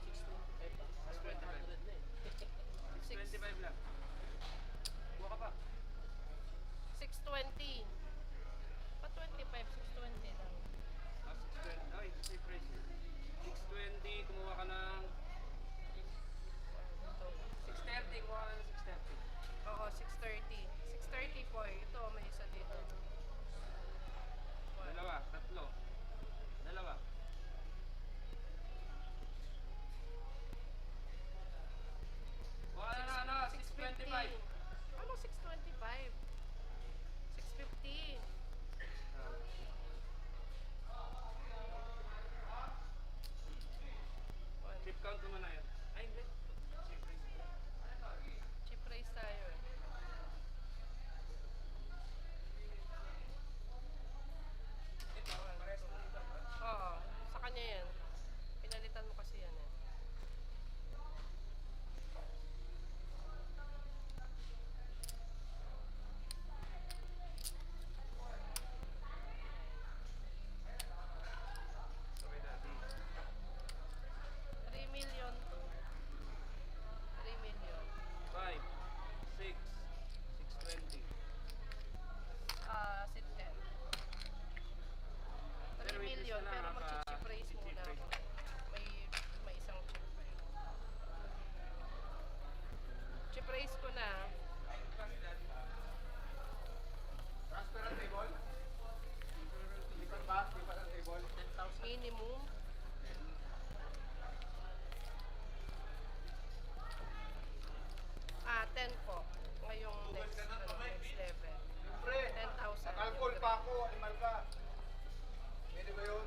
625 pa. Mas 100 na eh. 625 lang. Buka ka pa. 620. Pa 25, 620 lang. 620. Ay, kasi price. 620, kumuha ka ng 630, kumuha ka ng 630. Oo, 630. 630 po. Ito, may isa dito. Dalawa, tatlo. Dalawa. Wala na, 625. Ano 625? 650. Chip count mo na yun. Ay, hindi. Cheap price tayo eh. Oo, sa kanya yan. Pinalitan mo kasi yan eh. Sabay dati. 3 million to. 3 million. 5, 6, 620. Sit 10. 3 Pero wait, million, isa lang, pero baka mag-cheap price cheap muna price. ako. May isang cheap price. Cheap price ko na. Transfer ang table? Lipat ba? Lipat ang table? 10,000. Minimum. Ah, 10 po. Ngayong next level. Pre, 10,000. nakalkol pa ako. Animal ka. Pwede ba yun?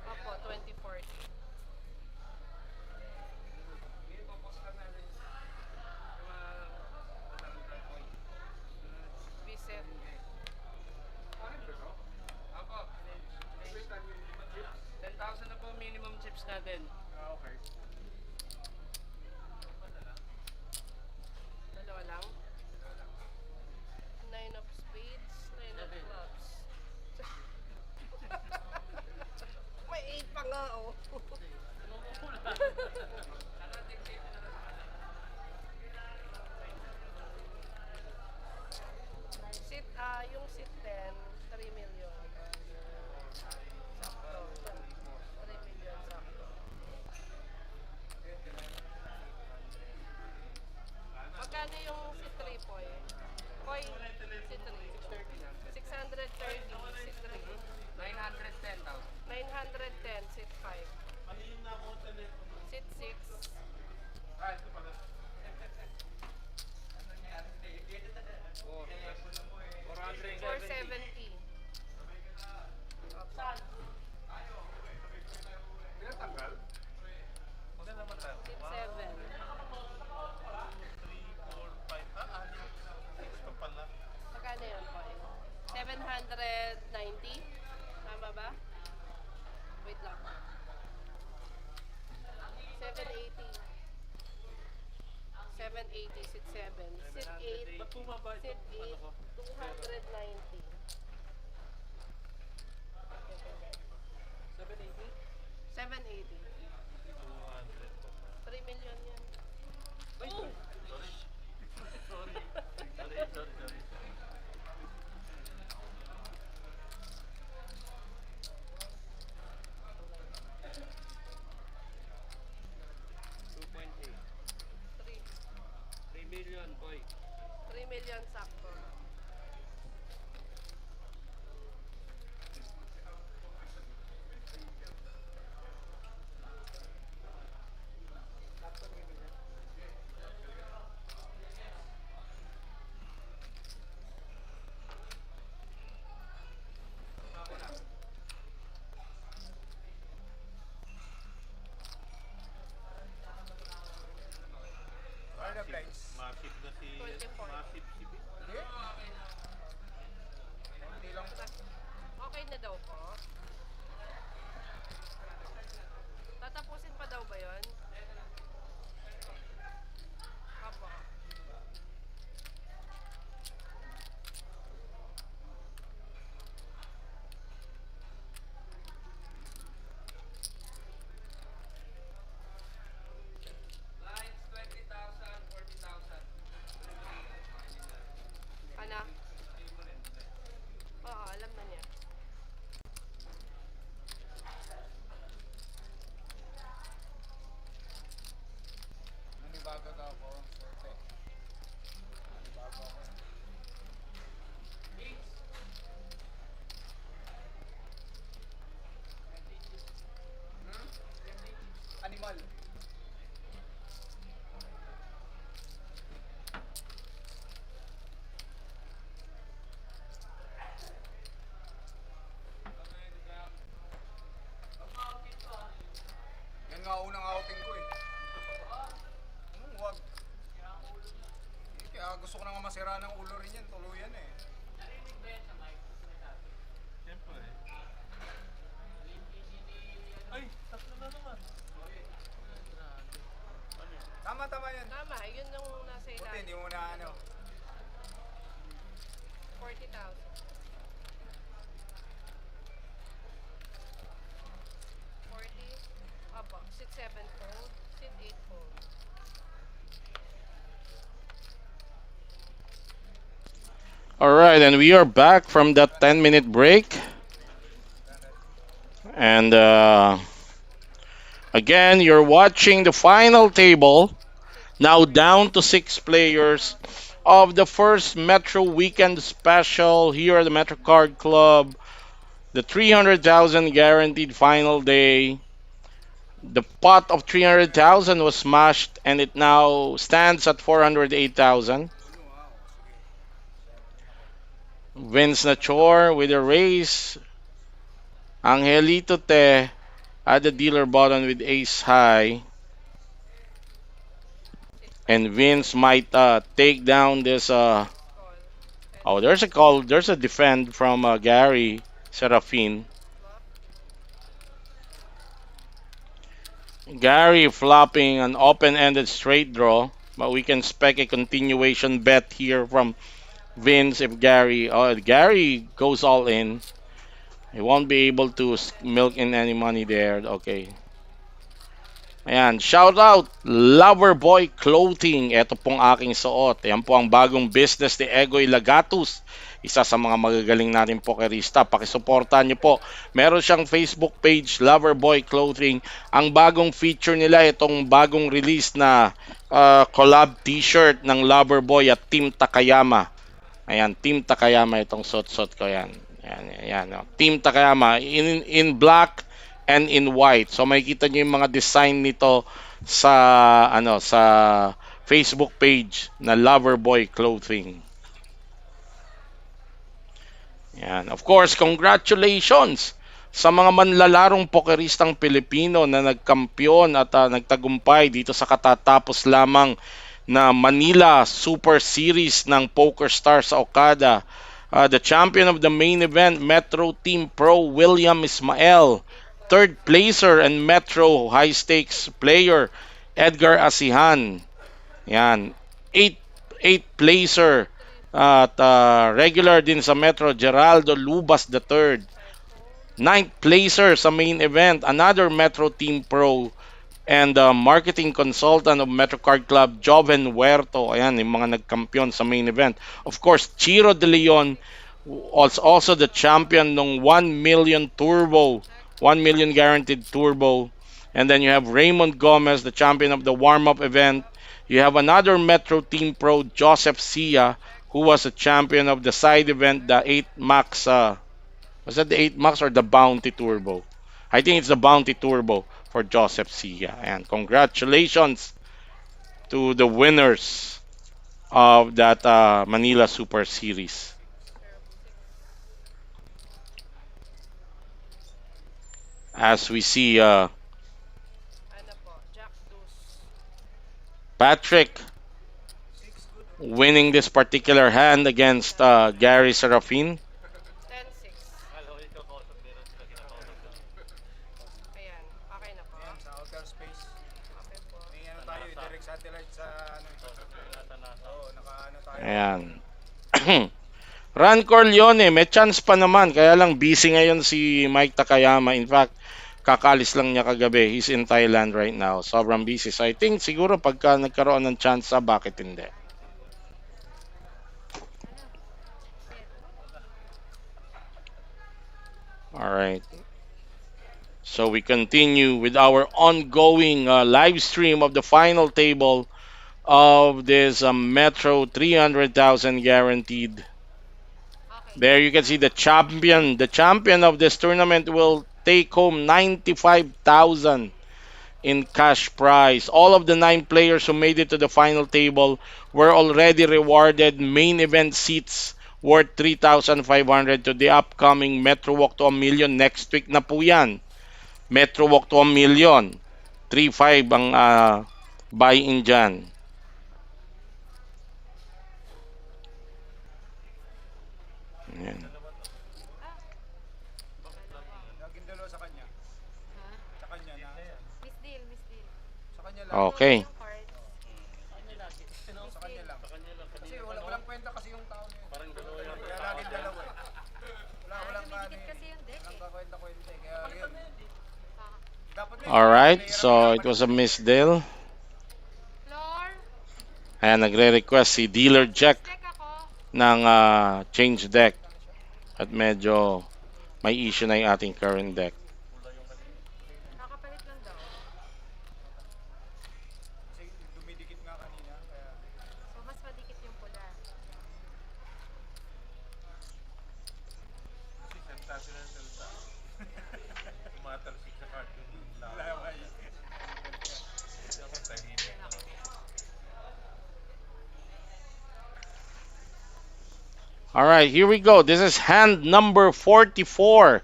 Opo, 2040. Hindi, focus lang natin. Yung mga matanggal ko. Visit. Ano ba ito? Ako, Wait, ano yung chips? 10,000 na po minimum chips natin. Ah, okay. Dalawa lang. 9 of spades, 9 of clubs. May 8 pa nga oh. Yung sit 10, 3 million. Sakto. 3 million sakto. yan. Tama, yun yung nasa Buti, hindi ilalim. mo na ano. 40,000. 40. Opo, sit 7 fold, sit 8 fold. All right, and we are back from that 10-minute break. And again, you're watching the final table, Sit now 4. down to six players of the first Metro Weekend Special here at the Metro Card Club. The 300,000 guaranteed final day. The pot of 300,000 was smashed and it now stands at 408,000. Uno, sige. Vince Nachor with a raise. Angelito Te at the dealer button with ace high. Sit 5 And Vince might take down this. call. 10 Oh, 6. there's a call. There's a defend from Gary Serafin. Flop. Gary flopping an open-ended straight draw, but we can spec a continuation bet here from Vince if Gary goes all in. He won't be able to milk in any money there. Okay. Ayan, shout out Loverboy Clothing. Ito pong aking suot. Ayan po ang bagong business ni Egoy Lagatus. Isa sa mga magagaling natin pokerista. Pakisuportahan niyo po. Meron siyang Facebook page, Loverboy Clothing. Ang bagong feature nila, itong bagong release na collab t-shirt ng Loverboy at Team Takayama. Ayan, Team Takayama itong suot-suot ko yan. Ayan, ayan. Oh. Team Takayama in black and in white. So makikita niyo yung mga design nito sa sa Facebook page na Loverboy Clothing. Yan. Of course, congratulations sa mga manlalarong pokeristang Pilipino na nagkampiyon at nagtagumpay dito sa katatapos lamang na Manila Super Series ng Poker Stars sa Okada. The champion of the main event, Metro Team Pro William Ismael. 8 call. Third placer and Metro high stakes player, Edgar Asihan. Yan. Eight placer 3 fold. at regular din sa Metro, Geraldo Lubas III. 5 fold. Ninth placer sa main event, another Metro Team Pro and marketing consultant of Metro Card Club, Joven Huerto. Ayan, yung mga nagkampiyon sa main event. Of course, Chiro De Leon, also the champion ng 1 million turbo, Check. 1 million guaranteed turbo. And then you have Raymond Gomez, the champion of the warm-up event. You have another Metro Team Pro, Joseph Sia, Check. who was a champion of the side event, the 8 Max. Was that the 8 Max or the Bounty Turbo? I think it's the Bounty Turbo for Joseph Sia. And congratulations to the winners of that Manila Super Series. 6. Pair of 6. As we see Ano po? Jack deuce. Patrick Six, good. winning this particular hand against Gary Serafin. 10 6. Ayan. Okay na po. Ayan, sa outer space. Okay po. May ano tayo, direct satellite sa ano. Oo, naka-ano tayo. Ayan. Ran Corleone, may chance pa naman. Kaya lang busy ngayon si Mike Takayama. In fact, kakalis lang niya kagabi. He's in Thailand right now. Sobrang busy. So I think siguro pagka nagkaroon ng chance, bakit hindi? Alright. So we continue with our ongoing live stream of the final table of this Metro 300,000 guaranteed. Okay. There you can see the champion. The champion of this tournament will take home 95,000 in cash prize. All of the 9 players who made it to the final table were already rewarded main event seats worth 3,500 to the upcoming Metro Walk to a Million next week na po yan. Metro Walk to a Million. 3,500 ang buy-in dyan. Ayan. Laging dalawa sa kanya. Ha? Sa kanya na. Miss deal, miss deal. Sa kanya lang. Okay. Yung cards. All right, so it was a miss deal. Floor. Ayan, nagre-request si Dealer Jack Change deck ako. ng change deck at medyo may issue na yung ating current deck. Nakapalit lang daw. Kasi dumidikit nga kanina, kaya So, mas madikit yung pula. lamay. Yan ako. All right, here we go. This is hand number 44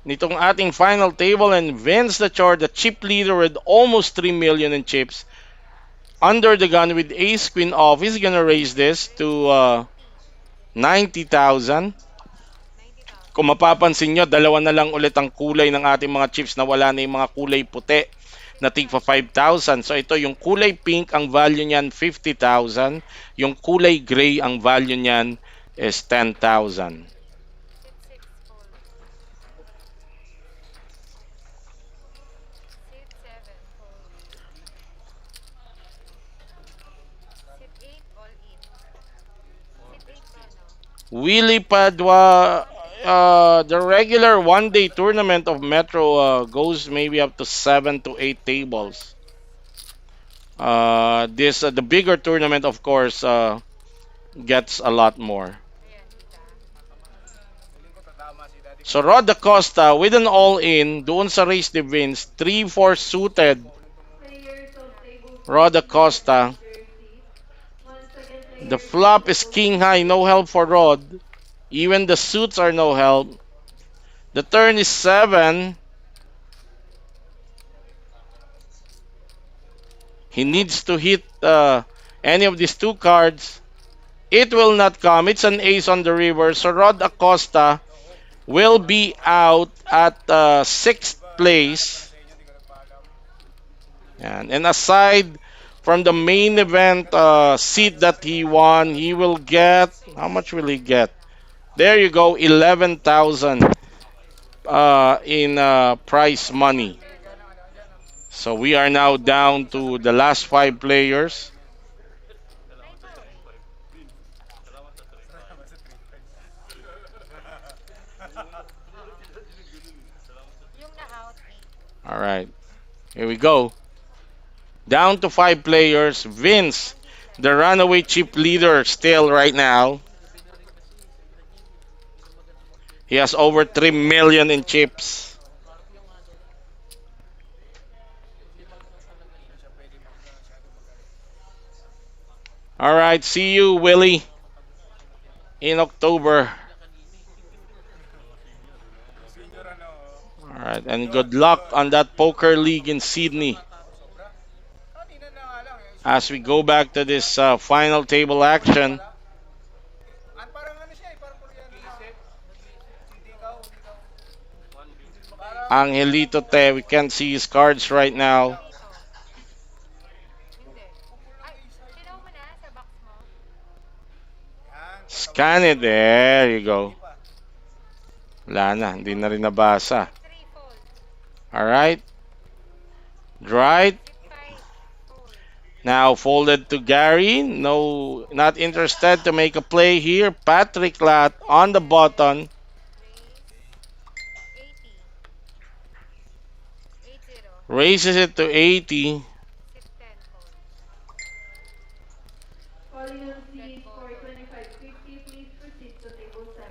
nitong ating final table, and Vince the Chor, the chip leader with almost 3 million in chips, under the gun with ace queen off. He's gonna raise this to 90,000. 90,000. Kung mapapansin nyo, dalawa na lang ulit ang kulay ng ating mga chips, na wala na yung mga kulay puti na tigpa 5,000. So ito, yung kulay pink, ang value niyan 50,000. Yung kulay gray, ang value niyan is 10,000. Sit 6 full. Sit 7 full. Sit 8 all in. Sit 8 mono. Willie Padua, the regular one-day tournament of Metro goes maybe up to 7 to 8 tables. This the bigger tournament, of course, gets a lot more. Ayan, kita. Feeling ko tatama si Daddy. So Rod Acosta with an all-in doon sa race ni Vince, 3-4 suited. Players of table Rod 14 Acosta. their seats. Once again, The players flop of is table king high, no help for Rod. Even the suits are no help. The turn is 7. He needs to hit any of these two cards. It will not come. It's an ace on the river. So Rod Acosta will be out at 6th place. Sa inyo, di ko nagpaalam. And aside from the main event seat that he won, he will get, how much will he get? There you go, 11,000 in prize money. So we are now down to the last 5 players. 9-4. Yung na-out 8. All right, here we go. Down to 5 players. Vince, the runaway chip leader still right now. He has over 3 million in chips. All right, see you, Willie, in October. Senior ano, All right, and good luck on that poker league in Sydney. sobra. Kanina na nga lang eh. As we go back to this final table action, Parang ano siya eh, parang Koreano na. Hindi ikaw, hindi ikaw. Parang Angelito Te, we can't see his cards right now. Dito. Hindi. Ay, sinaw mo na sa box mo. yan. Scan it. There you go. Pa. Wala na, hindi na rin nabasa. 3 full. All right. Right. Sit 5 full. Now folded to Gary. No, not interested to make a play here. Patrick Lat on the button. Raise 80. 80. Raises it to 80. Sit 10 full. calling on seats for 2550, please proceed to table 7.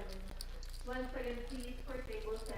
Once again, seats for table 7.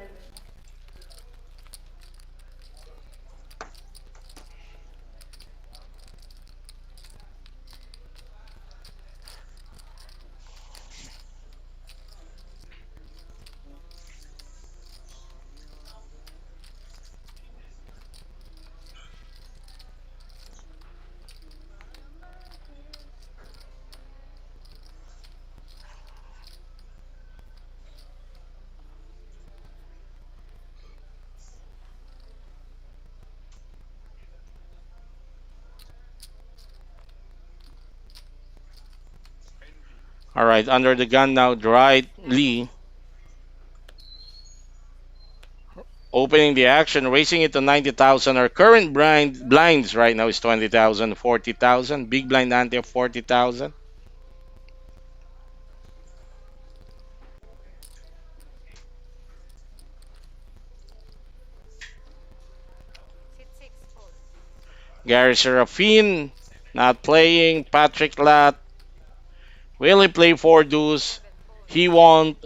All right, under the gun now, right Lee. Opening the action, raising it to 90,000. Our current blinds right now is 20,000, 40,000. Big blind ante of 40,000. Sit 6 fold. Gary Serafin not playing. Patrick Lat, will he play four deuce? 7 fold. He won't.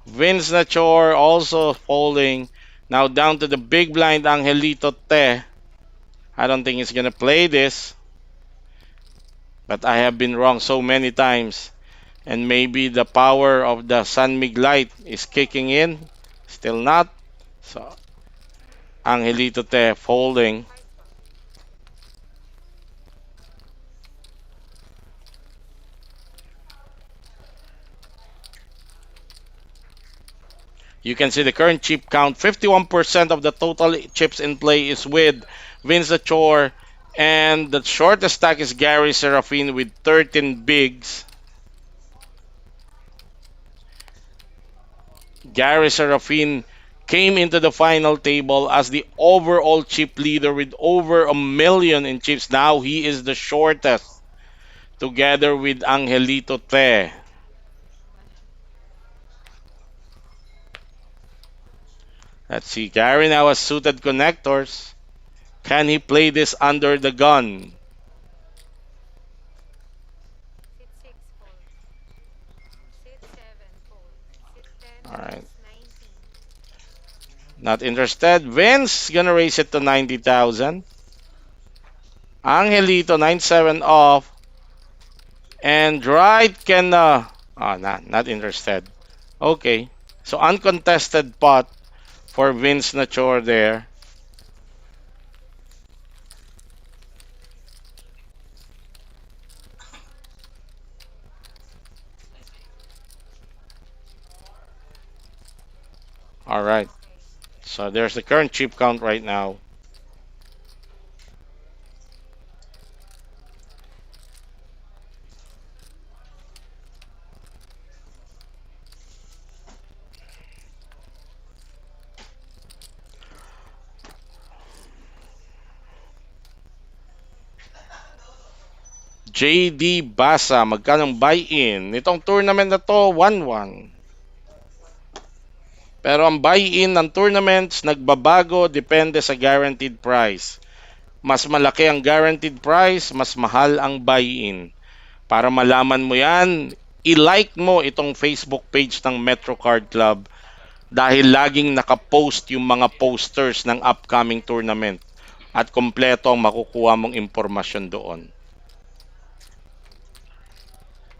Vince Nachor also folding. Now down to the big blind Angelito Te. I don't think he's gonna play this, but I have been wrong so many times. And maybe the power of the San Mig light is kicking in. Still not. So Angelito Te folding. Hard pa. You can see the current chip count. 51% of the total chips in play is with Vince Chor. And the shortest stack is Gary Serafin with 13 bigs. Gary Serafin came into the final table as the overall chip leader with over a million in chips. Now he is the shortest together with Angelito Te. Let's see. Gary now has suited connectors. Can he play this under the gun? Sit 6 fold. Sit 7 fold. Sit 10 All right. raise 90. Not interested. Vince gonna raise it to 90,000. Angelito 97 off. And right can not interested. Okay. So uncontested pot for Vince Nachor there. All right. Okay. So there's the current chip count right now. JD Basa, magkanong buy-in? Itong tournament na to, 1-1. Pero ang buy-in ng tournaments nagbabago depende sa guaranteed price. Mas malaki ang guaranteed price, mas mahal ang buy-in. Para malaman mo yan, i-like mo itong Facebook page ng Metro Card Club dahil laging nakapost yung mga posters ng upcoming tournament at kompleto ang makukuha mong impormasyon doon.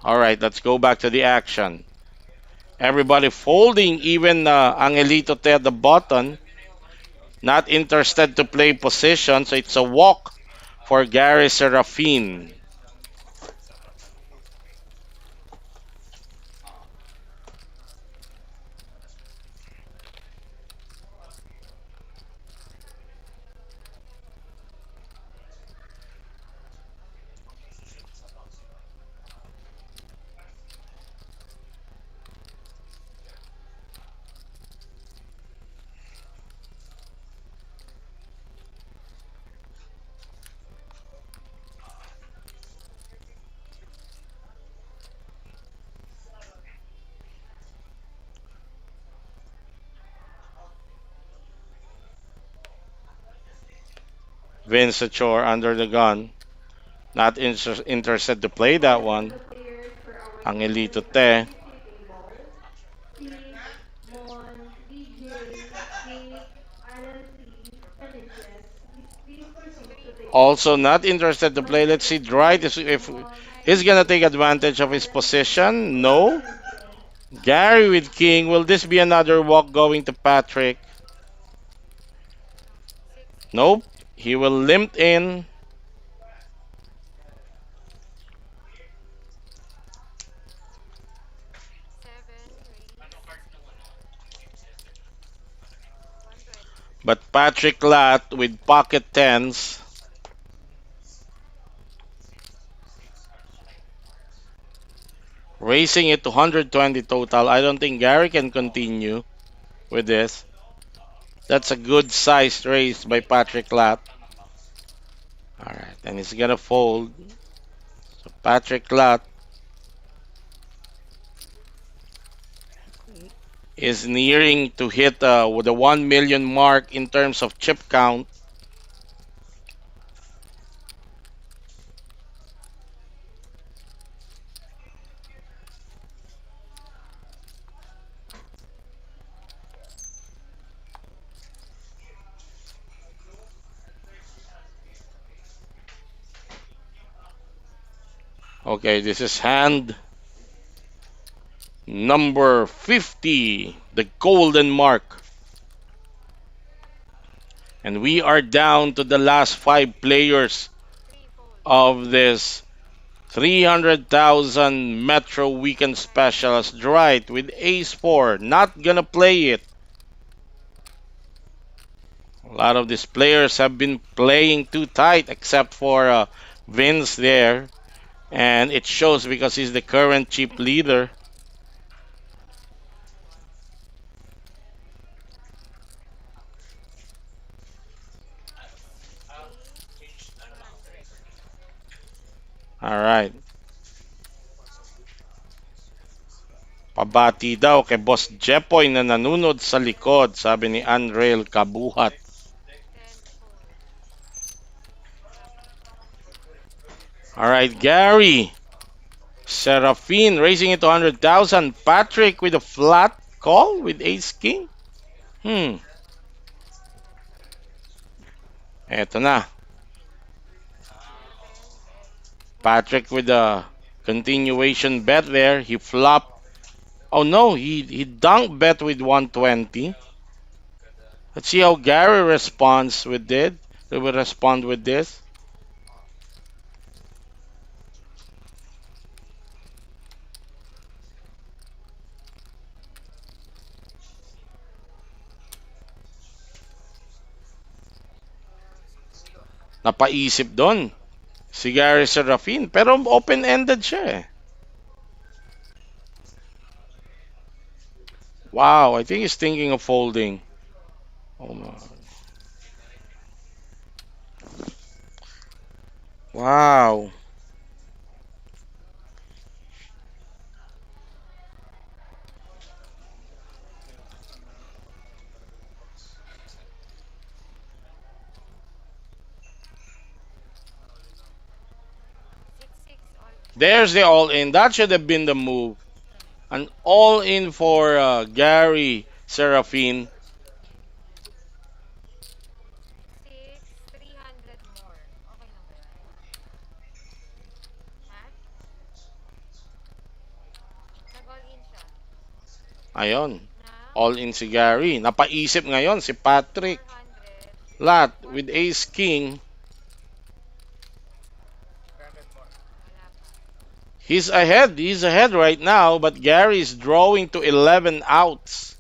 Alright, let's go back to the action. Everybody folding, even Angelito Te at the button. Not interested to play position, so it's a walk for Gary Serafin. Vince Chor under the gun. Not interested to play that Rest of one. the players for our Angelito Te. 2026 table. Sid, Mon, DJ, Nick, Alan C, Felices. Please proceed to table Also 2. not interested to play. Let's see, Dwight if Mon, he's gonna take advantage of his Alan C, position. No. Felices. Gary with King. Will this be another walk going to Patrick? No. 6 fold. Nope. He will limp in. 7 raise 120. But Patrick Lat with pocket tens, raising it to 120 total. I don't think Gary can continue with this. That's a good sized raise by Patrick Lat. All right, and he's gonna fold. So Patrick Lat is nearing to hit with the 1 million mark in terms of chip count. Okay, this is hand number 50, the golden mark. And we are down to the last five players Three fold. of this 300,000 Metro Weekend Special as Dwight with Ace 4. Not gonna play it. A lot of these players have been playing too tight except for Vince there. And it shows because he's the current chip leader. Three, 100. All right. Pabati daw kay Boss Jepoy na nanunod sa likod, sabi ni Andrel Kabuhat. 10 fold. All right, Gary. Serafin raising it to 100,000. Patrick with a flat call with Ace King. Hmm. Eto na. 11 bet. Patrick with a continuation bet there. He flopped. Oh no, he dunked bet with 120. Let's see how Gary responds with it. He will respond with this. Napaisip doon si Gary Serafin. Pero open-ended siya eh. Wow, I think he's thinking of folding. Oh my. Wow. Six, six, all in. There's the all-in. That should have been the move. An all-in for Gary Serafin. 6, 300 more. Okay lang ba yan? Ha? Nag-all in siya. Ayun. Now, All-in si Gary. Napaisip ngayon si Patrick. 400. Lat with 4 Ace King. Wala pa. He's ahead. He's ahead right now, but Gary is drawing to 11 outs.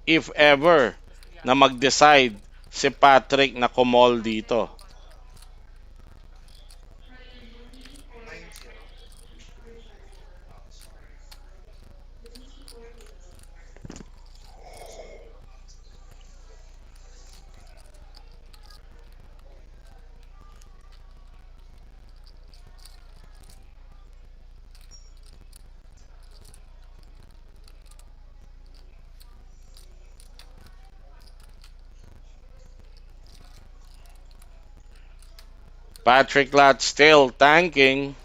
If ever na mag-decide si Patrick na kumol dito. Patrick Lat still tanking.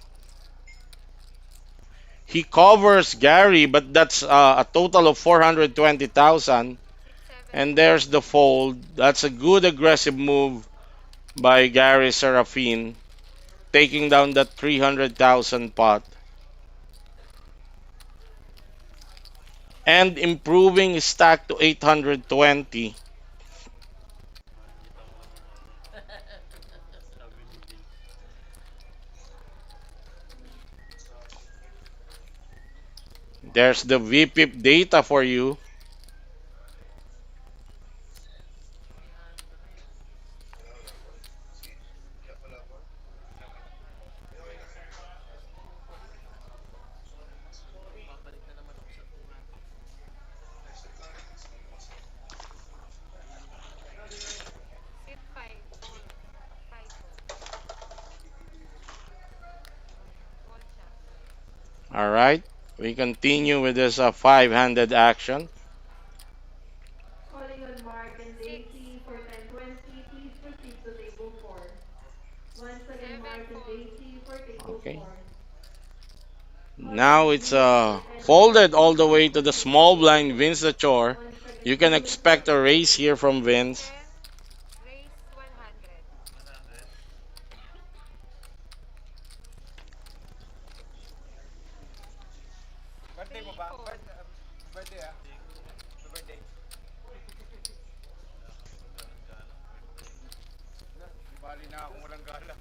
He covers Gary, but that's a total of 420,000. 670. And there's the fold. That's a good aggressive move by Gary Serafin, taking down that 300,000 pot and improving his stack to 820. Sabi ni Vince. There's the VPIP data for you. 300. Babalik na naman ako sa 200. All right. We continue with this five-handed action. Calling on Mark and 6, Daisy for 1020. Please proceed to table 4. Once again, 7 Mark and fold, Daisy for table Okay. 4. Calling Now on it's Blue for folded all 1020. the Please way to the proceed to small table blind 2. Vince the Chore. Once You again, can Blue for expect a raise here 1020. from Vince. 10, raise 100. 100. Birthday mo 3 ba? fold, Birthday ah. Hindi ko. Happy birthday. Wala akong paggalang-galang birthday. Na, di bali na akong walang galang.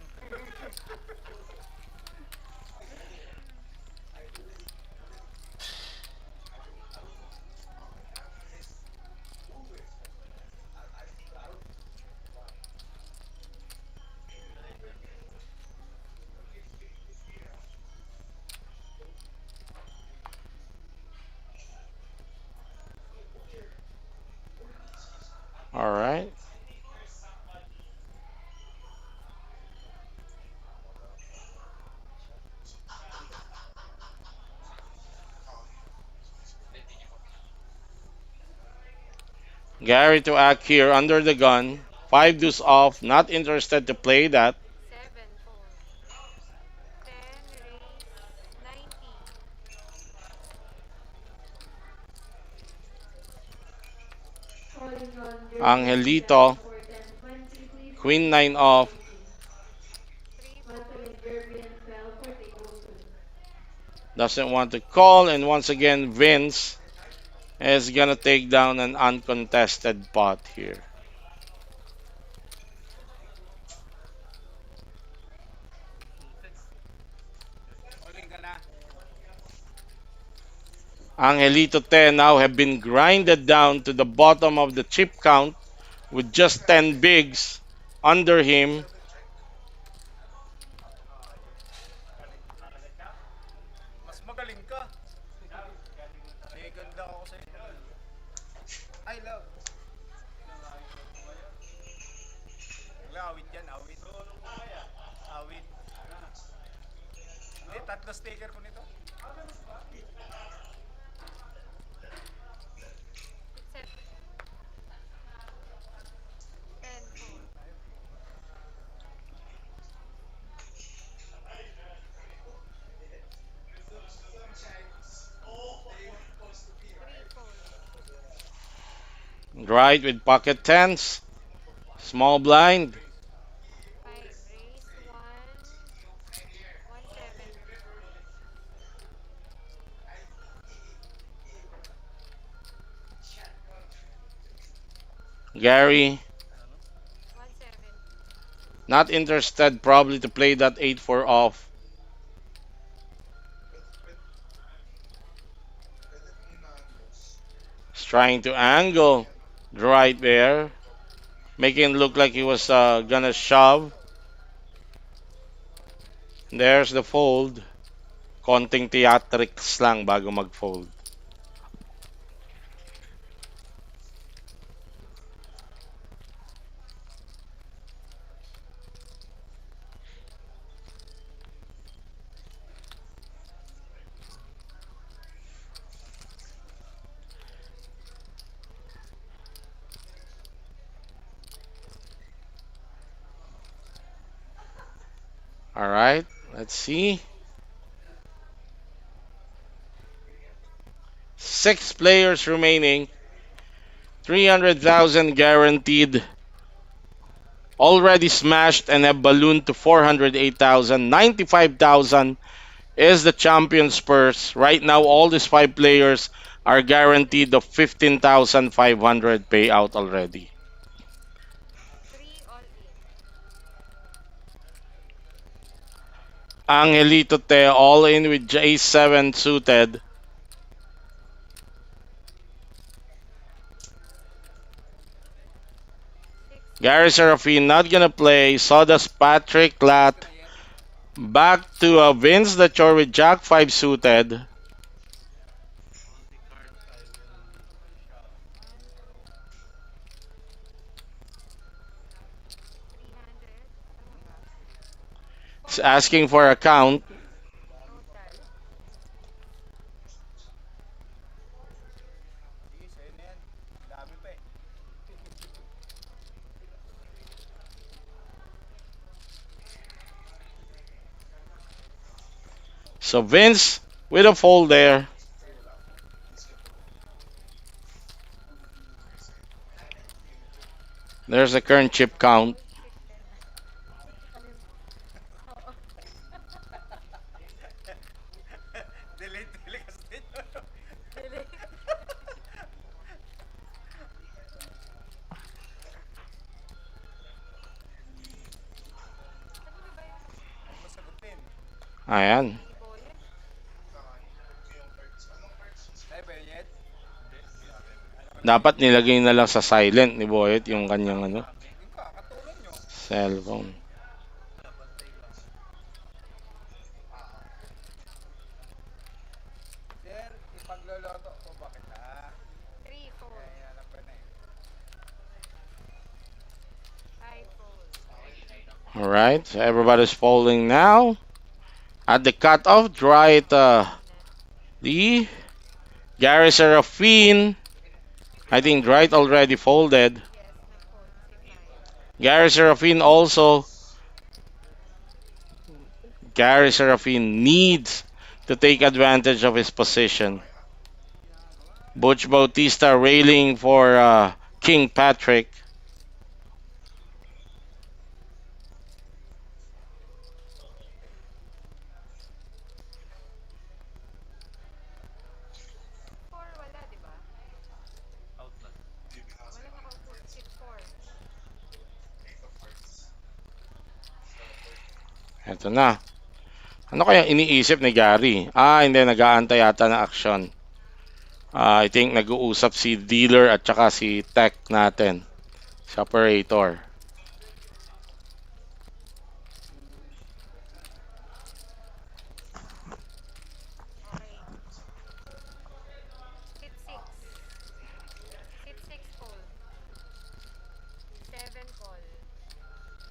All right. Gary to act here under the gun. Five deuce off. Not interested to play that. 7 fold, 10, raise 90. Calling on Jervin Bell Angelito. for 1020. Please Queen proceed to nine table off. 2. 3 Once fold, again, Jervin Bell for table 2. Doesn't want to call. And once again, Vince is gonna take down an uncontested pot here. Suited. Calling ka na. Angelito Te now have been grinded down to the bottom of the chip count with just 10 bigs under him. Mas magaling ka. May ganda ako sa'yo. I love. Wala, awit yan, awit. Awit. Hindi, tatlo sticker ko nito. 7, 10 fold, 3 fold, Right with pocket tens. Small blind. 5, raise 170. Gary 170. not interested probably to play that 8-4 off. He's trying to angle right there, making it look like he was gonna shove. There's the fold. Konting theatrics lang bago mag-fold. All right, let's see. Six players remaining. 300,000 guaranteed. Already smashed and have ballooned to 408,000. 95,000 is the champion's purse. Right now, all these five players are guaranteed of 15,500 payout already. 3 all in. Angelito Te all in with J7 suited. 6 Gary fold, Serafin not gonna play. Sawdust Patrick Lat. Back to Vince the Chore with Jack 5 suited. Multi-cards I will shove. 300. He's 4 asking for a count. total. So Vince with a fold there. There's the current chip count. Pick 10 na. Alim. Oo. Delete, delete kasi. Delete. Kanino ba yung Ano ba sagutin? Ayan. ni Boyet? Tayo ba yun? Dapat nilagay na lang sa silent ni Boyet yung kanyang ano, Yung kakatulong nyo. cellphone. Sir, ipagloloto ko ba kita? 3 fold. Kaya alam ko na eh. 5 fold. Alright, so everybody's folding now. At the cutoff, right, Peanut. the Gary Serafin. I think Dwight already folded. Yes, nag-fold. Si Brian. Gary Serafin also. Gary Serafin needs to take advantage of his position. Butch Bautista railing for King Patrick. 4 wala, di ba? Walang nakaupo. 6-4. Ito na. Ano kaya iniisip ni Gary? Hindi, nag-aantay yata na action. I think nag-uusap si dealer at saka si tech natin. Si operator. Okay. Sit 6. Sit 6 fold. 7 call.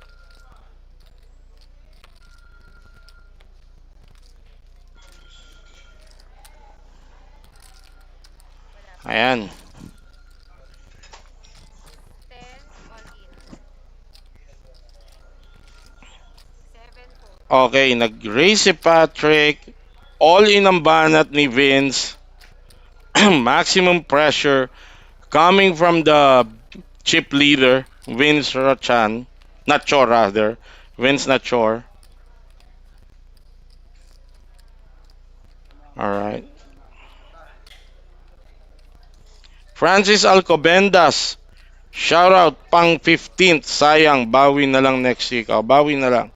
Wala pa. Ayan. 10 all in. 7 fold. Okay, nag-raise si Patrick. All in ang banat ni Vince. Maximum pressure coming from the chip leader, Vince Rachan. Nacho rather. Vince Nacho. Alright. Francis Alcobendas. Shout out pang 15th. Sayang, bawi na lang next week. Bawi na lang.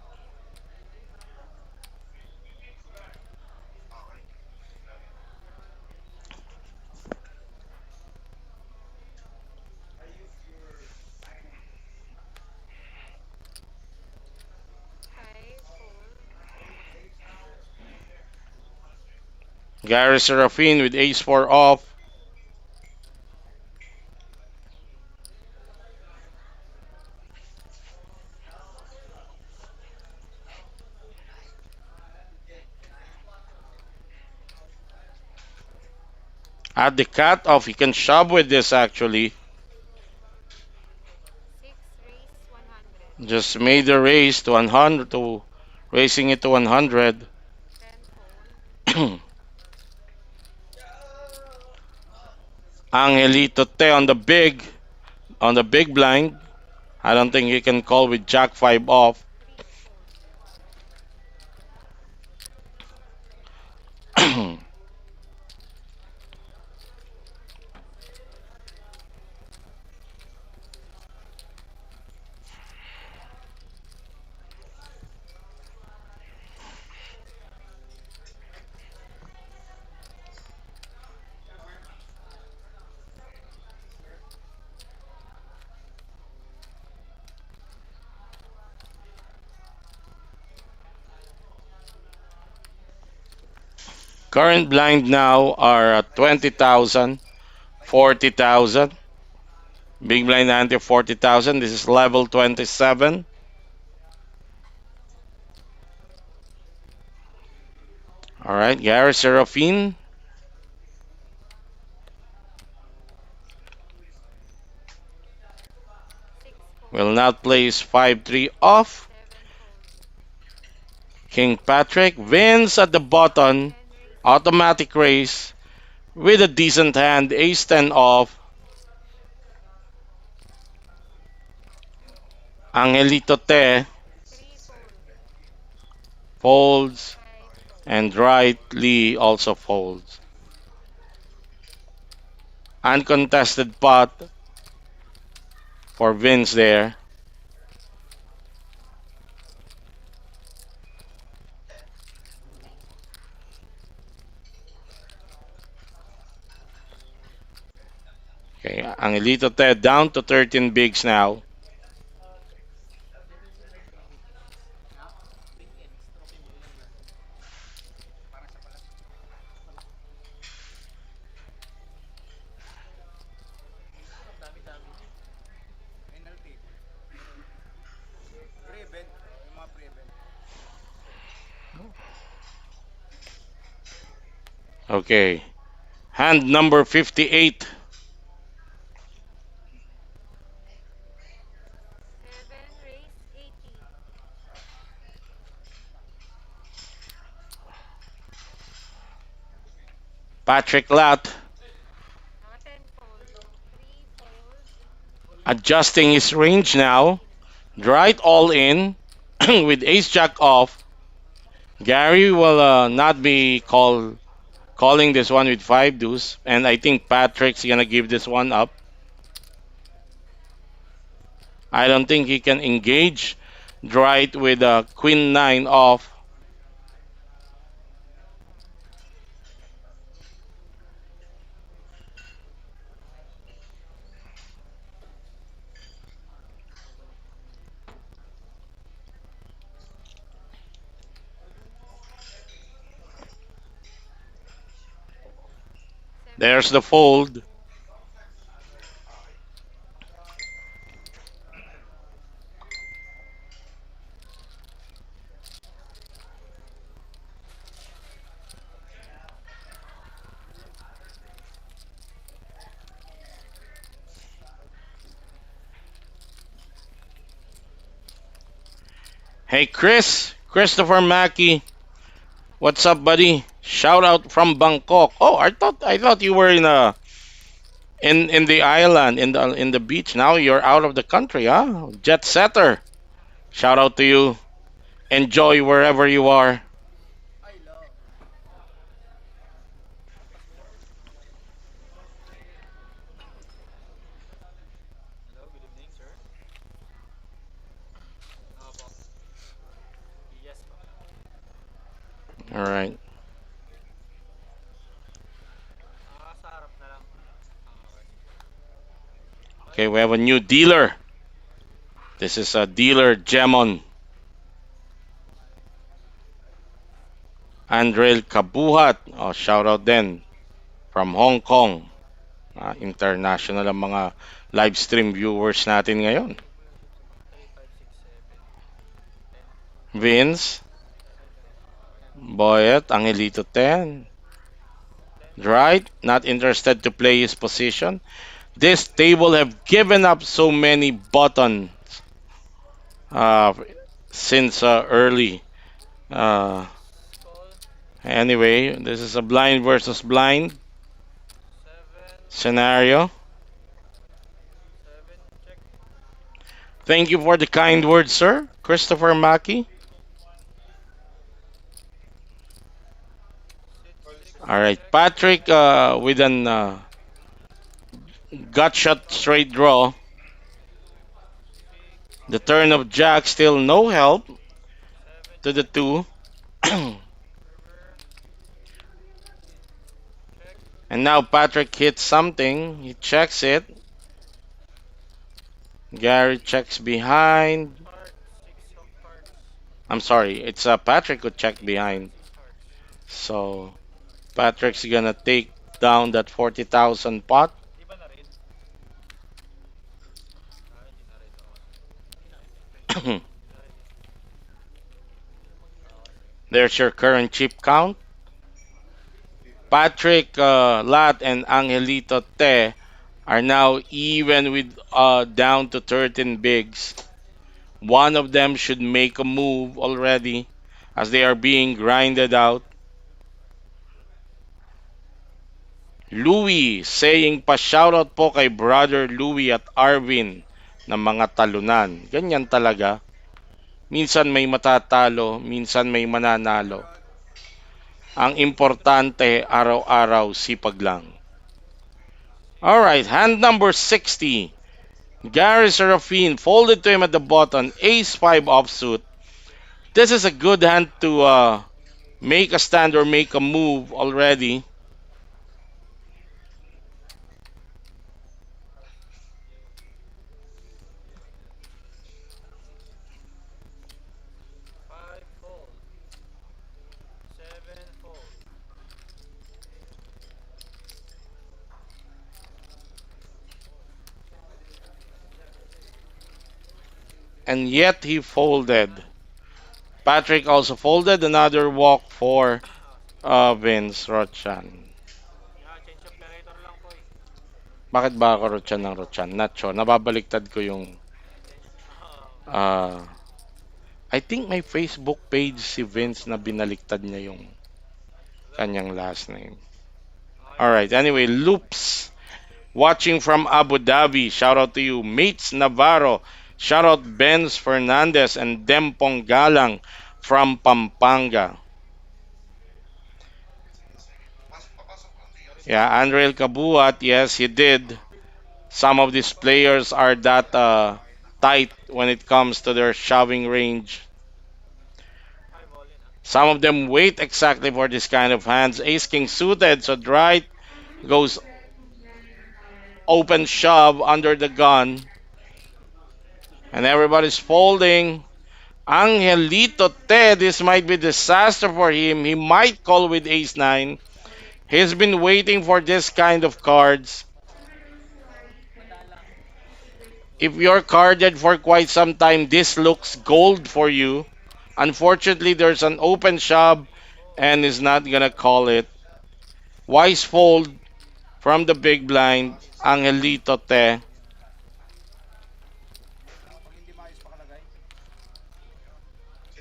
Five fold. Gary Serafin with ace 4 off. At the cutoff, he can shove with this actually. 6 raise 100. Just made the raise to 100 to raising it to 100. 10 fold. Angelito Te on the big blind. I don't think he can call with Jack 5 off. 3 fold. Current blind now are 20,000, 40,000. Big blind ante 40,000. This is level 27. All right, Gary Serafin. 6 fold. Will not place 5-3 off. 7 fold. King Patrick wins at the button, 10 race. automatic race with a decent hand, ace 10 off. Angelito Te 3 fold. folds Right fold. and rightly also folds. Uncontested pot for Vince there. Okay, Angelito Te down to 13 bigs now. Ha? Weekends. Trophy mo ilan na? Parang sa pala. Ang dami-dami niya. Final table. Pre-event. Yung mga pre-event. Okay, hand number 58. 7 race 80. Patrick Lat Mga 10 fold. 3 fold. adjusting his range now. Right all in with ace jack off. Gary will not be calling this one with five deuce, and I think Patrick's gonna give this one up. I don't think he can engage right with queen nine off. There's the 17. fold. Hey Chris, Christopher Mackey, what's up, buddy? Shout out from Bangkok. Oh, I thought you were in the island in the beach. Now you're out of the country, huh? Jet setter. Shout out to you. Enjoy wherever you are. I love. Hello, good evening, sir. Yes po. All right. Sa harap na lang. Okay. Okay, we have a new dealer. This is a dealer Gemon. Andrel Kabuhat. Oh, shout out then from Hong Kong. International ang mga live stream viewers natin ngayon. 3, 5, 6, 7, 10. Vince, Boyet, Angelito 10. 10. Right? Not interested to play his position. This table have given up so many buttons uh, since early. Uh, Call. anyway, this is a blind versus blind 7. scenario. 7. Check. Thank you for the kind words, sir. Christopher Maki. 6, 6. All right, Check. Patrick with an gut shot straight draw. 6. The turn of Jack, still no help 7. to the Check. two. River. Check. And now Patrick hits something. He checks it. Gary checks behind. Heart. 6 of hearts. I'm sorry, it's Patrick who checked behind. 6 hearts. So Patrick's gonna take down that 40,000 pot. Di ba na rin? Hindi na rin. Hindi na rin. There's your current chip count. Patrick, Lat, and Angelito Te are now even with down to 13 bigs. One of them should make a move already. as they are being grinded out. Louie saying pa shoutout po kay brother Louie at Arvin ng mga talunan. Ganyan talaga. Minsan may matatalo, minsan may mananalo. Ang importante, araw-araw sipag lang. Alright, hand number 60. Gary Serafin folded to him at the button, ace 5 offsuit. This is a good hand to make a stand or make a move already. Five fold. Seven fold. And yet he folded. Patrick also folded another walk for Sige. Vince Rochan. Yan, change operator lang po eh. Bakit ba ako Rochan ng Rochan? Nacho, nababaliktad ko yung uh, I think may Facebook page si Vince na binaliktad niya yung kanyang last name. Okay lang. Alright, anyway, Loops watching from Abu Dhabi. Shout out to you. Mates Navarro. Shout out Benz Fernandez and Dempong Galang from Pampanga. Yeah, Andrel Kabuat, yes, he did. Some of these players are that tight when it comes to their shoving range. Five all in ah. Some of them wait exactly for this kind of hands. Ace King suited, so right goes open shove under the gun. And everybody's folding. Angelito Te, this might be disaster for him. He might call with ace 9. He's been waiting for this kind of cards. Madalang. If you're carded for quite some time, this looks gold for you. Unfortunately, there's an open shove and is not gonna call it. Wise fold from the big blind, Angelito Te. Pag hindi maayos pakalagay.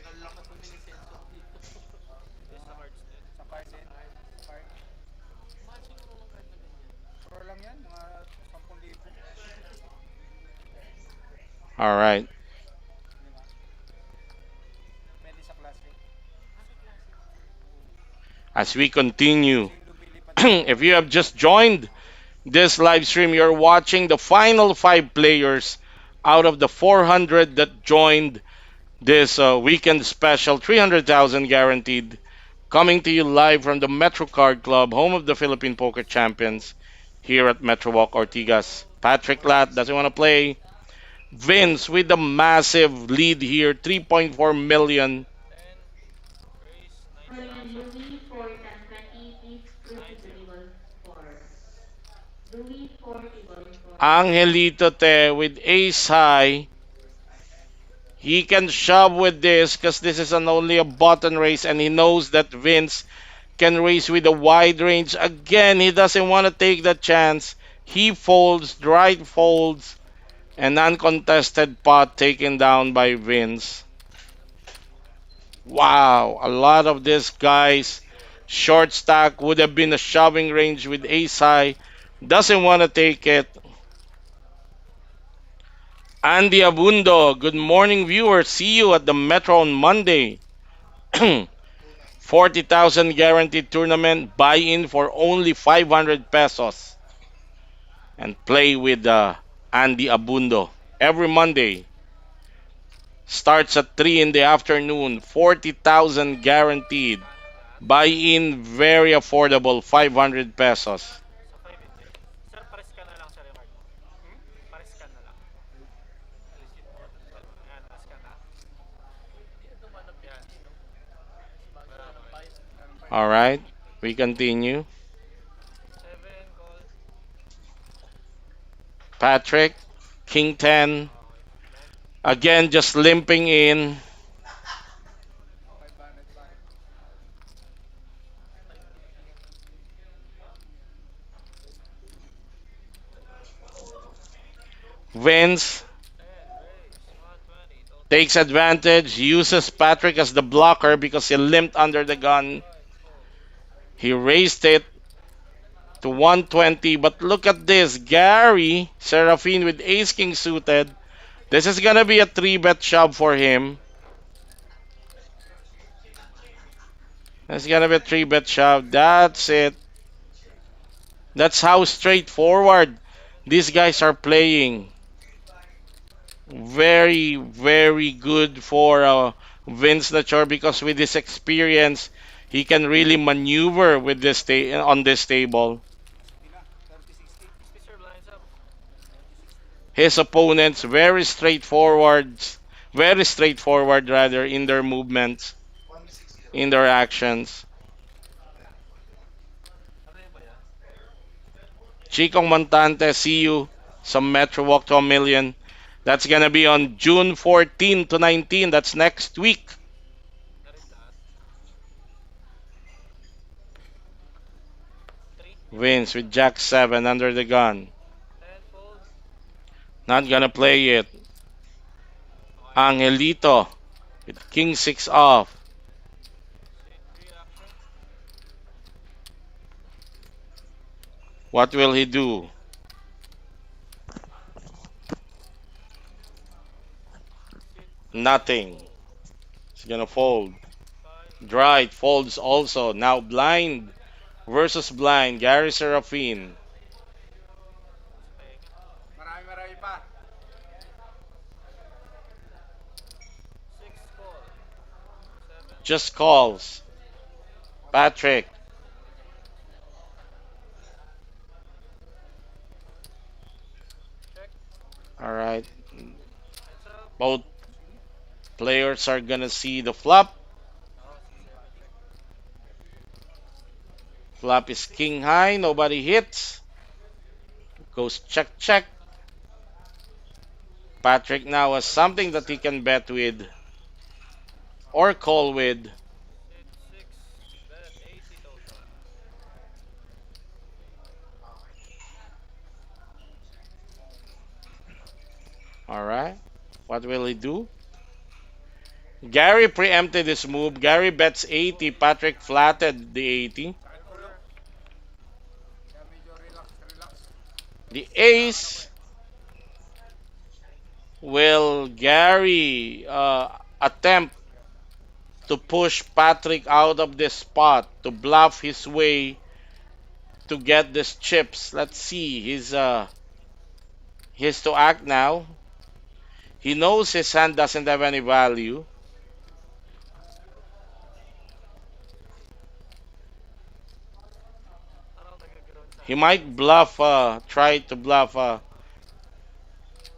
Mas lumilisenso dito. Sa cards din. Sa card din. Card. Mahal siguro ng card na ganyan. Pro lang yan, mga 10,000. All right. Di ba? Pwede sa classic. As we continue, Kasi yung lumilipad if you have just joined this live stream, you're watching the final 5 players out of the 400 that joined this weekend special, 300,000 guaranteed, coming to you live from the Metro Card Club, home of the Philippine Poker Champions, here at Metro Walk Ortigas. Patrick Lat doesn't want to play. Vince with a massive lead here, 3.4 million. 10, raise Korean 90,000. Louis 4 times 20, please proceed to 90. table 4. Louis 4 table 4. Angelito Te with ace high. He can shove with this because this is only a button race and he knows that Vince can race with a wide range. Again, he doesn't want to take that chance. He folds, right folds, an uncontested pot taken down by Vince. Wow, a lot of these guys, short stack would have been a shoving range with ace high. Doesn't want to take it. Andy Abundo, good morning, viewers. See you at the Metro on Monday. 40,000 guaranteed tournament. Buy in for only 500 pesos. And play with Andy Abundo every Monday. Starts at 3 in the afternoon. 40,000 guaranteed. Buy in very affordable. 500 pesos. Sa 5 hindi. Sir, pares ka na lang sa remark mo. Pares ka na lang. Ayan, pares ka na. Hindi na dumanap yan. Yan. No? Mas bago Wala ng naman. 5. All right, we continue. 7, call. Patrick, King 10. Okay. Then, Again, just limping in. 500 pa. Vince 10, raise. 120, total. Takes advantage, uses Patrick as the blocker because he limped under the gun. He raised it to 120, but look at this. Gary Serafin with Ace King suited. This is gonna be a 3-bet shove for him. It's gonna be a 3-bet shove. That's it. That's how straightforward these guys are playing. Very, very good for Vince Nachor because with his experience, he can really maneuver with this on this table. 60 na. 30-60. Mr. blinds up. 30-60. His opponents very straightforward rather in their movements, in their actions. Ano yun ba yan? Chicong Montante, see you. Some Metro Walk to a Million. That's gonna be on June 14 to 19. That's next week. Na rin lahat? 3. Vince with Jack 7 under the gun. 10 fold. Not gonna play it. Okay. Angelito with King 6 off. Sit 3 action. What will he do? Sit 2. Nothing. He's gonna fold. 5. Dry folds also. Now blind versus blind. Gary Serafin. Sa tenga. Marami pa. 6 call. 7 Just calls. Patrick. check. All right. Heads up. Both players are gonna see the flop. Oh, C7 check. Flop is king high. Nobody hits. Goes check check. Patrick now has something that he can bet with or call with. Sit 6. Bet 80 total. All right. What will he do? Gary preempted his move. Gary bets 80. Patrick flatted the 80. Sakit ulo. Over. Kaya medyo relax. The ace. Will Gary attempt to push Patrick out of this spot to bluff his way to get these chips? Let's see. He's to act now. He knows his hand doesn't have any value. Parang nag-ground sa He akin. might bluff, try to bluff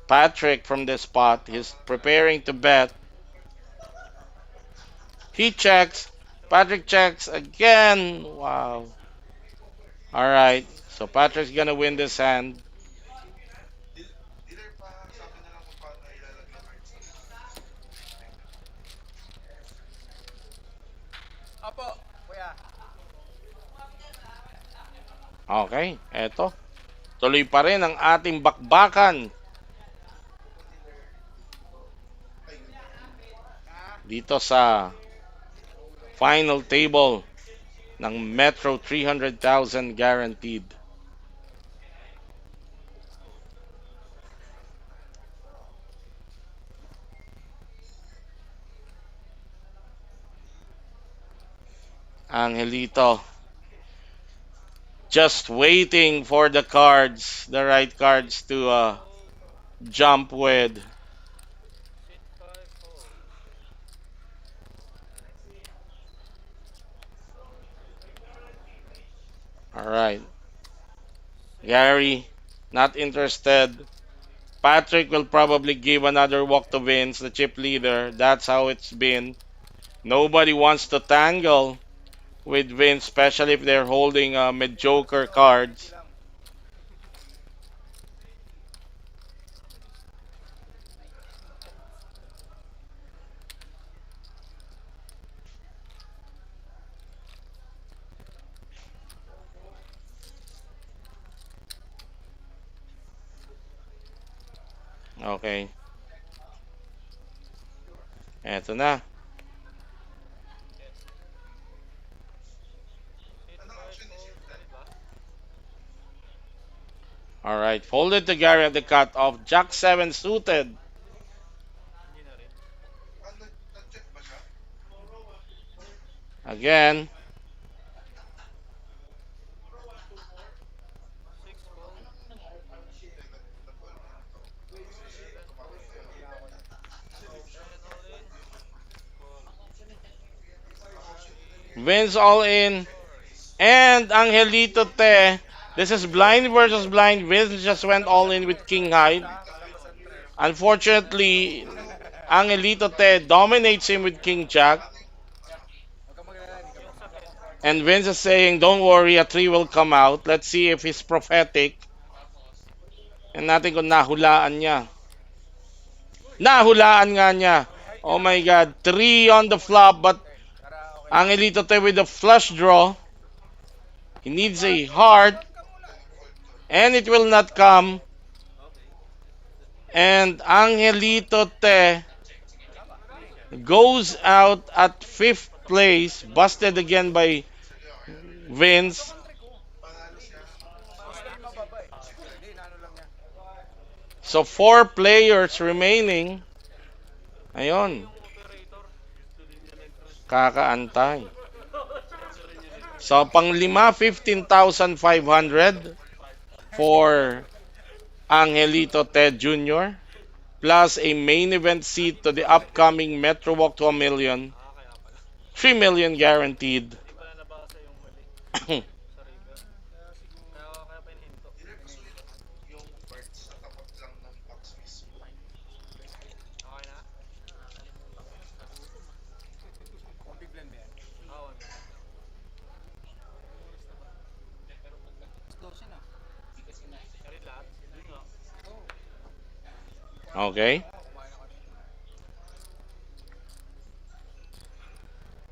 Patrick from this spot. He's preparing to bet. He checks. Patrick checks again. Wow. All right. So Patrick's gonna win this hand. Apo, kuya. Okay. Eto. Tuloy pa rin ang ating bakbakan dito sa final table ng Metro 300,000 guaranteed. Angelito just waiting for the right cards to Fold. jump with. Sit 5 fold. All right. Sit. Gary, not interested. Patrick will probably give another walk to Vince, the chip leader. That's how it's been. Nobody wants to tangle with Vince, especially if they're holding mediocre Ito, 20 cards. lang. Okay. Eto na. Hit request, fold. Valid ba? All right, folded to Gary at the cutoff. Jack 7 suited. Hindi na rin. Again. 6 call. 7 fold. Wala ako na. 10 all in. Call. Wins all in. Course. And Angelito Te. This is blind versus blind. Vince just went all in with King Tres High. ha, kalabas ang tres. Unfortunately, Angelito Te dominates him with King Jack. Huwag kang maglala, hindi ka Yung sakit. makakaport. And Vince is saying, don't worry, a 3 will come out. Let's see if he's prophetic. And natin kung nahulaan niya. Nahulaan nga niya. May high ka Oh na my kasi. God. 3 on the flop, but Te, para okay lang. Angelito Te with a flush draw. He needs Ba, a heart, fold ka muna. and it will not come. Okay. And Angelito Te Tama. goes out at 5th place, busted again by Ito Vince. country ko. Gusto rin mababa eh. Hindi, inano lang niya. So 4 players remaining. Pati Ayun, yung operator. Gusto din niya nag-trust. kakaantay. Gusto rin niya nag-trust. So panglima, 15,500 for Angelito Ted Jr. plus a main event seat to the upcoming Metro Walk to a Million. Kaya pala. 3 million guaranteed. Hindi pala nabasa yung huli. Sa river. Kaya pa hinto. Okay na? Nakakalimutan ko. Nagutom ah. Kung big blend ba yan? Oo, ano. Mas 12 na. Carry lahat. Yun nga. Oo. Okay.